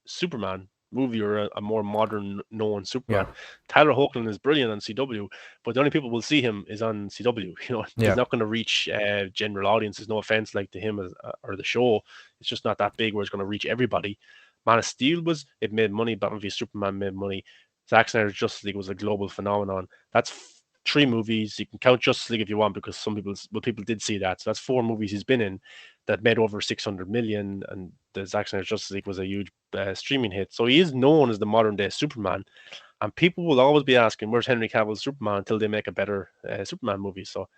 Superman movie or a more modern known Superman. Tyler Hoechlin is brilliant on CW, but the only people will see him is on CW. He's not going to reach general audiences. No offense, like to him or the show, it's just not that big where it's going to reach everybody. Man of Steel it made money. Batman v Superman made money. Zack Snyder's Justice League was a global phenomenon. That's 3 movies. You can count Justice League if you want because people did see that. So that's 4 movies he's been in that made over 600 million, and the Zack Snyder's Justice League was a huge streaming hit. So he is known as the modern day Superman, and people will always be asking, where's Henry Cavill's Superman until they make a better Superman movie. So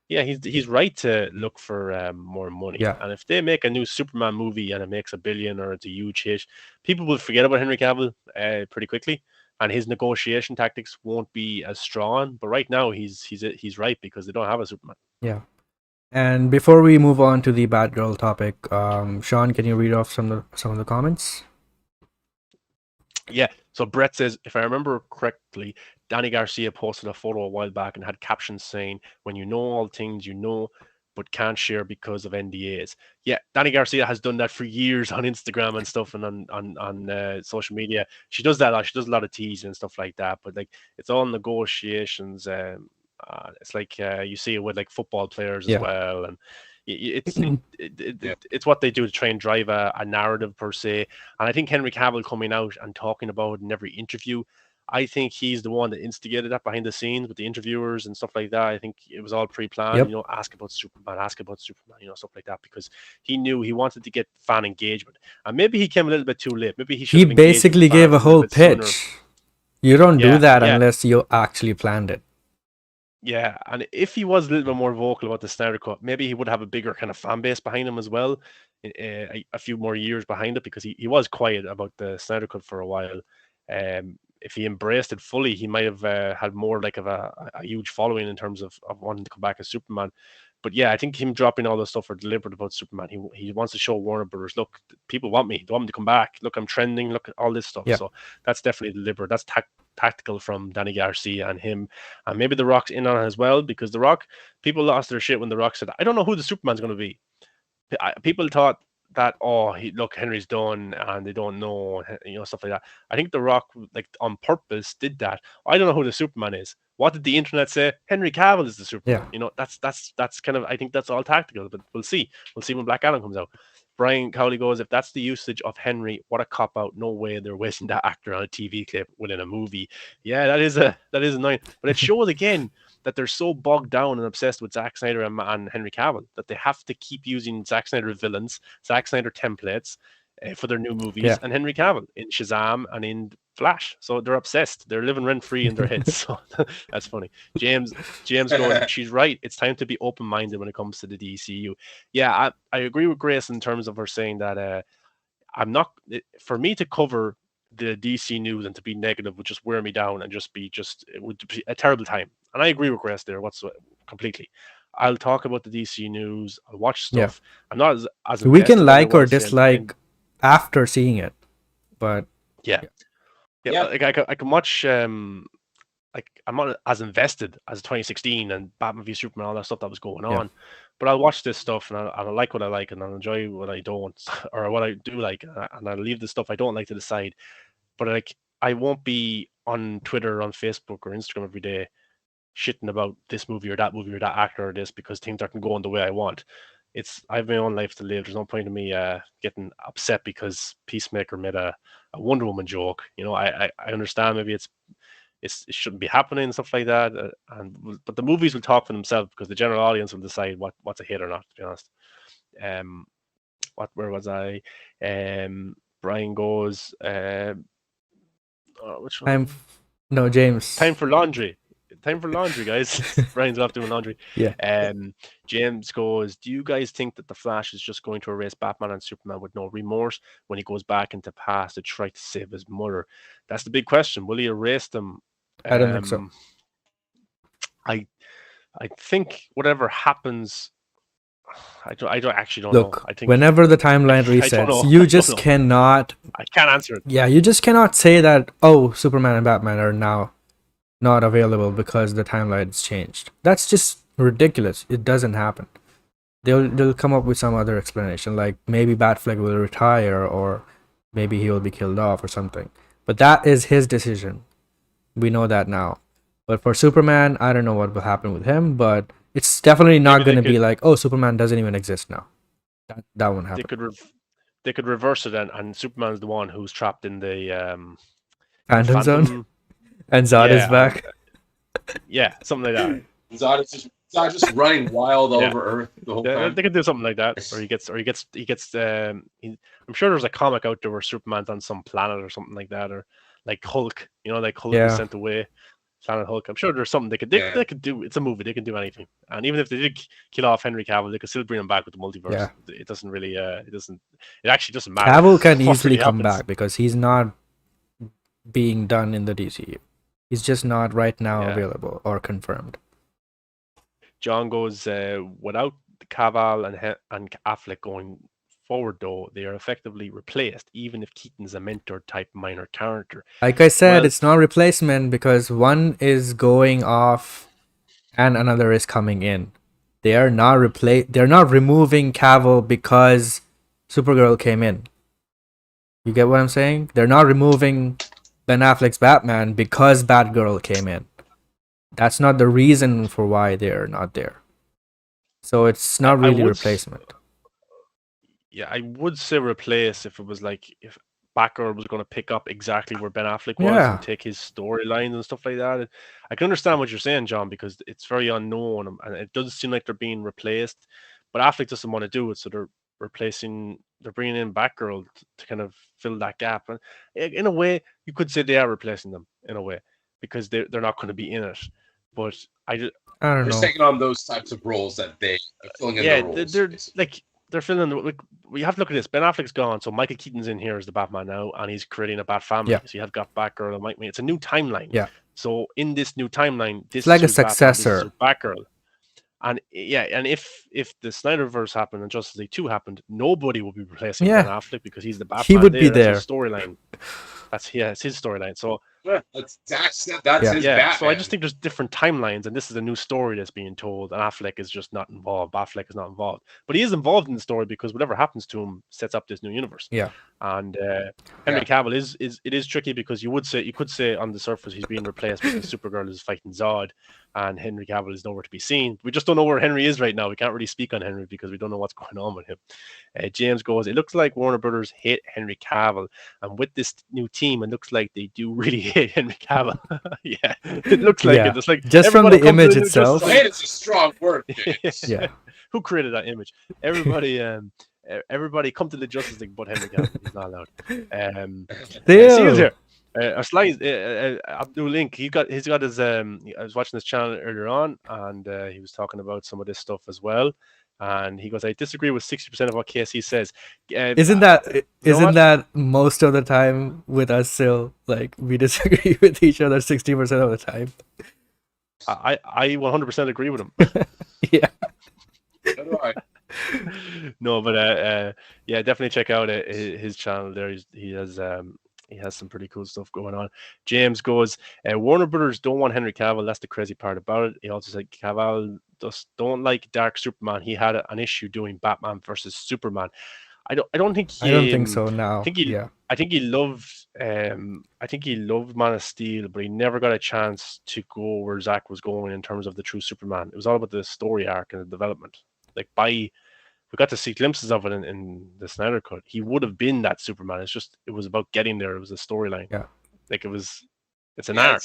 yeah, he's right to look for more money. Yeah. And if they make a new Superman movie and it makes $1 billion or it's a huge hit, people will forget about Henry Cavill pretty quickly. And his negotiation tactics won't be as strong. But right now, he's right because they don't have a Superman. Yeah. And before we move on to the Batgirl topic, Sean, can you read off some of the comments? Yeah. So Brett says, if I remember correctly, Danny Garcia posted a photo a while back and had captions saying, "When you know all things, you know but can't share because of NDAs. Yeah, Danny Garcia has done that for years on Instagram and stuff, and on social media. She does that a lot. She does a lot of teasing and stuff like that. But like, it's all negotiations. It's like you see it with like football players as Yeah. well, and it's what they do to try and drive a narrative per se. And I think Henry Cavill coming out and talking about it in every interview, I think he's the one that instigated that behind the scenes with the interviewers and stuff like that. I think it was all pre-planned. Yep. You know, ask about Superman, you know, stuff like that, because he knew he wanted to get fan engagement, and maybe he came a little bit too late. Maybe he should. He basically gave a whole pitch. You don't do that unless you actually planned it. Yeah, and if he was a little bit more vocal about the Snyder Cut, maybe he would have a bigger kind of fan base behind him as well, a few more years behind it, because he was quiet about the Snyder Cut for a while. If he embraced it fully, he might have had more like of a huge following in terms of wanting to come back as Superman. But yeah, I think him dropping all this stuff are deliberate about Superman. He wants to show Warner Brothers, look, people want me. They want me to come back. Look, I'm trending. Look at all this stuff. Yeah. So that's definitely deliberate. That's tactical from Danny Garcia and him. And maybe The Rock's in on it as well, because The Rock, people lost their shit when The Rock said, I don't know who the Superman's going to be. People thought that, look, Henry's done and they don't know, you know, stuff like that. I think The Rock, like, on purpose did that. I don't know who the Superman is. What did the internet say? Henry Cavill is the Superman. Yeah. You know, that's kind of, I think that's all tactical, but we'll see. We'll see when Black Adam comes out. Brian Cowley goes, if that's the usage of Henry, what a cop out. No way they're wasting that actor on a TV clip within a movie. Yeah, that is annoying. But it shows again that they're so bogged down and obsessed with Zack Snyder and Henry Cavill that they have to keep using Zack Snyder villains, Zack Snyder templates for their new movies, and Henry Cavill in Shazam and in Flash. So they're obsessed. They're living rent free in their heads. So that's funny. James goes, she's right. It's time to be open minded when it comes to the DCU. Yeah, I agree with Grace in terms of her saying that for me to cover the DC news and to be negative would just wear me down and it would be a terrible time. And I agree with Grace there completely. I'll talk about the DC news. I'll watch stuff. I'm not as we can like or dislike after seeing it, but yeah. Like I can watch. Like I'm not as invested as 2016 and Batman v Superman, all that stuff that was going on. But I'll watch this stuff and I'll like what I like and I'll enjoy what I don't, or what I do like, and I'll leave the stuff I don't like to the side. But like, I won't be on Twitter, on Facebook, or Instagram every day shitting about this movie or that actor or this, because things aren't going the way I want. I have my own life to live. There's no point in me getting upset because Peacemaker made a Wonder Woman joke. You know, I understand maybe it shouldn't be happening and stuff like that. But the movies will talk for themselves, because the general audience will decide what's a hit or not, to be honest. Where was I? Brian goes, which one? James. Time for laundry, guys. Brian's off doing laundry. Yeah. James goes, do you guys think that the Flash is just going to erase Batman and Superman with no remorse when he goes back into past to try to save his mother? That's the big question. Will he erase them? I don't think so. I think whatever happens, I don't actually know. Look, I think whenever the timeline resets, you just cannot. I can't answer it. Yeah, you just cannot say that, Superman and Batman are now not available because the timeline's changed. That's just ridiculous. It doesn't happen. They'll come up with some other explanation, like maybe Batfleck will retire, or maybe he will be killed off or something. But that is his decision. We know that now. But for Superman, I don't know what will happen with him, but it's definitely not going to be like, Superman doesn't even exist now. That won't happen. They could reverse it, and Superman's the one who's trapped in the Phantom Zone, and Zod is back. Yeah, something like that. Zod is just running wild over Earth the whole time. They could do something like that, or he gets. I'm sure there's a comic out there where Superman's on some planet or something like that, or like Hulk. You know, like Hulk is sent away. Planet Hulk. I'm sure there's something they could do. It's a movie. They can do anything. And even if they did kill off Henry Cavill, they could still bring him back with the multiverse. Yeah. It doesn't really. It actually doesn't matter. Cavill can easily come back because he's not being done in the DCU. He's just not right now available or confirmed. John goes, without Cavill and Affleck going forward, though, they are effectively replaced, even if Keaton's a mentor type minor character. Like I said, it's not replacement because one is going off and another is coming in. They're not removing Cavill because Supergirl came in. You get what I'm saying? They're not removing Ben Affleck's Batman because Batgirl came in. That's not the reason for why they're not there. So it's not really replacement. Yeah, I would say replace if it was like if Batgirl was going to pick up exactly where Ben Affleck was Yeah. and take his storylines and stuff like that. I can understand what you're saying, John, because it's very unknown and it does seem like they're being replaced. But Affleck doesn't want to do it, so they're bringing in Batgirl to kind of fill that gap. And in a way, you could say they are replacing them in a way because they're not going to be in it. But I don't They're know. taking on those types of roles that they are filling in the roles. They're basically. like they're filling. Like we have to look at this. Ben Affleck's gone, so Michael Keaton's in here as the Batman now, and he's creating a Bat family. Yeah. So you have got Batgirl and Mike. It's a new timeline. Yeah. So in this new timeline, this It's like a is Batman, successor. this is Batgirl. And and if the Snyderverse happened and Justice League 2 happened, nobody would be replacing Ben Affleck because he's the Batman. He would be there. That's his storyline. It's his storyline. So that's his Batman. So I just think there's different timelines, and this is a new story that's being told, and Affleck is just not involved. Affleck is not involved, but he is involved in the story because whatever happens to him sets up this new universe. Yeah. And Henry Cavill is tricky because you could say on the surface he's being replaced because Supergirl is fighting Zod, and Henry Cavill is nowhere to be seen. We just don't know where Henry is right now. We can't really speak on Henry because we don't know what's going on with him. James goes, it looks like Warner Brothers hate Henry Cavill, and with this new team, it looks like they do really hate Henry Cavill. Yeah, it looks like it. It's like just from the image itself. Hate is a strong word. Yeah. Who created that image? Everybody, everybody, come to the Justice League, but Henry Cavill. He's not allowed. See us here. Abdul Link, he's got his. I was watching this channel earlier on, and he was talking about some of this stuff as well. And he goes, I disagree with 60% of what KC says. Isn't that most of the time with us still? Like, we disagree with each other 60% of the time. I 100% agree with him. Yeah. So do I. No, but yeah, definitely check out his channel there. He has some pretty cool stuff going on. James goes, Warner Brothers don't want Henry Cavill. That's the crazy part about it. He also said Cavill just don't like Dark Superman. He had an issue doing Batman versus Superman. I don't think so now. I think he loved Man of Steel, but he never got a chance to go where Zack was going in terms of the true Superman. It was all about the story arc and the development. Like we got to see glimpses of it in the Snyder Cut. He would have been that Superman. It was about getting there. It was a storyline. Yeah. Like it's an arc.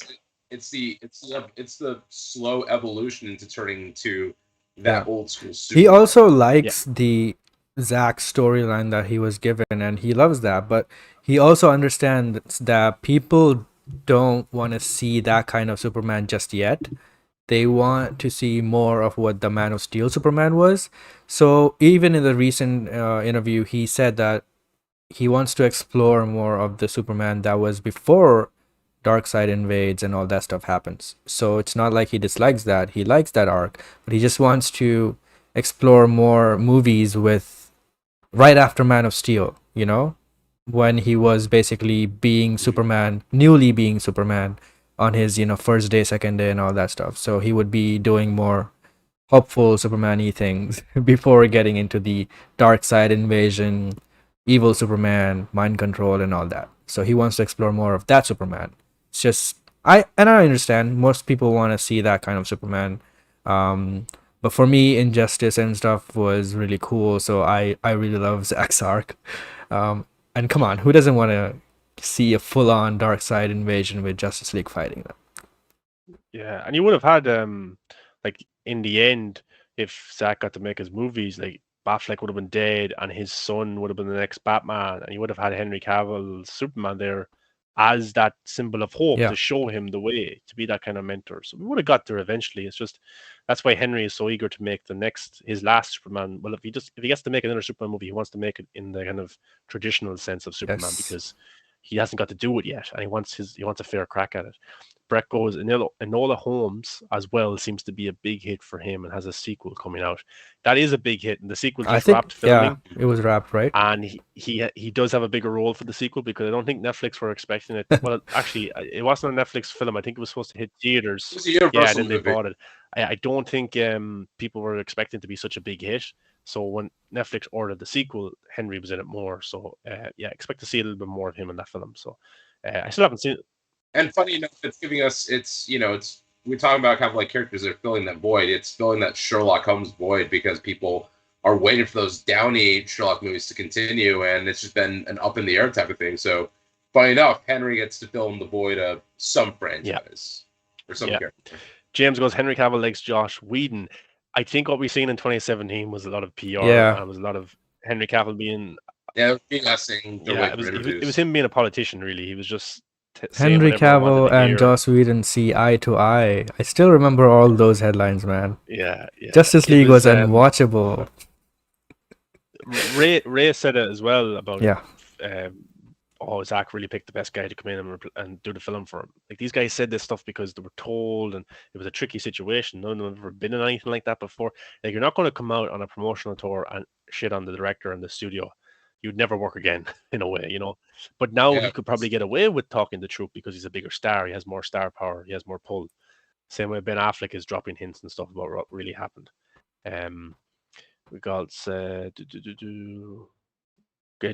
It's the slow evolution into turning into that old school Superman. He also likes the Zack storyline that he was given, and he loves that, but he also understands that people don't want to see that kind of Superman just yet. They want to see more of what the Man of Steel Superman was. So even in the recent interview, he said that he wants to explore more of the Superman that was before Darkseid invades and all that stuff happens. So it's not like he dislikes that. He likes that arc, but he just wants to explore more movies with right after Man of Steel, you know, when he was basically being Superman, newly being Superman on his, first day, second day and all that stuff. So he would be doing more hopeful Superman-y things before getting into the Darkseid invasion, evil Superman, mind control and all that. So he wants to explore more of that Superman. It's just I understand most people want to see that kind of Superman. But for me, Injustice and stuff was really cool. So I really love Zack's arc. And come on, who doesn't want to see a full-on Darkseid invasion with Justice League fighting them? Yeah, and you would have had like in the end, if Zack got to make his movies, like Affleck would have been dead, and his son would have been the next Batman, and you would have had Henry Cavill's Superman there as that symbol of hope to show him the way, to be that kind of mentor. So we would have got there eventually. It's just that's why Henry is so eager to make his last Superman. Well, if he gets to make another Superman movie, he wants to make it in the kind of traditional sense of Superman because he hasn't got to do it yet, and he wants a fair crack at it. Brett goes, Enola Holmes as well seems to be a big hit for him and has a sequel coming out. That is a big hit, and the sequel just wrapped filming. Yeah, it was wrapped, right? And he does have a bigger role for the sequel because I don't think Netflix were expecting it. Well, actually, it wasn't a Netflix film. I think it was supposed to hit theaters. It was a Universal yeah, then they movie. bought it. I don't think people were expecting it to be such a big hit. So when Netflix ordered the sequel, Henry was in it more. So yeah, expect to see a little bit more of him in that film. So I still haven't seen it. And funny enough, it's giving us, we're talking about kind of like characters that are filling that void. It's filling that Sherlock Holmes void because people are waiting for those Downey Sherlock movies to continue, and it's just been an up in the air type of thing. So, funny enough, Henry gets to fill in the void of some franchise or some character. James goes, Henry Cavill likes Josh Whedon. I think what we've seen in 2017 was a lot of PR. Yeah. And it was a lot of Henry Cavill being... Yeah, it was him being a politician, really. He was just... Henry Cavill and Joss Whedon see eye to eye. I still remember all those headlines, man. Yeah. Justice League was unwatchable. Ray said it as well about Zach really picked the best guy to come in and do the film for him. Like, these guys said this stuff because they were told, and it was a tricky situation. None of them have ever been in anything like that before. Like, you're not going to come out on a promotional tour and shit on the director and the studio. You'd never work again, in a way, you know. But now he could probably get away with talking the truth because he's a bigger star. He has more star power. He has more pull. Same way Ben Affleck is dropping hints and stuff about what really happened. We got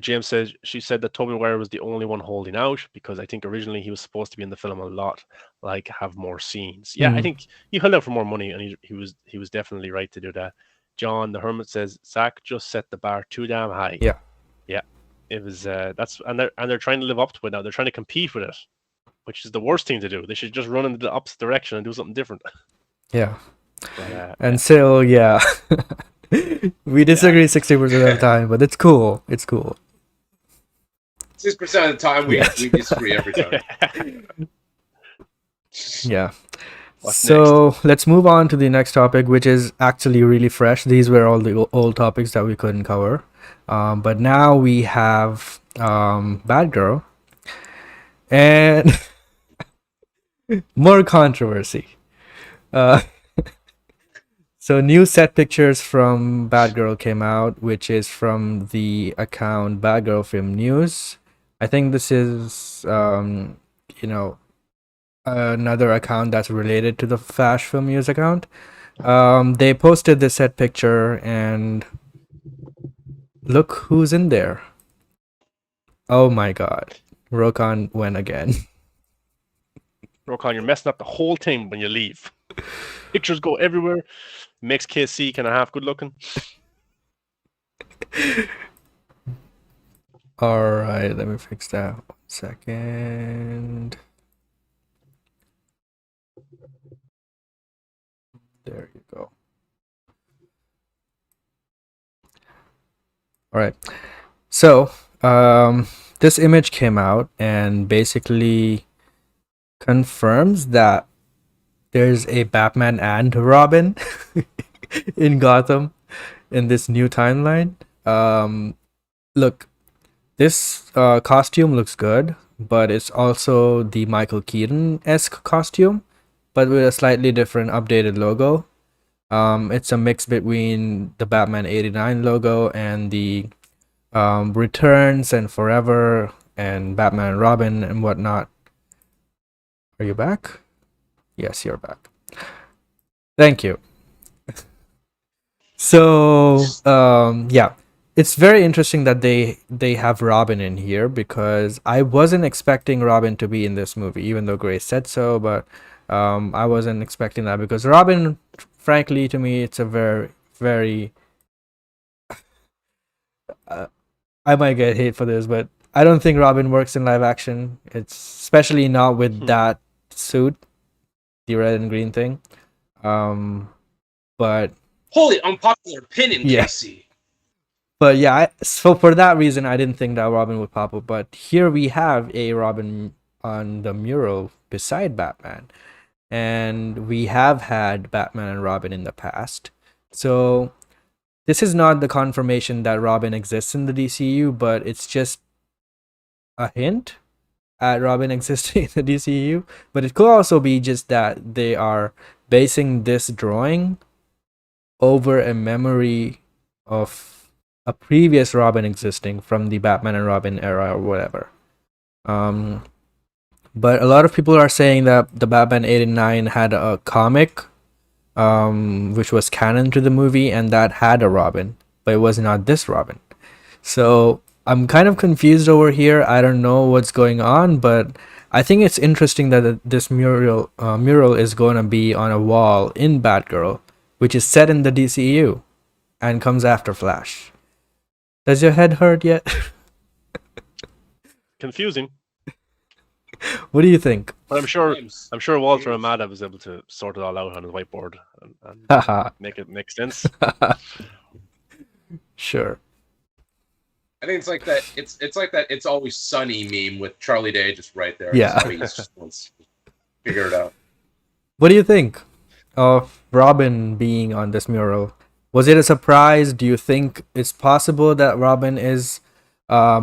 James says she said that Tobey Maguire was the only one holding out because I think originally he was supposed to be in the film a lot, like have more scenes. Yeah, I think he held out for more money, and he was definitely right to do that. John the Hermit says Zach just set the bar too damn high. Yeah. It was they're trying to live up to it now. They're trying to compete with it, which is the worst thing to do. They should just run in the opposite direction and do something different. Yeah. And so we disagree 60% of the time, but it's cool. It's cool. 6% of the time we disagree every time. Yeah. So let's move on to the next topic, which is actually really fresh. These were all the old topics that we couldn't cover. But now we have Batgirl and more controversy. So new set pictures from Batgirl came out, which is from the account Batgirl Film News. I think this is, another account that's related to the Flash Film News account. They posted this set picture, and look who's in there. Oh my god. Rokon went again. Rokon, you're messing up the whole thing when you leave. Pictures go everywhere. Makes KC kind of half good looking. Alright, let me fix that. 1 second. There you go. All right. So, this image came out and basically confirms that there's a Batman and Robin in Gotham in this new timeline. Look, this costume looks good, but it's also the Michael Keaton-esque costume, but with a slightly different updated logo. It's a mix between the Batman 89 logo and the Returns and Forever and Batman and Robin and whatnot. Are you back? Yes, you're back. Thank you. So, yeah. It's very interesting that they have Robin in here because I wasn't expecting Robin to be in this movie, even though Grace said so, but I wasn't expecting that because Robin, frankly, to me, it's a very, very... I might get hate for this, but I don't think Robin works in live action. It's especially not with that suit, the red and green thing. But holy unpopular opinion, Casey. But yeah, so for that reason, I didn't think that Robin would pop up. But here we have a Robin on the mural beside Batman. And we have had Batman and Robin in the past. So this is not the confirmation that Robin exists in the DCU, but it's just a hint at Robin existing in the DCEU, but it could also be just that they are basing this drawing over a memory of a previous Robin existing from the Batman and Robin era or whatever. But a lot of people are saying that the Batman 89 had a comic, which was canon to the movie, and that had a Robin, but it was not this Robin. So I'm kind of confused over here. I don't know what's going on, but I think it's interesting that this mural is going to be on a wall in Batgirl, which is set in the DCEU and comes after Flash. Does your head hurt yet? Confusing. What do you think? But I'm James, sure Walter James. Amada was able to sort it all out on his whiteboard and Haha, make it make sense. sure. I think it's like that. It's like that. It's always sunny meme with Charlie Day just right there. Yeah. Just always just wants to figure it out. What do you think of Robin being on this mural? Was it a surprise? Do you think it's possible that Robin is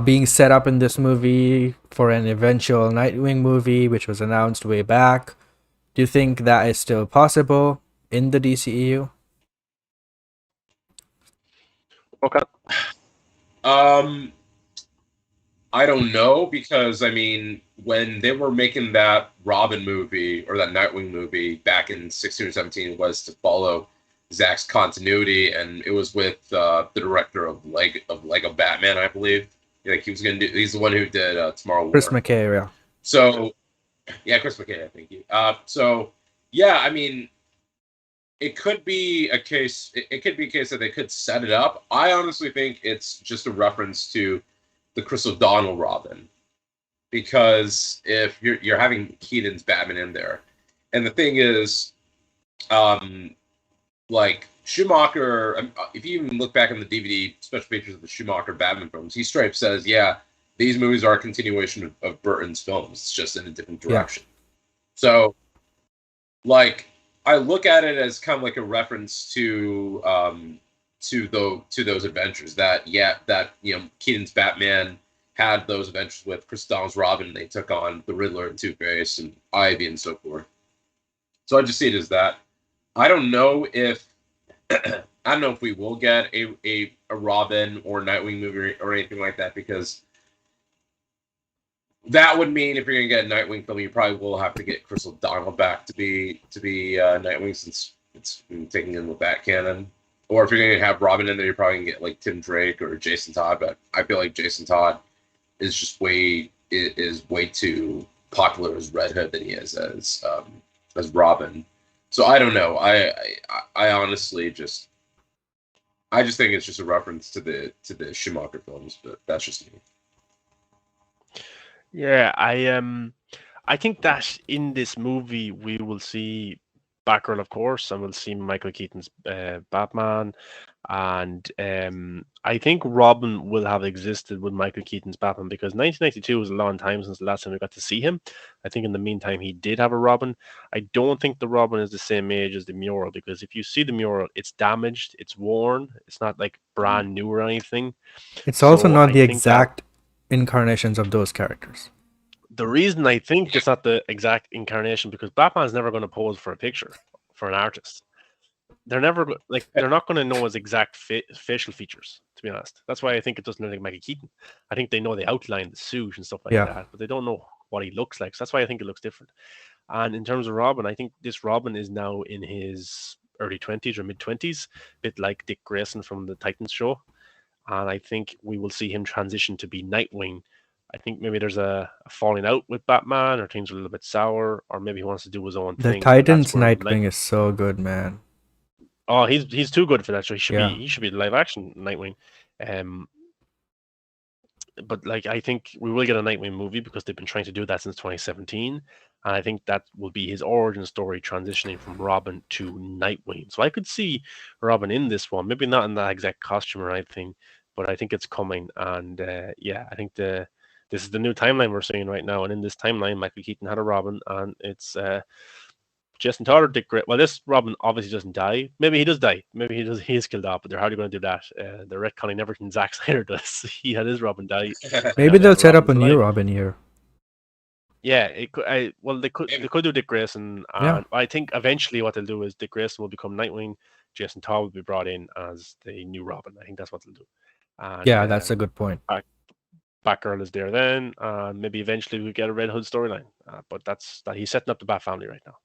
being set up in this movie for an eventual Nightwing movie, which was announced way back? Do you think that is still possible in the DCEU? Okay. I don't know because I mean, when they were making that Robin movie or that Nightwing movie back in 16 or 17, was to follow Zack's continuity, and it was with the director of Lego Batman, I believe. Like he's the one who did Tomorrow War. Chris McKay, yeah. So yeah, Chris McKay, I think. So yeah, I mean, it could be a case. It could be a case that they could set it up. I honestly think it's just a reference to the Chris O'Donnell Robin, because if you're having Keaton's Batman in there, and the thing is, like Schumacher, if you even look back in the DVD special features of the Schumacher Batman films, he straight up says, yeah, these movies are a continuation of Burton's films. It's just in a different direction. Yeah. So, like, I look at it as kind of like a reference to those adventures that Keaton's Batman had those adventures with Chris O'Donnell's Robin, and they took on the Riddler and Two-Face and Ivy and so forth. So I just see it as that. I don't know if we will get a Robin or Nightwing movie or anything like that, because that would mean if you're gonna get a Nightwing film, you probably will have to get Chris O'Donnell back to be Nightwing, since it's been taken in with that canon. Or if you're gonna have Robin in there, you're probably gonna get like Tim Drake or Jason Todd. But I feel like Jason Todd is just way too popular as Red Hood than he is as Robin. So I don't know. I honestly just think it's just a reference to the Schumacher films, but that's just me. Yeah, I think that in this movie we will see Batgirl, of course, and we'll see Michael Keaton's Batman, and I think Robin will have existed with Michael Keaton's Batman, because 1992 was a long time since the last time we got to see him. I think in the meantime he did have a Robin. I don't think the Robin is the same age as the mural, because if you see the mural, it's damaged, it's worn, it's not like brand new or anything. It's also not the exact incarnations of those characters. The reason I think it's not the exact incarnation, because Batman's never going to pose for a picture for an artist. They're never they're not going to know his exact facial features, to be honest. That's why I think it doesn't look like Michael Keaton. I think they know the outline, the suit and stuff like that, but they don't know what he looks like. So that's why I think it looks different. And in terms of Robin, I think this Robin is now in his early 20s or mid 20s, a bit like Dick Grayson from the Titans show. And I think we will see him transition to be Nightwing. I think maybe there's a falling out with Batman, or things are a little bit sour, or maybe he wants to do his own thing. The Titans Nightwing is so good, man. Oh, he's too good for that. So he should be the live action Nightwing. But like, I think we will get a Nightwing movie, because they've been trying to do that since 2017, and I think that will be his origin story, transitioning from Robin to Nightwing. So I could see Robin in this one, maybe not in that exact costume or anything, but I think it's coming. And I think this is the new timeline we're seeing right now. And in this timeline, Michael Keaton had a Robin, and it's Jason Todd or Dick Grayson. Well, this Robin obviously doesn't die. Maybe he does die. Maybe he is killed off, but they're hardly going to do that. They're retconning everything Zack Snyder does. He had his Robin die. Maybe they'll set up a new Robin here. Yeah, it could. They could do Dick Grayson, Yeah. and I think eventually what they'll do is Dick Grayson will become Nightwing. Jason Todd will be brought in as the new Robin. I think that's what they'll do. And Yeah, that's a good point. Batgirl is there then. Maybe eventually we get a Red Hood storyline. But that's that he's setting up the Bat family right now.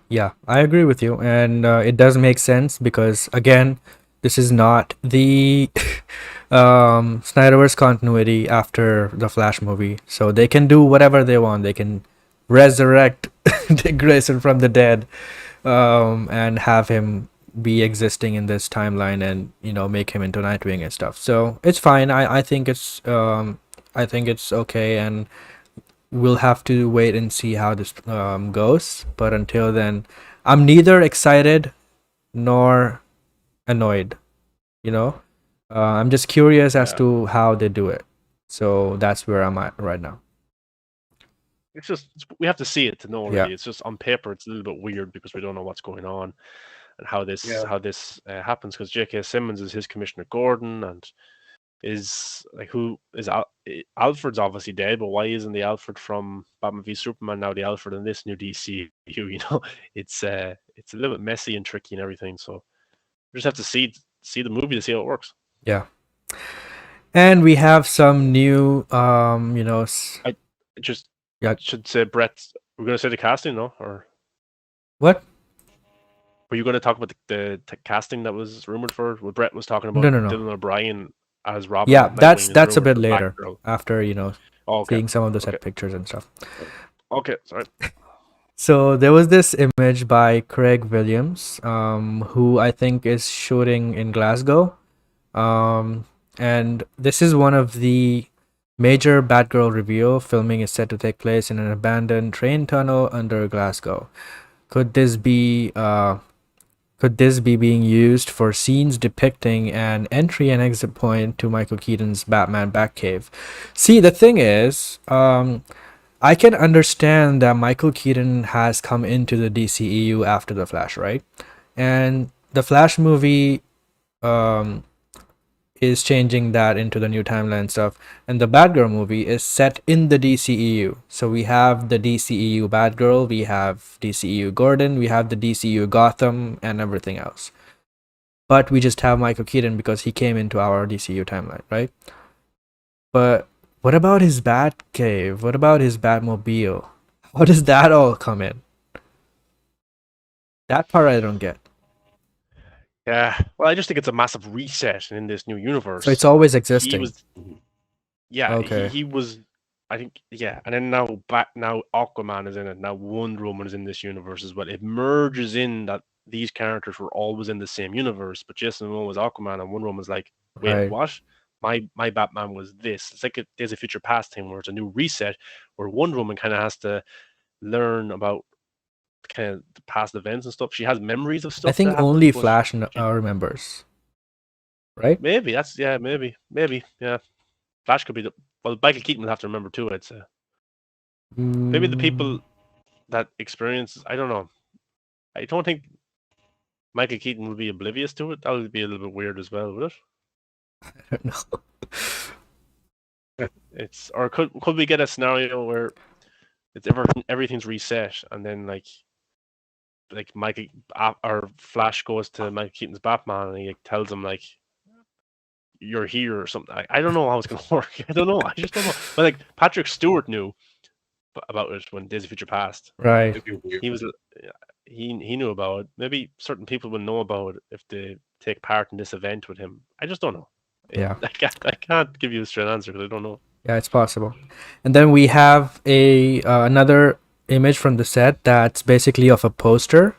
Yeah, I agree with you, and it does make sense because again, this is not the Snyderverse continuity after the Flash movie, so they can do whatever they want. They can resurrect Dick Grayson from the dead, and have him be existing in this timeline, and make him into Nightwing and stuff. So it's fine. I think it's okay, and we'll have to wait and see how this goes. But until then, I'm neither excited nor annoyed. I'm just curious as to how they do it. So that's where I'm at right now. It's just we have to see it to know. Really, Yeah. it's just on paper it's a little bit weird because we don't know what's going on and how this happens. Because J.K. Simmons is his Commissioner Gordon, and is like who is Alfred's obviously dead, but why isn't the Alfred from Batman v Superman now the Alfred in this new DCU? It's a little bit messy and tricky and everything. So we just have to see the movie to see how it works. Yeah. And we have some new Should say Brett. We're gonna say the casting, no? Or what? were you gonna talk about the casting that was rumored for? What Brett was talking about? No. Dylan O'Brien as Robin. Yeah, Nightwing that's is a bit rumored for later Batgirl. after Okay. seeing some of the set pictures and stuff. Okay, sorry. So there was this image by Craig Williams, who I think is shooting in Glasgow. And this is one of the major Batgirl reveal. Filming is set to take place in an abandoned train tunnel under Glasgow. Could this be being used for scenes depicting an entry and exit point to Michael Keaton's Batman Batcave? See, the thing is, I can understand that Michael Keaton has come into the DCEU after The Flash, right? And the Flash movie is changing that into the new timeline stuff. And the Batgirl movie is set in the DCEU. So we have the DCEU Batgirl, we have DCEU Gordon, we have the DCEU Gotham, and everything else. But we just have Michael Keaton because he came into our DCEU timeline, right? But what about his Batcave? What about his Batmobile? How does that all come in? That part I don't get. Yeah, well, I just think it's a massive reset in this new universe. So it's always existing. Okay. He was. I think, yeah, and then now Aquaman is in it. Now Wonder Woman is in this universe as well. It merges in that these characters were always in the same universe, but Jason Momoa was Aquaman, and Wonder Woman's like, wait, Right. what? My Batman was this. It's like a Days of Future Past thing where it's a new reset, where Wonder Woman kind of has to learn about kind of the past events and stuff. She has memories of stuff. I think that happened, only but Flash remembers. Right? maybe yeah. Flash could be Michael Keaton would have to remember too. I'd say maybe the people that experience. I don't know. I don't think Michael Keaton would be oblivious to it. That would be a little bit weird as well, would it? I don't know. Could we get a scenario where it's everything's reset and then like Michael or Flash goes to Michael Keaton's Batman and he tells him like you're here or something. I don't know how it's gonna work. I don't know. I just don't know. But like Patrick Stewart knew about it when Days of Future Past. Right. He knew about it. Maybe certain people will know about it if they take part in this event with him. I just don't know. Yeah. I can't give you a straight answer because I don't know. Yeah, it's possible. And then we have another image from the set that's basically of a poster.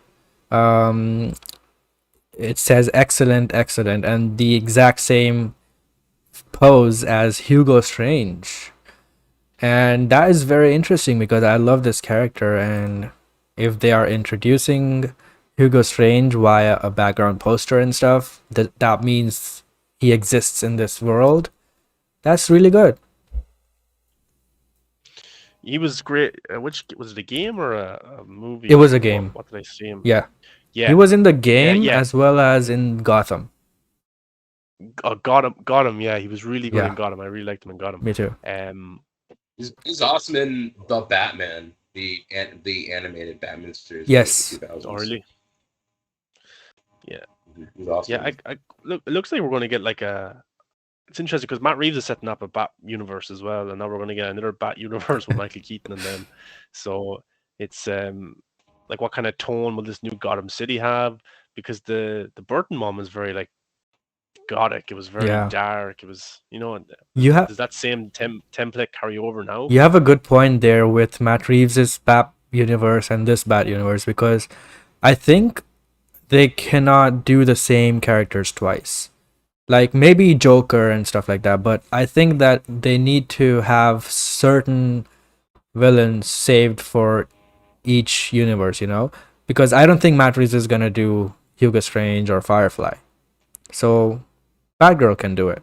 It says excellent, and the exact same pose as Hugo Strange. And that is very interesting because I love this character, and if they are introducing Hugo Strange via a background poster and stuff, that means he exists in this world. That's really good. He was great. Which was it, a game or a movie? It was a game. What did I see him? Yeah. Yeah. He was in the game Yeah. as well as in Gotham. Got him. Yeah, he was really good Yeah. in Gotham. I really liked him in Gotham. Me too. He's awesome in the Batman, the animated Batman series. Yes. From the 2000s. Oh, really? Yeah. He's awesome. Yeah, look. It looks like we're going to get like a. It's interesting because Matt Reeves is setting up a Bat universe as well, and now we're going to get another Bat universe with Michael Keaton and them. So it's like what kind of tone will this new Gotham City have? Because the Burton one was very like gothic. It was very Yeah. dark. It was and You have does that same template carry over now? you have a good point there with Matt Reeves's Bat universe and this Bat universe, because I think they cannot do the same characters twice. Like maybe Joker and stuff like that, but I think that they need to have certain villains saved for each universe, because I don't think Matt Reeves is gonna do Hugo Strange or Firefly. So Batgirl can do it.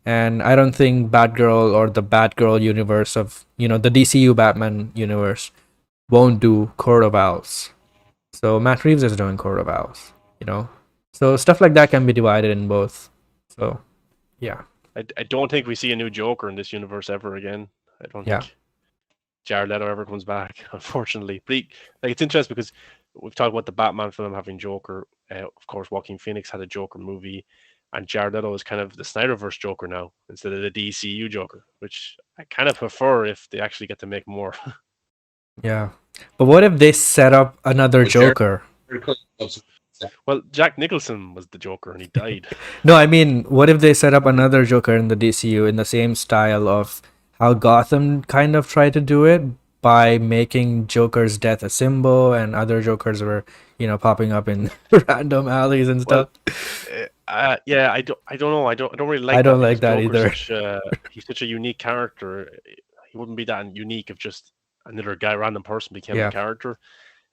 And I don't think Batgirl or the Batgirl universe of, the DCU Batman universe won't do Court of Owls. So Matt Reeves is doing Court of Owls, So stuff like that can be divided in both. So, yeah. I don't think we see a new Joker in this universe ever again. I don't think Jared Leto ever comes back, unfortunately. But it's interesting because we've talked about the Batman film having Joker. Of course, Joaquin Phoenix had a Joker movie, and Jared Leto is kind of the Snyderverse Joker now instead of the DCU Joker, which I kind of prefer if they actually get to make more. Yeah. But what if they set up another Joker? Well, Jack Nicholson was the Joker and he died. No, I mean, what if they set up another Joker in the DCU in the same style of how Gotham kind of tried to do it by making Joker's death a symbol, and other Jokers were, popping up in random alleys and stuff. Yeah, I don't know. I don't really like. I don't that like that either. He's such a unique character. He wouldn't be that unique if just another random person became a character.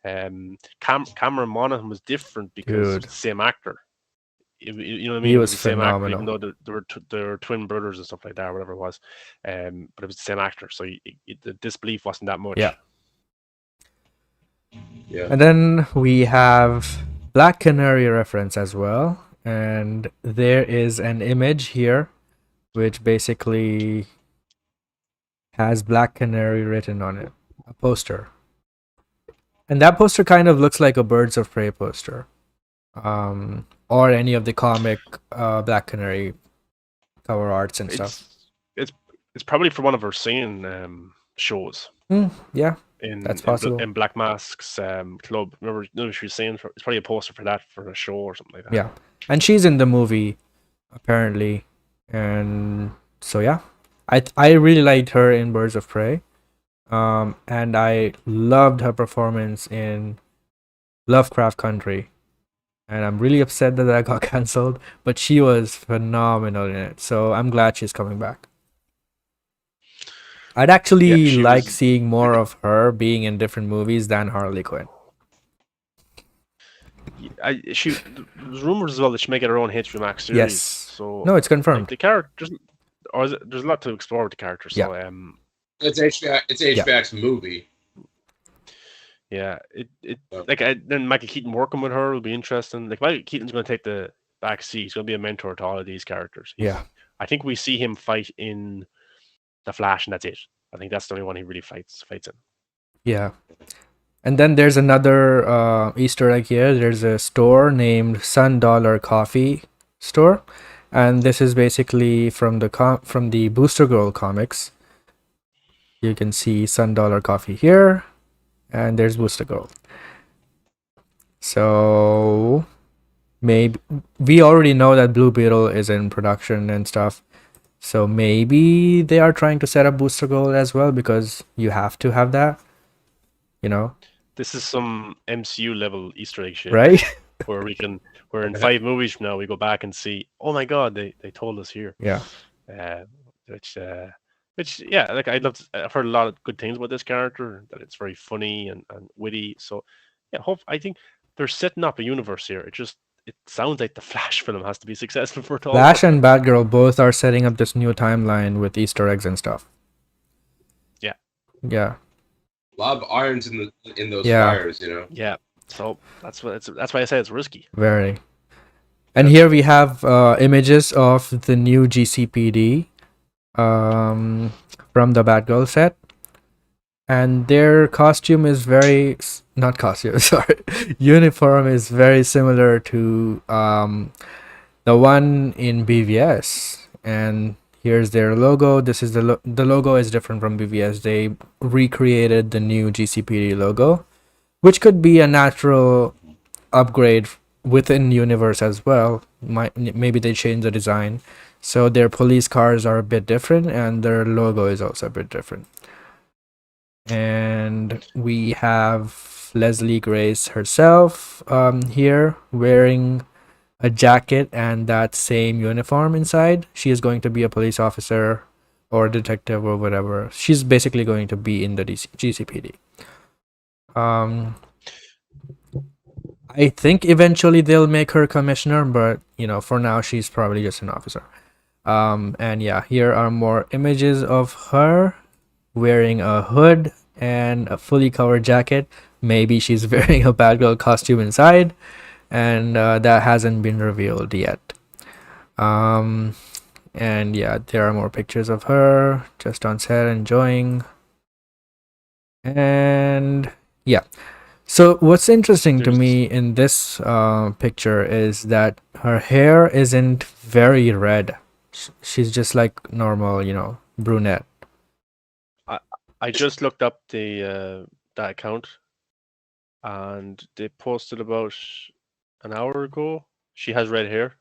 Cameron Monaghan was different because it's the same actor. You know what I mean? He was the same phenomenal. actor, even though they were twin brothers and stuff like that, or whatever it was. But it was the same actor, so the disbelief wasn't that much. Yeah. Yeah. And then we have Black Canary reference as well, and there is an image here which basically has Black Canary written on it, a poster. And that poster kind of looks like a Birds of Prey poster, or any of the comic Black Canary cover arts and stuff. It's probably for one of her singing shows. Yeah, that's possible. In Black Mask's club. Remember she was saying it's probably a poster for that, for a show or something like that. Yeah, and she's in the movie apparently, and so yeah, I really liked her in Birds of Prey. And I loved her performance in Lovecraft Country, and I'm really upset that got cancelled, but she was phenomenal in it, so I'm glad she's coming back. I'd actually like seeing more of her being in different movies than Harley Quinn. There's rumors as well that she may get her own HBO Max series. Yes. So no, it's confirmed. Like the characters, there's a lot to explore with the characters. Yeah. So it's HBO's movie. Yeah, then Michael Keaton working with her will be interesting. Like Michael Keaton's going to take the back seat. He's going to be a mentor to all of these characters. I think we see him fight in The Flash, and that's it. I think that's the only one he really fights in. Yeah. And then there's another Easter egg here. There's a store named Sun Dollar Coffee Store, and this is basically from the Booster Girl comics. You can see Sun Dollar Coffee here, and there's Booster Girl. So maybe we already know that Blue Beetle is in production and stuff. So maybe they are trying to set up Booster Girl as well, because you have to have that, This is some MCU level Easter egg shit, right? where in 5 movies from now we go back and see, oh my god, they told us here. Yeah. Which yeah, like I've heard a lot of good things about this character, that it's very funny and witty. So yeah, I think they're setting up a universe here. It sounds like the Flash film has to be successful for it all. Flash and Batgirl both are setting up this new timeline with Easter eggs and stuff. Yeah. Yeah. A lot of irons in those fires, Yeah. So that's why I say it's risky. Very. And here we have images of the new GCPD. from the Batgirl set, and their costume is very not costume, sorry, uniform is very similar to the one in BVS. And here's their logo. This is the logo is different from BVS. They recreated the new GCPD logo, which could be a natural upgrade within universe as well. Maybe they change the design, so their police cars are a bit different and their logo is also a bit different. And we have Leslie Grace herself here wearing a jacket and that same uniform inside. She is going to be a police officer or detective or whatever. She's basically going to be in the GCPD. I think eventually they'll make her commissioner, but for now she's probably just an officer. And yeah, here are more images of her wearing a hood and a fully covered jacket. Maybe she's wearing a Batgirl costume inside, and that hasn't been revealed yet. And yeah, there are more pictures of her just on set enjoying. And yeah, so what's interesting to me in this picture is that her hair isn't very red. She's just like normal, brunette. I just looked up that account, and they posted about an hour ago. She has red hair,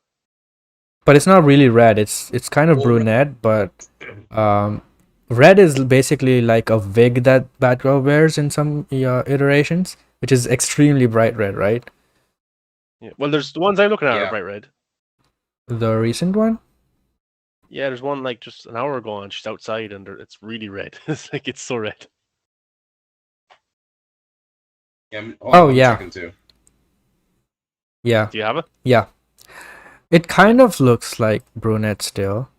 but it's not really red. It's kind of brunette, but red is basically like a wig that Batgirl wears in some iterations, which is extremely bright red, right? Yeah. Well, there's the ones I'm looking at are bright red. The recent one? Yeah, there's one like just an hour ago, and she's outside, and it's really red. It's so red. Yeah, I'm checking too. Yeah. Do you have it? Yeah. It kind of looks like brunette still.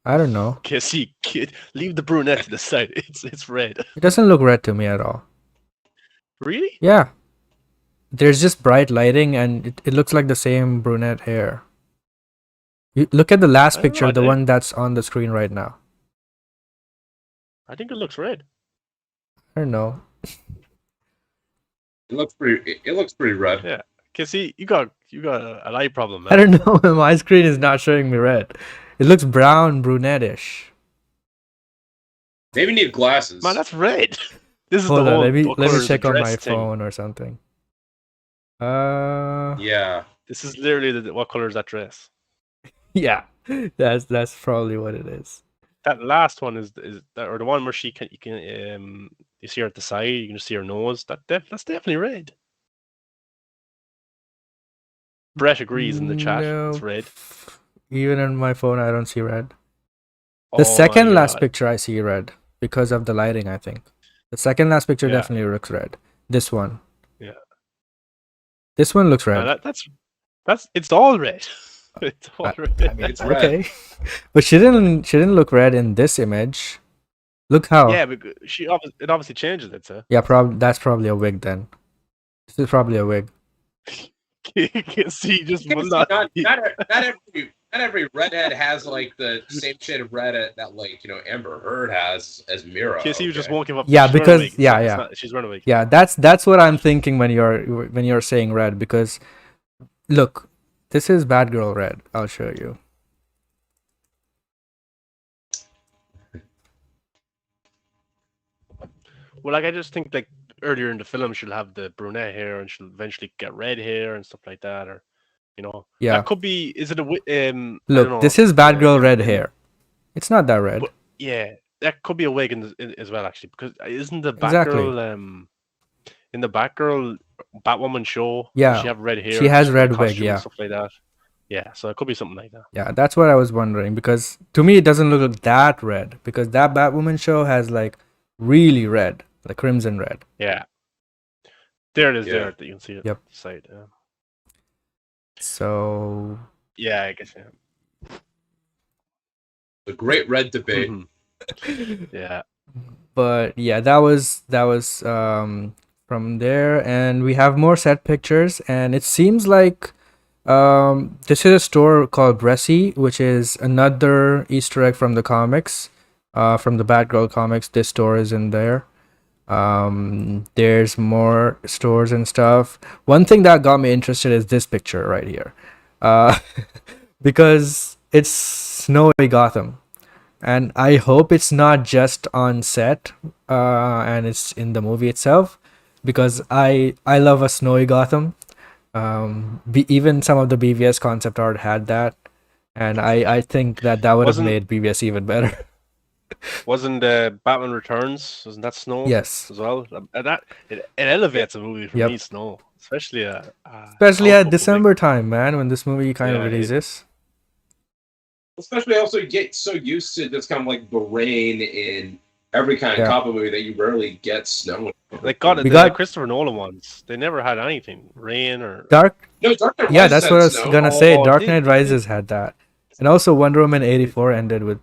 I don't know. Kissy, kid, leave the brunette to the side. It's red. It doesn't look red to me at all. Really? Yeah. There's just bright lighting, and it looks like the same brunette hair. You look at the last picture, the one that's on the screen right now. I think it looks red. I don't know. It looks pretty red. Yeah. Kissy, you got an eye problem, man. I don't know. My screen is not showing me red. It looks brown, brunette-ish. Maybe need glasses. Man, that's red. This is Hold the on, whole. let me check on my thing. phone or something. Yeah. This is literally what color is that dress? Yeah, that's probably what it is. That last one is that, or the one where you see her at the side. You can just see her nose. That's definitely red. Brett agrees in the chat. No. It's red. Even on my phone, I don't see red. The second last picture I see red because of the lighting, I think. The second last picture definitely looks red. This one. Yeah. This one looks red. It's all red. It's all red. I mean, it's red. Okay. But she didn't look red in this image. Look how. Yeah, but it obviously changes it, sir. Yeah, that's probably a wig then. This is probably a wig. You can see just not every redhead has like the same shade of red that like Amber Heard has as Mira. Kissy just won't give up. Yeah, because she's run away. Yeah, that's what I'm thinking when you're saying red, because look, this is Batgirl red. I'll show you. Well, like I just think like earlier in the film she'll have the brunette hair and she'll eventually get red hair and stuff like that, or yeah, that could be. Is it a look? This is Batgirl red hair. It's not that red. But, yeah, that could be a wig as well, actually, because isn't the Batgirl in the Batgirl Batwoman show? Yeah, she have red hair. She has red wig. Yeah, stuff like that. Yeah, so it could be something like that. Yeah, that's what I was wondering, because to me it doesn't look that red, because that Batwoman show has like really red, like crimson red. Yeah, there it is. There that you can see it. Yep. Side. So. Yeah, I guess. Yeah. The great red debate. Yeah. But yeah, that was from there, and we have more set pictures, and it seems like this is a store called Bressie, which is another Easter egg from the comics. from the Batgirl comics. This store is in there. There's more stores and stuff. One thing that got me interested is this picture right here, uh, because it's snowy Gotham, and I hope it's not just on set, and it's in the movie itself, because I love a snowy Gotham. Even some of the BVS concept art had that, and I think that would have Wasn't made BVS even better. wasn't Batman Returns? Wasn't that snow Yes, as well? And it elevates a movie for Yep. me. Snow, especially especially comic at book movie. December time, man, when this movie kind of Yeah, releases. Especially also you get so used to just kind of like the rain in every kind of Yeah. comic movie that you rarely get snow. Like got We the got- Christopher Nolan ones. They never had anything, rain or. Dark No, Dark Knight Yeah, Rises that's had what I was snow. gonna say. Oh, Dark did- Knight did- Rises had that, and also Wonder Woman 84 ended with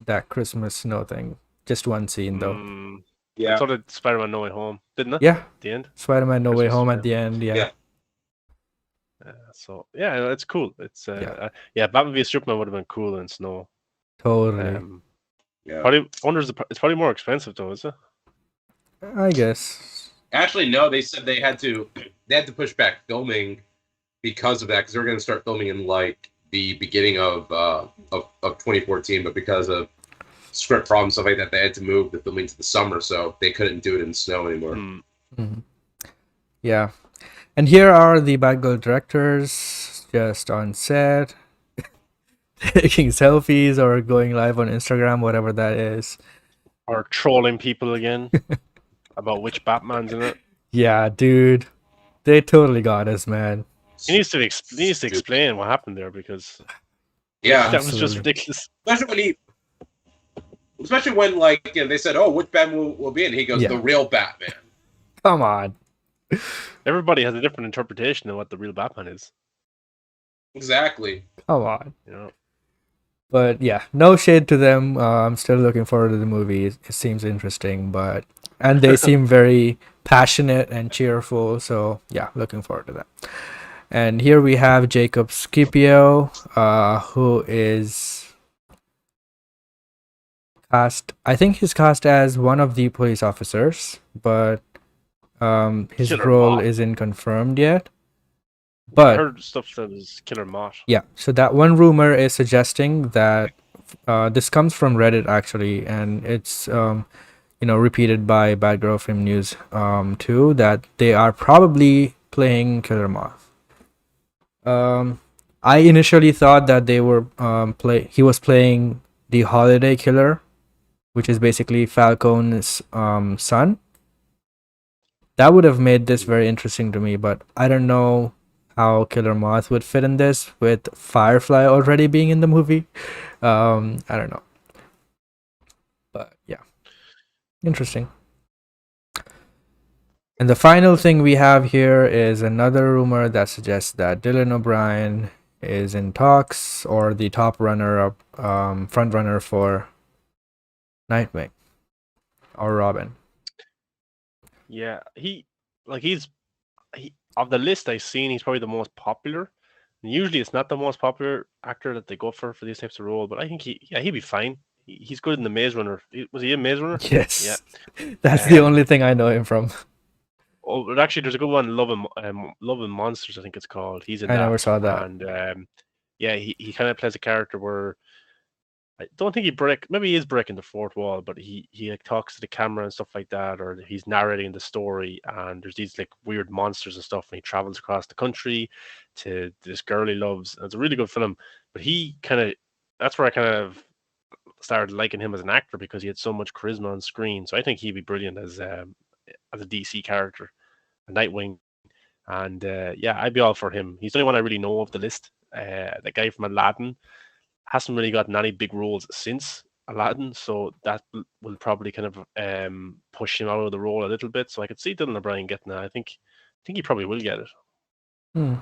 that Christmas snow thing. Just one scene though. Yeah. So did Spider-Man No Way Home, didn't it? Yeah, At the end. Spider-Man No Way Christmas, Home yeah. at the end. Yeah, Yeah. So yeah, it's cool. It's Yeah. Batman v Superman would have been cool in snow. totally. Yeah. Probably it's probably more expensive though, is it? I guess. Actually, no. They said they had to push back filming because of that, because they were going to start filming in like the beginning of 2014, but because of script problems stuff like that, they had to move the filming to the summer, so they couldn't do it in snow anymore. Mhm. Yeah, and here are the Batgirl directors just on set, taking selfies or going live on Instagram, whatever that is. Or trolling people again about which Batman's in it. Yeah, dude, they totally got us, man. He needs to explain what happened there because Yeah, that was just Absolutely. ridiculous. especially when like they said, "Oh, which Batman will be in?" He goes, Yeah. "The real Batman." Come on. Everybody has a different interpretation of what the real Batman is. Exactly. Come on. You know. But yeah, no shade to them. I'm still looking forward to the movie. It seems interesting, and they seem very passionate and cheerful. So yeah, looking forward to that. And here we have Jacob Scipio, who is cast. I think he's cast as one of the police officers, but his Killer role Moth. isn't confirmed yet. I But heard stuff that was Killer Moth. yeah, so that one rumor is suggesting that this comes from Reddit actually, and it's repeated by Batgirl Film News too, that they are probably playing Killer Moth. I initially thought that they were he was playing the Holiday Killer, which is basically Falcone's son. That would have made this very interesting to me, but I don't know how Killer Moth would fit in this with Firefly already being in the movie. I don't know. But yeah. Interesting. And the final thing we have here is another rumor that suggests that Dylan O'Brien is in talks or the top runner up front runner for Nightwing or Robin. Yeah, he's of the list I've seen, he's probably the most popular. And usually, it's not the most popular actor that they go for these types of roles, but I think he'd be fine. He's good in the Maze Runner. Was he in Maze Runner? Yes. That's the Um, only thing I know him from. Oh, but actually, there's a good one, Love and Monsters, I think it's called. He's in I that. never saw that. And yeah, he kind of plays a character where I don't think maybe he is breaking the fourth wall, but he like talks to the camera and stuff like that, or he's narrating the story, and there's these like weird monsters and stuff, and he travels across the country to this girl he loves. And it's a really good film, but that's where I kind of started liking him as an actor because he had so much charisma on screen. So I think he'd be brilliant as a DC character, a Nightwing. And yeah, I'd be all for him. He's the only one I really know of the list. The guy from Aladdin hasn't really gotten any big roles since Aladdin, so that will probably kind of push him out of the role a little bit. So I could see Dylan O'Brien getting that. I think he probably will get it.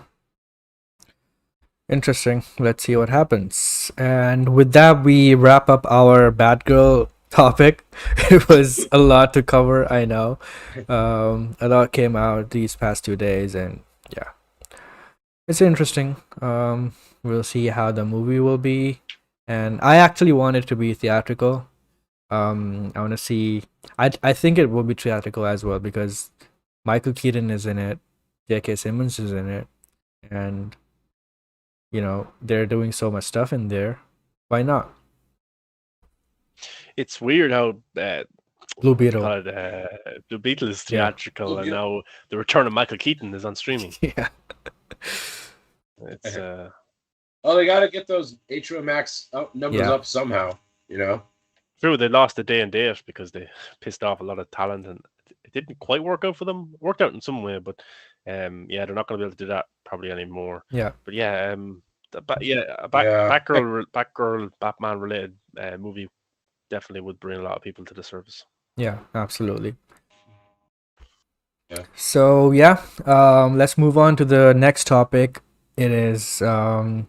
Interesting. Let's see what happens. And with that, we wrap up our Batgirl topic. It was a lot to cover, I know. A lot came out these past 2 days, and yeah, it's interesting. We'll see how the movie will be. And I actually want it to be theatrical. I want to see. I think it will be theatrical as well because Michael Keaton is in it, J.K. Simmons is in it, and they're doing so much stuff in there. Why not? It's weird how Blue what do you Beetle. call it? The Beatles is Yeah. theatrical, and Yeah. now the return of Michael Keaton is on streaming. Yeah. It's Oh, they got to get those HBO Max numbers Yeah. up somehow. true. They lost a day and date because they pissed off a lot of talent, and it didn't quite work out for them. Worked out in some way, but yeah, they're not going to be able to do that probably anymore. Yeah. But yeah, Yeah. Batgirl, Batman related movie definitely would bring a lot of people to the service. Yeah, absolutely. Yeah. So yeah, let's move on to the next topic. It is Ben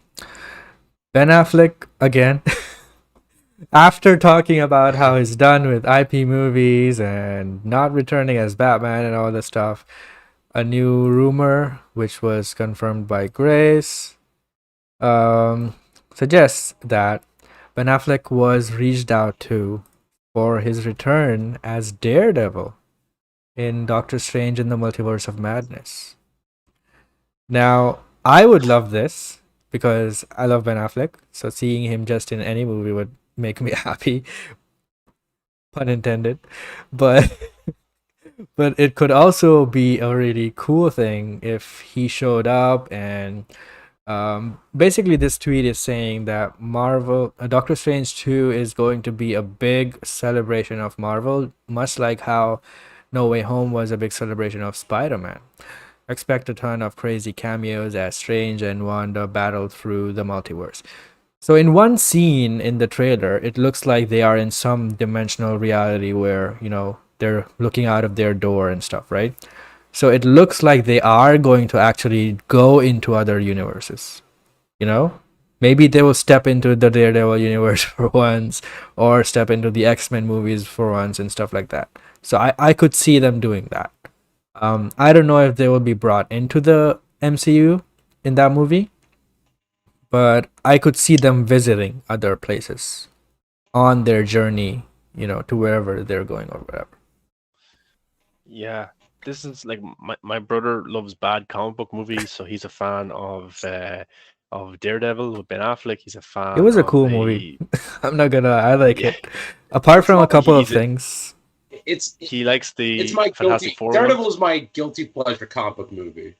Affleck again. After talking about how he's done with IP movies and not returning as Batman and all this stuff, a new rumor, which was confirmed by Grace, suggests that Ben Affleck was reached out to for his return as Daredevil in Doctor Strange in the Multiverse of Madness. Now, I would love this because I love Ben Affleck, so seeing him just in any movie would make me happy. Pun intended. But but it could also be a really cool thing if he showed up and basically this tweet is saying that Doctor Strange 2 is going to be a big celebration of Marvel, much like how No Way Home was a big celebration of Spider-Man. Expect a ton of crazy cameos as Strange and Wanda battle through the multiverse. So in one scene in the trailer, it looks like they are in some dimensional reality where, they're looking out of their door and stuff, right? So it looks like they are going to actually go into other universes. Maybe they will step into the Daredevil universe for once, or step into the X-Men movies for once and stuff like that. So I could see them doing that. I don't know if they will be brought into the MCU in that movie, but I could see them visiting other places on their journey, to wherever they're going or whatever. Yeah, this is like my brother loves bad comic book movies, so he's a fan of Daredevil with Ben Affleck. He's a fan. It was a of cool movie. I'm not gonna. I like Yeah. it. Apart from a couple of he's a- things. He likes the It's my Fantastic Four. Daredevil is my guilty pleasure comic book movie.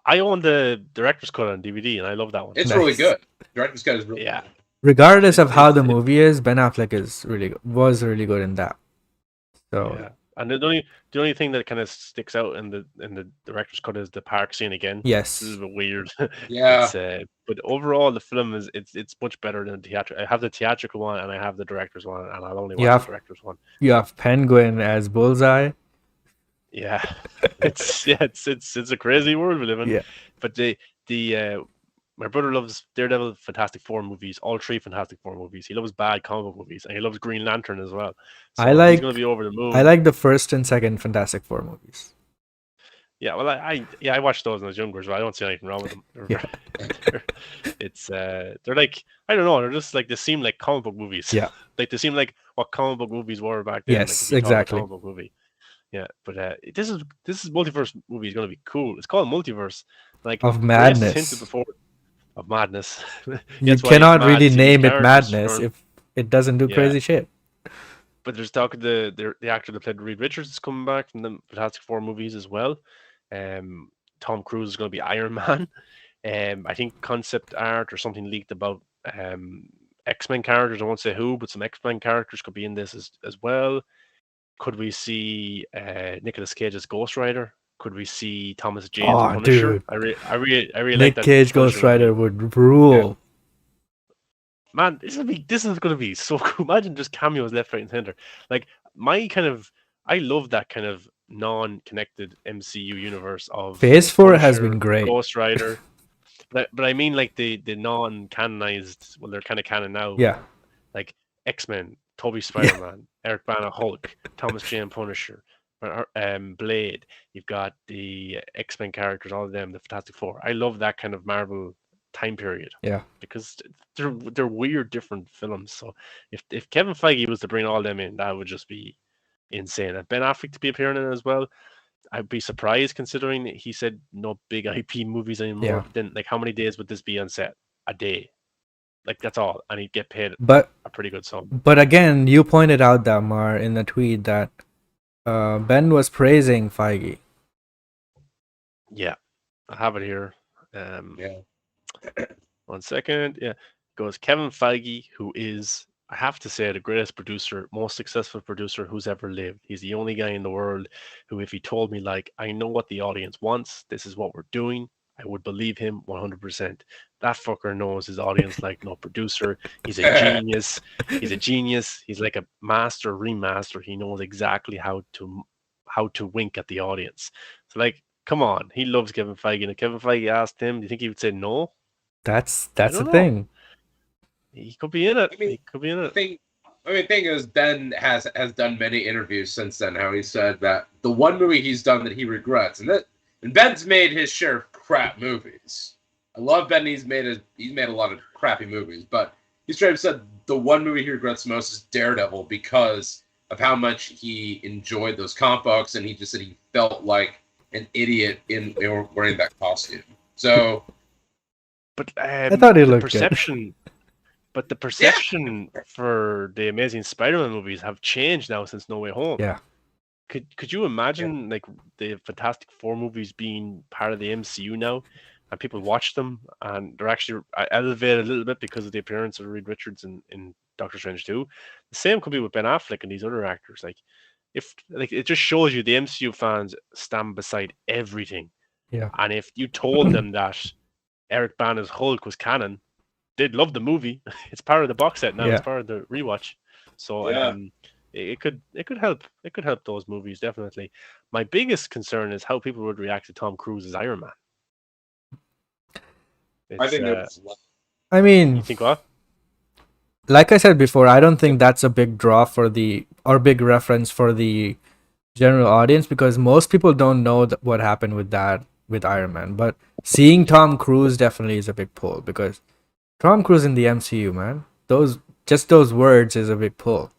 I own the director's cut on DVD, and I love that one. It's Nice. really good. Director's cut is really Yeah. good. Regardless of how the it- movie is, Ben Affleck was really good in that. So Yeah. And the only thing that kind of sticks out in the director's cut is the park scene again. yes, This is a bit weird. Yeah. But overall, the film it's much better than the theatrical. I have the theatrical one and I have the director's one, and I'll only watch the director's one. you have Penguin as Bullseye. Yeah, it's a crazy world we live in. Yeah. But my brother loves Daredevil, Fantastic Four movies, all three Fantastic Four movies. He loves bad comic book movies, and he loves Green Lantern as well. So he's gonna be over the moon. I like the first and second Fantastic Four movies. Yeah, well, I watched those when I was younger, so I don't see anything wrong with them. Yeah. They're like, I don't know, they're just like, they seem like comic book movies. Yeah. Like they seem like what comic book movies were back then. Yes, like, if you thought of a exactly. comic book movie. Yeah, but this is Multiverse movie is gonna be cool. It's called Multiverse, like Of Grace madness. hinted before of madness. You That's why cannot it's mad really to see name it characters madness turn- if it doesn't do Yeah. crazy shit. But there's talk of the actor that played Reed Richards is coming back from the Fantastic Four movies as well. Tom Cruise is going to be Iron Man. I think concept art or something leaked about X-Men characters. I won't say who, but some X-Men characters could be in this as well. Could we see Nicolas Cage as Ghost Rider? Could we see Thomas Jane as Punisher? Dude. I really like Nick that. Cage Punisher Ghost Rider would rule. Man, this is going to be so cool. Imagine just cameos left, right, and center. Like I love that kind of non-connected MCU universe of Phase 4 has Punisher, been great. Ghost Rider. But I mean like the non-canonized. Well, they're kind of canon now. Yeah. Like X-Men, Toby Spider-Man, Eric Bana Hulk, Thomas Jane Punisher, Blade. You've got the X-Men characters, all of them, the Fantastic Four. I love that kind of Marvel time period. Yeah. Because they're weird, different films. So if Kevin Feige was to bring all them in, that would just be insane. And Ben Affleck to be appearing in it as well, I'd be surprised considering that he said no big IP movies anymore. Yeah. But then, like, how many days would this be on set? A day. Like, that's all, and he'd get paid But a pretty good sum. but again, you pointed out that Mar in the tweet that Ben was praising Feige. Yeah, I have it here. Yeah. 1 second. Yeah, goes Kevin Feige, who is, I have to say, the greatest producer, most successful producer who's ever lived. He's the only guy in the world who, if he told me, like, I know what the audience wants, this is what we're doing, I would believe him 100%. That fucker knows his audience like no producer. He's a genius. He's a genius. He's like a master remaster. He knows exactly how to wink at the audience. So, like, come on, he loves Kevin Feige. And if Kevin Feige asked him, do you think he would say no? That's I the don't know. thing. He could be in it. I mean, He could be in it. thing is, Ben has done many interviews since then. How he said that the one movie he's done that he regrets, and Ben's made his share of crap movies. I love Ben. He's made a lot of crappy movies, but he straight up said the one movie he regrets most is Daredevil because of how much he enjoyed those comic books, and he just said he felt like an idiot in wearing that costume. So, But I thought it the looked perception, but the perception for the Amazing Spider-Man movies have changed now since No Way Home. Yeah. Could you imagine like the Fantastic Four movies being part of the MCU now, and people watch them and they're actually elevated a little bit because of the appearance of Reed Richards in Doctor Strange 2. The same could be with Ben Affleck and these other actors. Like, if like it just shows you the MCU fans stand beside everything. Yeah. And if you told them that Eric Bana's Hulk was canon, they'd love the movie. It's part of the box set now. Yeah. It's part of the rewatch. So Yeah. it could help. It could help those movies definitely. My biggest concern is how people would react to Tom Cruise as Iron Man. I think I mean, you think what? like I said before, I don't think that's a big draw for big reference for the general audience because most people don't know what happened with Iron Man. But seeing Tom Cruise definitely is a big pull because Tom Cruise in the MCU, man, those words is a big pull.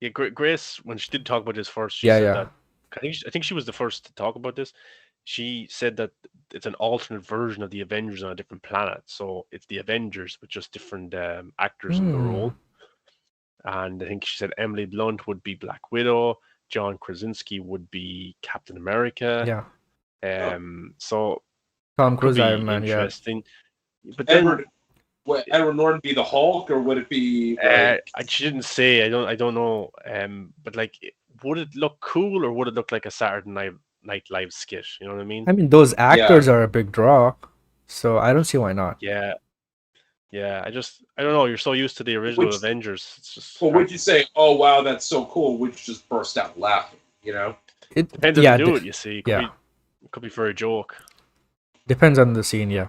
Yeah, Grace, when she did talk about this first, she Yeah, said yeah. that. I think she was the first to talk about this. She said that it's an alternate version of the Avengers on a different planet. So it's the Avengers with just different actors in the role. And I think she said Emily Blunt would be Black Widow, John Krasinski would be Captain America. Yeah. So Tom could Cruise be Iron Man, yeah. interesting. But then would Edward Norton be the Hulk, or would it be? she didn't say. I don't know. But like, would it look cool or would it look like a Saturday Night Live skit? You know what I mean? I mean, those actors are a big draw, so I don't see why not. Yeah. I don't know. You're so used to the original Avengers. It's just. Well, would you say, "Oh wow, that's so cool"? Would you just burst out laughing? You know, It depends if you do it. You see, it could be for a joke. Depends on the scene, yeah.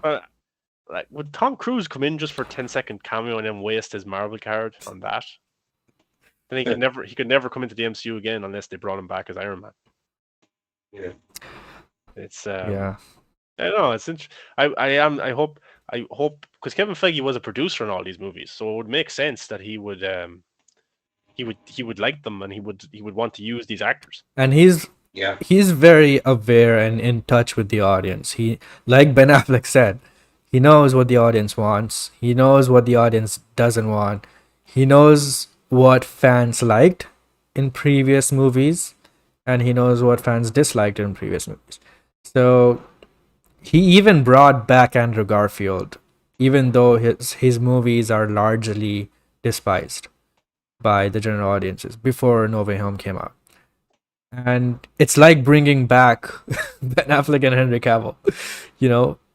Like, would Tom Cruise come in just for a 10-second cameo and then waste his Marvel card on that? Then he could never come into the MCU again unless they brought him back as Iron Man. Yeah. It's Yeah. I don't know. It's I hope because Kevin Feige was a producer in all these movies, so it would make sense that he would like them and he would want to use these actors. And he's very aware and in touch with the audience. He, like Ben Affleck said, he knows what the audience wants. He knows what the audience doesn't want. He knows what fans liked in previous movies, and he knows what fans disliked in previous movies. So he even brought back Andrew Garfield, even though his movies are largely despised by the general audiences before No Way Home came out. And it's like bringing back Ben Affleck and Henry Cavill,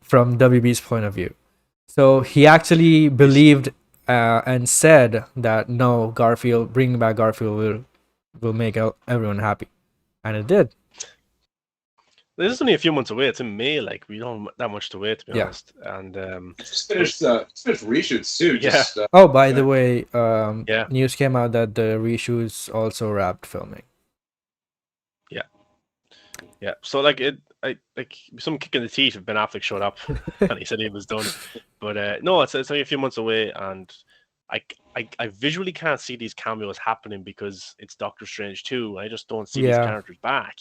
from WB's point of view. So he actually believed and said that no, bringing back Garfield will make everyone happy, and it did. This is only a few months away. It's in May. Like, we don't have that much to wait, to be honest. And just finished reshoots too. By the way, news came out that the reshoots also wrapped filming. Yeah, so like like some kick in the teeth if Ben Affleck showed up and he said he was done, but no, it's only a few months away, and I visually can't see these cameos happening because it's Doctor Strange 2. I just don't see these Yeah. characters back.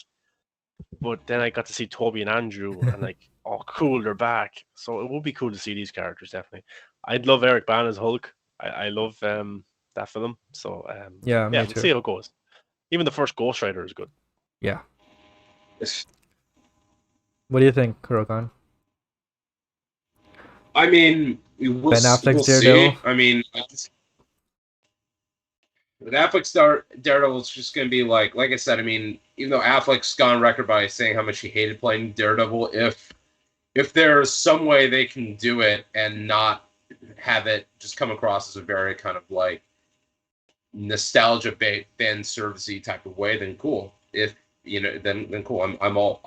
But then I got to see Toby and Andrew, and like, oh, cool, they're back. So it would be cool to see these characters definitely. I'd love Eric Bana as Hulk. I love that film. So Yeah, me yeah, we'll see too. how it goes. Even the first Ghost Rider is good. Yeah. What do you think, Kurokan? I mean, we'll Ben Affleck's we'll Daredevil? see. I mean, with Affleck's Daredevil, it's just going to be like I said. I mean, even though Affleck's gone on record by saying how much he hated playing Daredevil, if there's some way they can do it and not have it just come across as a very kind of like nostalgia fan servicey type of way, then cool. If then cool. I'm all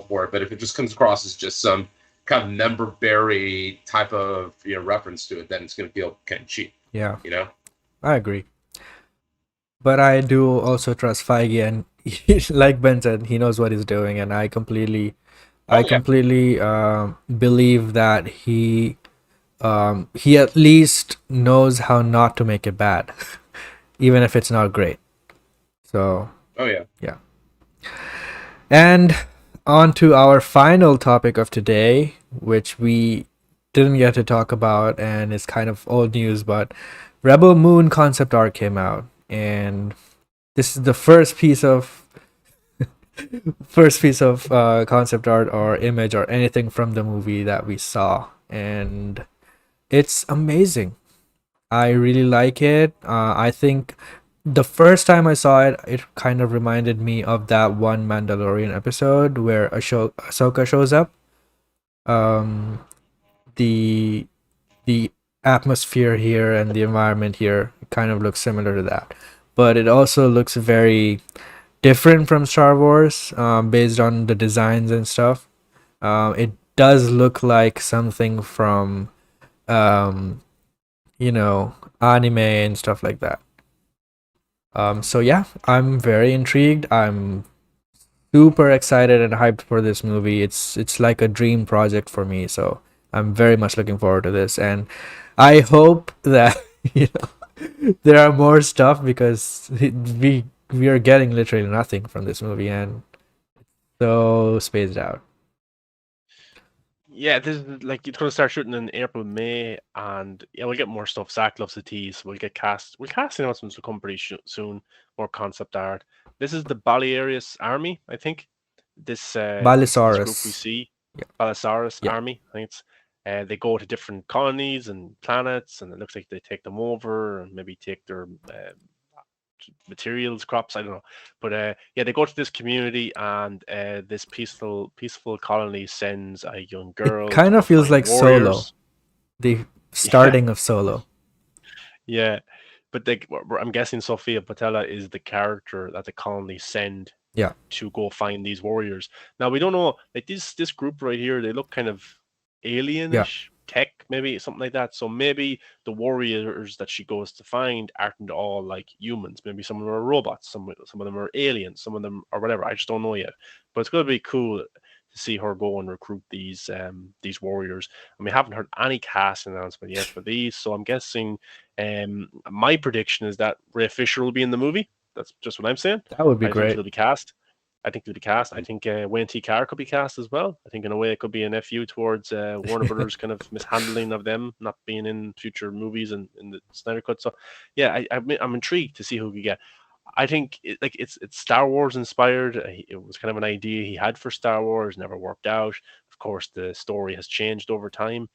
for it. But if it just comes across as just some kind of member berry type of reference to it, then it's going to feel kind of cheap. Yeah, I agree. But I do also trust Feige, and like Ben said, he knows what he's doing, and I completely believe that he at least knows how not to make it bad, even if it's not great. So. Oh yeah. Yeah. And on to our final topic of today, which we didn't get to talk about, and it's kind of old news, but Rebel Moon concept art came out, and this is the first piece of concept art or image or anything from the movie that we saw, and it's amazing. I really like it. I think the first time I saw it, it kind of reminded me of that one Mandalorian episode where Ahsoka shows up. The atmosphere here and the environment here kind of looks similar to that, but it also looks very different from Star Wars, based on the designs and stuff. It does look like something from, anime and stuff like that. So yeah, I'm very intrigued. I'm super excited and hyped for this movie. It's like a dream project for me. So I'm very much looking forward to this, and I hope that there are more stuff, because we are getting literally nothing from this movie, and so spaced out. Yeah, this is like it's gonna start shooting in April, May, and yeah, we'll get more stuff. Zach loves the tease. We'll get cast announcements will come pretty soon. More concept art. This is the Balearius army, I think. This group we Balisaurus. see, Yeah. Balisaurus Yeah. army. I think it's they go to different colonies and planets, and it looks like they take them over and maybe take their materials, crops. I don't know, but yeah, they go to this community, and this peaceful colony sends a young girl. It kind to of go feels find like warriors. Solo, the starting of Solo. Yeah, but I'm guessing Sophia Patella is the character that the colony send. Yeah. To go find these warriors. Now we don't know. Like this group right here, they look kind of alienish, tech, maybe something like that. So maybe the warriors that she goes to find aren't all like humans. Maybe some of them are robots. Some of them are aliens. Some of them are whatever. I just don't know yet. But it's gonna be cool to see her go and recruit these warriors. And we haven't heard any cast announcement yet for these. So I'm guessing. My prediction is that Ray Fisher will be in the movie. That's just what I'm saying. That would be I great. think he'll be cast. I think Wayne T. Carr could be cast as well. I think in a way it could be an FU towards Warner Brothers kind of mishandling of them not being in future movies and in the Snyder Cut. So yeah, I'm intrigued to see who we get. I think it's Star Wars inspired. It was kind of an idea he had for Star Wars, never worked out. Of course, the story has changed over time,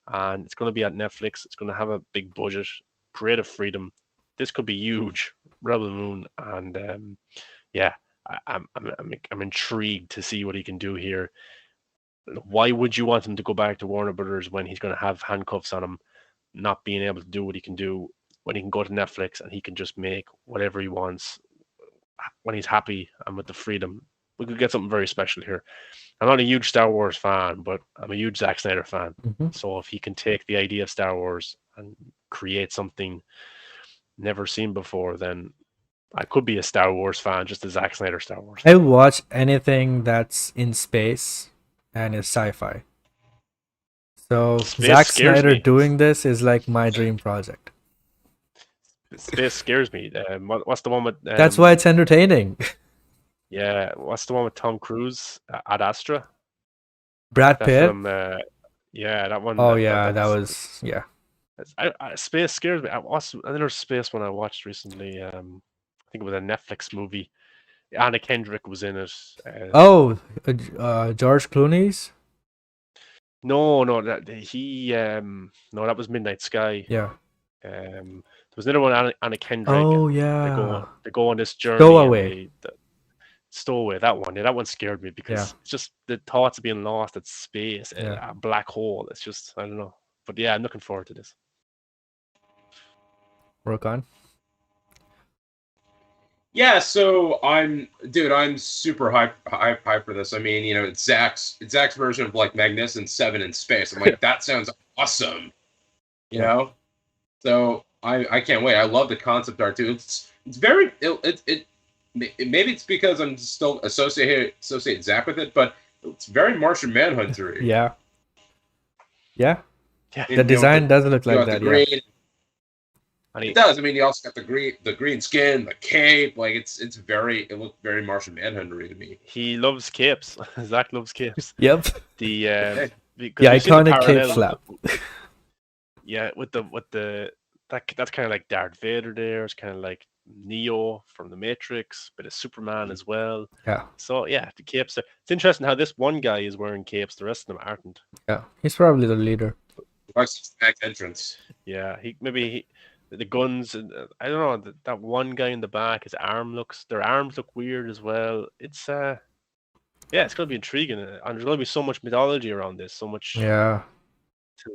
and it's going to be at Netflix. It's going to have a big budget, creative freedom. This could be huge. Rebel Moon, and yeah, I'm intrigued to see what he can do here. Why would you want him to go back to Warner Brothers when he's going to have handcuffs on him, not being able to do what he can do, when he can go to Netflix and he can just make whatever he wants when he's happy and with the freedom? We could get something very special here. I'm not a huge Star Wars fan, but I'm a huge Zack Snyder fan. Mm-hmm. So if he can take the idea of Star Wars and create something never seen before, then I could be a Star Wars fan, just a Zack Snyder Star Wars. I watch anything that's in space and is sci-fi. So Space Zack scares Snyder me. doing this is like my dream project. Space scares me. What's the one with? That's why it's entertaining. Yeah, what's the one with Tom Cruise? Ad Astra. Brad That Pitt. film. Yeah, that one. Oh yeah, that was yeah. Space scares me. I watched another space one I watched recently. I think it was a Netflix movie. Anna Kendrick was in it. Oh, George Clooney's. No, that that was Midnight Sky. Yeah. There was another one, Anna Kendrick. Oh and yeah. They go on this journey. Stowaway. Stowaway. That one. Yeah, that one scared me because it's just the thoughts of being lost at space, a black hole. It's just, I don't know. But yeah, I'm looking forward to this. Work on. Yeah, so I'm super hype for this. I mean, you know, it's Zach's version of like Magnificent Seven in space. I'm like, that sounds awesome. You know? So I can't wait. I love the concept art too. It's very maybe it's because I'm still associate Zach with it, but it's very Martian Manhunter-y. Yeah. Yeah. Yeah. The design does look like that. Green, yeah. It does. I mean, you also got the green skin, the cape. Like it looked very Martian Manhunter-y to me. He loves capes. Zach loves capes. Yep. The iconic cape flap. Yeah, that's kind of like Darth Vader there. It's kind of like Neo from the Matrix, but it's Superman as well. Yeah. So yeah, the capes. It's interesting how this one guy is wearing capes, the rest of them aren't. Yeah, he's probably the leader. Back entrance. Yeah, the guns. I don't know that one guy in the back. Their arms look weird as well. It's it's gonna be intriguing, and there's gonna be so much mythology around this, so much to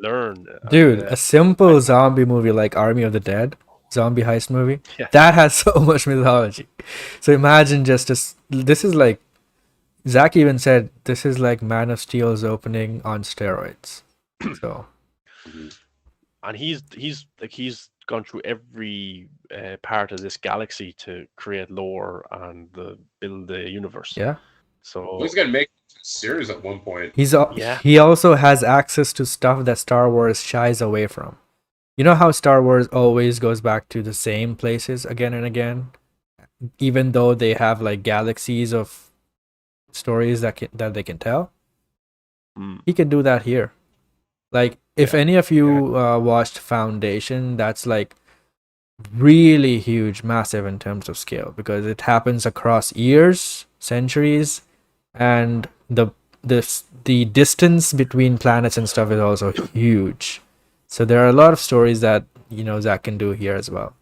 learn. Dude, a simple zombie movie like Army of the Dead, zombie heist movie, that has so much mythology. So imagine this is like, Zach even said this is like Man of Steel's opening on steroids. So, and he's gone through every part of this galaxy to create lore and build the universe. Yeah. So he's gonna make a series at one point. He also has access to stuff that Star Wars shies away from. You know how Star Wars always goes back to the same places again and again, even though they have like galaxies of stories that they can tell. He can do that here. Like, if any of you watched Foundation, that's like really huge, massive in terms of scale, because it happens across years, centuries, and the distance between planets and stuff is also huge. So there are a lot of stories that, you know, Zach can do here as well,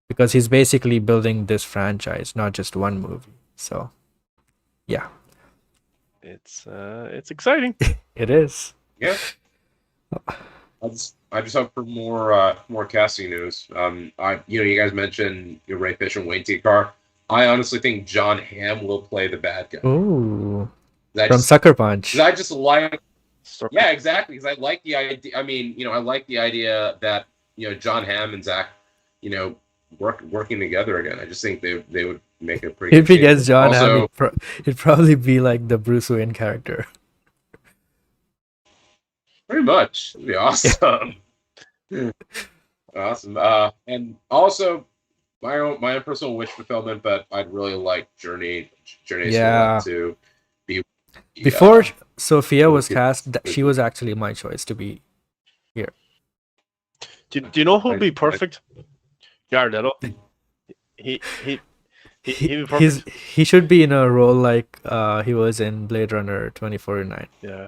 because he's basically building this franchise, not just one movie. So yeah, it's exciting. It is. Yeah. I just hope for more casting news. You guys mentioned Ray Fisher and Wayne T. Carr. I honestly think John Hamm will play the bad guy. Ooh, from Sucker Punch. I just like, yeah, exactly. Because I like the idea. I mean, I like the idea that John Hamm and Zach, working together again. I just think they would make a pretty. If he gets John Hamm, it'd probably be like the Bruce Wayne character. Pretty much. It'd be awesome. Awesome. And also my own personal wish fulfillment, but I'd really like Journey to be before Sophia was cast. She was actually my choice to be here. Do you know who'd be perfect? Jared Leto. He should be in a role like he was in Blade Runner 2049. Yeah.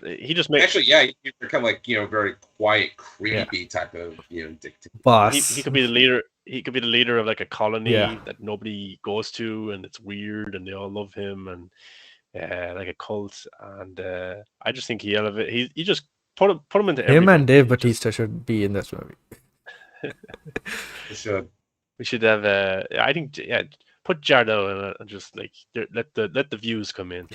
He just makes you're kind of like very quiet, creepy type of boss. He could be the leader. He could be the leader of like a colony that nobody goes to, and it's weird, and they all love him, and like a cult. And I just think he elevate. He just put him into everything. Him and Dave Bautista should be in this movie. We should have. I think put Jared in it and just like let the views come in.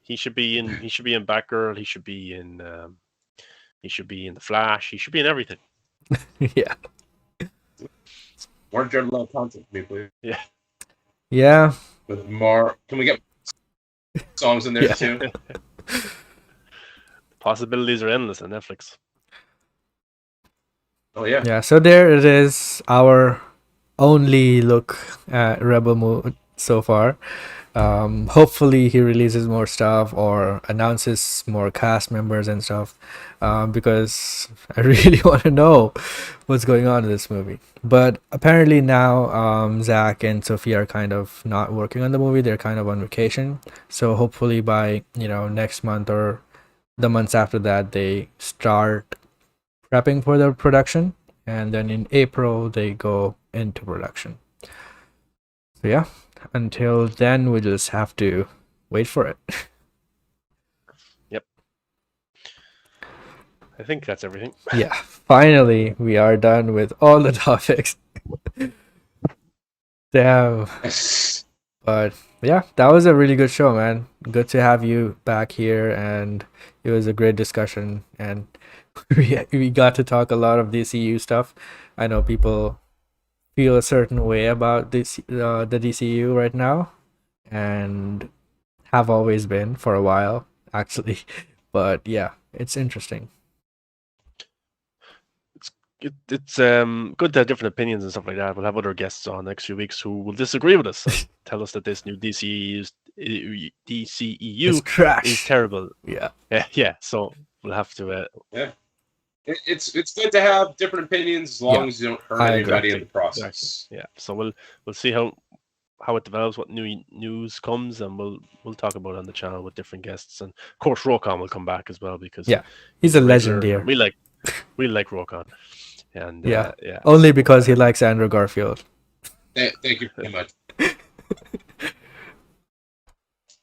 He should be in. He should be in Batgirl. He should be in. He should be in the Flash. He should be in everything. Yeah. More Jared Leto content, for me, please. Yeah. Yeah. With more, can we get songs in there Yeah. too? Possibilities are endless on Netflix. Oh yeah. Yeah, so there it is, our only look at Rebel Moon so far. Hopefully he releases more stuff or announces more cast members and stuff, because I really want to know what's going on in this movie. But apparently now Zach and Sophia are kind of not working on the movie. They're kind of on vacation. So hopefully by next month or the months after that, they start prepping for the production, and then in April they go into production. So yeah, until then we just have to wait for it. Yep. I think that's everything. Yeah, finally we are done with all the topics. Damn. But yeah, that was a really good show, man. Good to have you back here, and it was a great discussion, and we got to talk a lot of DCU stuff. I know people feel a certain way about this the DCU right now, and have always been for a while actually. But yeah, it's interesting. It's good to have different opinions and stuff like that. We'll have other guests on next few weeks who will disagree with us and tell us that this new DCEU It's trash. is terrible. Yeah. Yeah. So we'll have to. It's good to have different opinions as long as you don't hurt anybody in the process. Exactly. Yeah. So we'll see how it develops, what new news comes, and we'll talk about it on the channel with different guests, and of course Rokon will come back as well because he's a legend here. We like Rokon, and yeah, only because he likes Andrew Garfield. Thank you very much.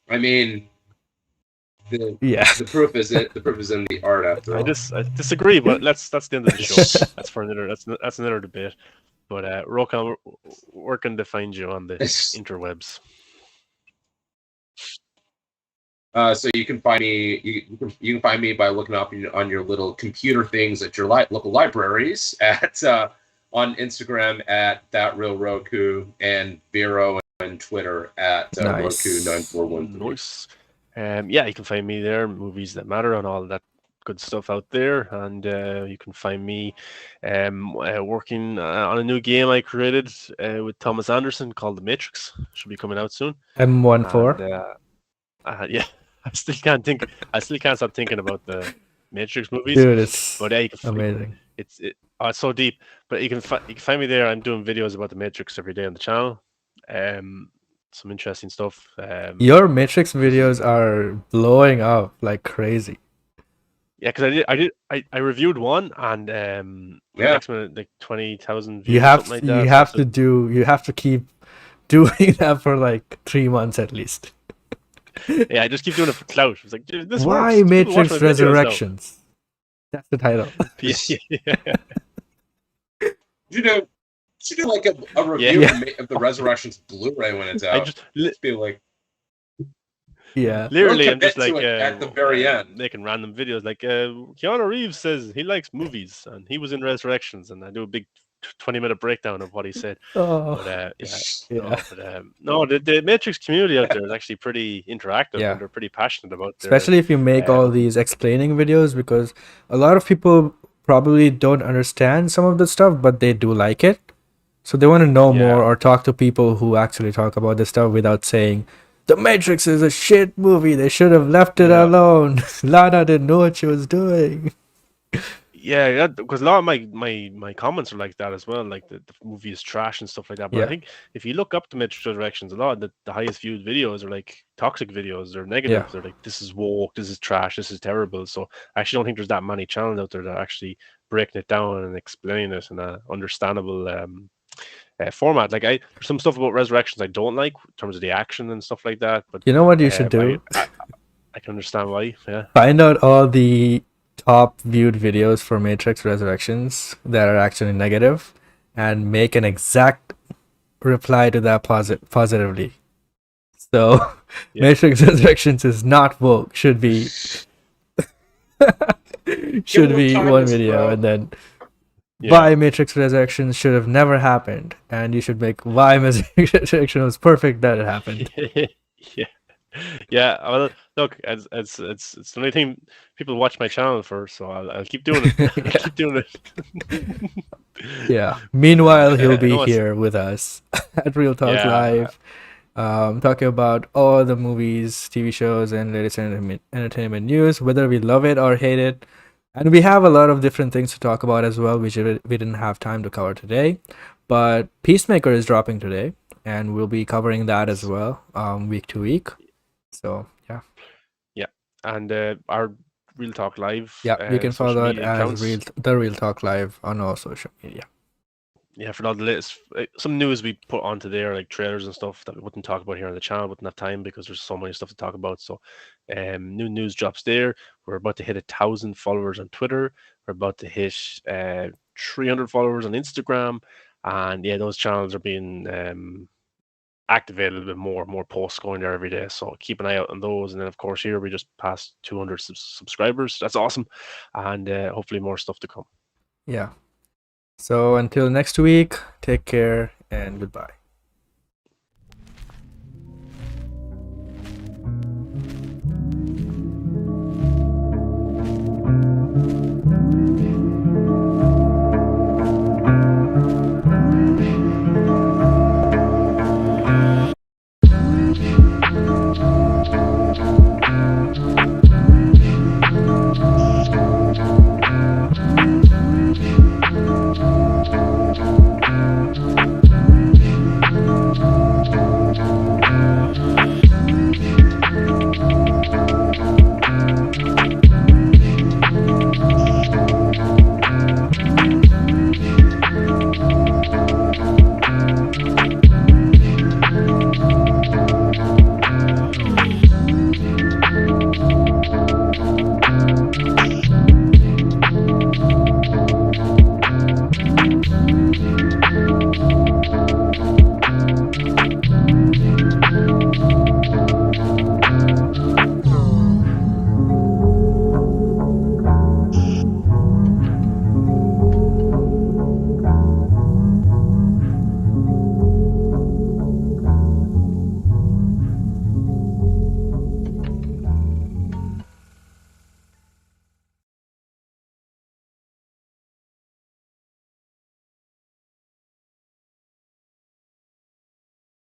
I mean, the proof is in the art after all. I disagree, but that's the end of the show. That's for another. That's another debate. But Rokon, where can they find you on the interwebs? So you can find me. You can find me by looking up on your little computer things at your local libraries at on Instagram at ThatRealRoku and Vero and Twitter at Roku941. Nice. Yeah, you can find me there. Movies That Matter and all that good stuff out there, and you can find me working on a new game I created with Thomas Anderson called The Matrix. Should be coming out soon. M14. Yeah, I still can't stop thinking about the Matrix movies. Dude, it's amazing. It's so deep. But you can find me there. I'm doing videos about the Matrix every day on the channel. Some interesting stuff. Your Matrix videos are blowing up like crazy. Yeah, because I reviewed one, and next minute like 20,000 views. You have something like that. you have to keep doing that for like 3 months at least. Yeah, I just keep doing it for clout. It's like, this why works. Matrix Resurrections? That's the title. Yeah. You do like a review of the Resurrections Blu-ray when it's out. I just feel like, literally, I'm just like at the very end making random videos. Like Keanu Reeves says he likes movies, and he was in Resurrections, and I do a big 20-minute breakdown of what he said. Oh. But, the Matrix community out there is actually pretty interactive, and they're pretty passionate about it. Especially if you make all these explaining videos, because a lot of people probably don't understand some of the stuff, but they do like it. So they want to know more or talk to people who actually talk about this stuff without saying, The Matrix is a shit movie. They should have left it alone. Lana didn't know what she was doing. Yeah, because a lot of my comments are like that as well. Like the movie is trash and stuff like that. But I think if you look up the Matrix Resurrections, a lot of the highest viewed videos are like toxic videos. They're negative. They're like, this is woke, this is trash, this is terrible. So I actually don't think there's that many channels out there that are actually breaking it down and explaining it in an understandable format. Like there's some stuff about Resurrections I don't like in terms of the action and stuff like that. But you know what you should do? I can understand why. Yeah. Find out all the top viewed videos for Matrix Resurrections that are actually negative, and make an exact reply to that positively. So Matrix Resurrections is not woke. Should be one video, and then Why Matrix Resurrections should have never happened, and you should make why Matrix Resurrection was perfect that it happened. yeah. Yeah, well, look, it's the only thing people watch my channel for, so I'll keep doing it. I'll keep doing it. Yeah. Meanwhile, he'll I be know it's- here with us at Real Talk Yeah. Live, talking about all the movies, TV shows, and latest entertainment news, whether we love it or hate it. And we have a lot of different things to talk about as well, which we didn't have time to cover today. But Peacemaker is dropping today, and we'll be covering that as well, week to week. So yeah. And our Real Talk Live. Yeah, you can social follow it media as accounts. the Real Talk Live on all social media. Yeah, for all the latest, some news we put onto there, like trailers and stuff that we wouldn't talk about here on the channel, wouldn't have time because there's so many stuff to talk about. So, new news drops there. We're about to hit 1,000 followers on Twitter. We're about to hit 300 followers on Instagram, and yeah, those channels are being activated a little bit more posts going there every day. So keep an eye out on those. And then of course here we just passed 200 subscribers. That's awesome, and hopefully more stuff to come. Yeah. So until next week, take care and goodbye.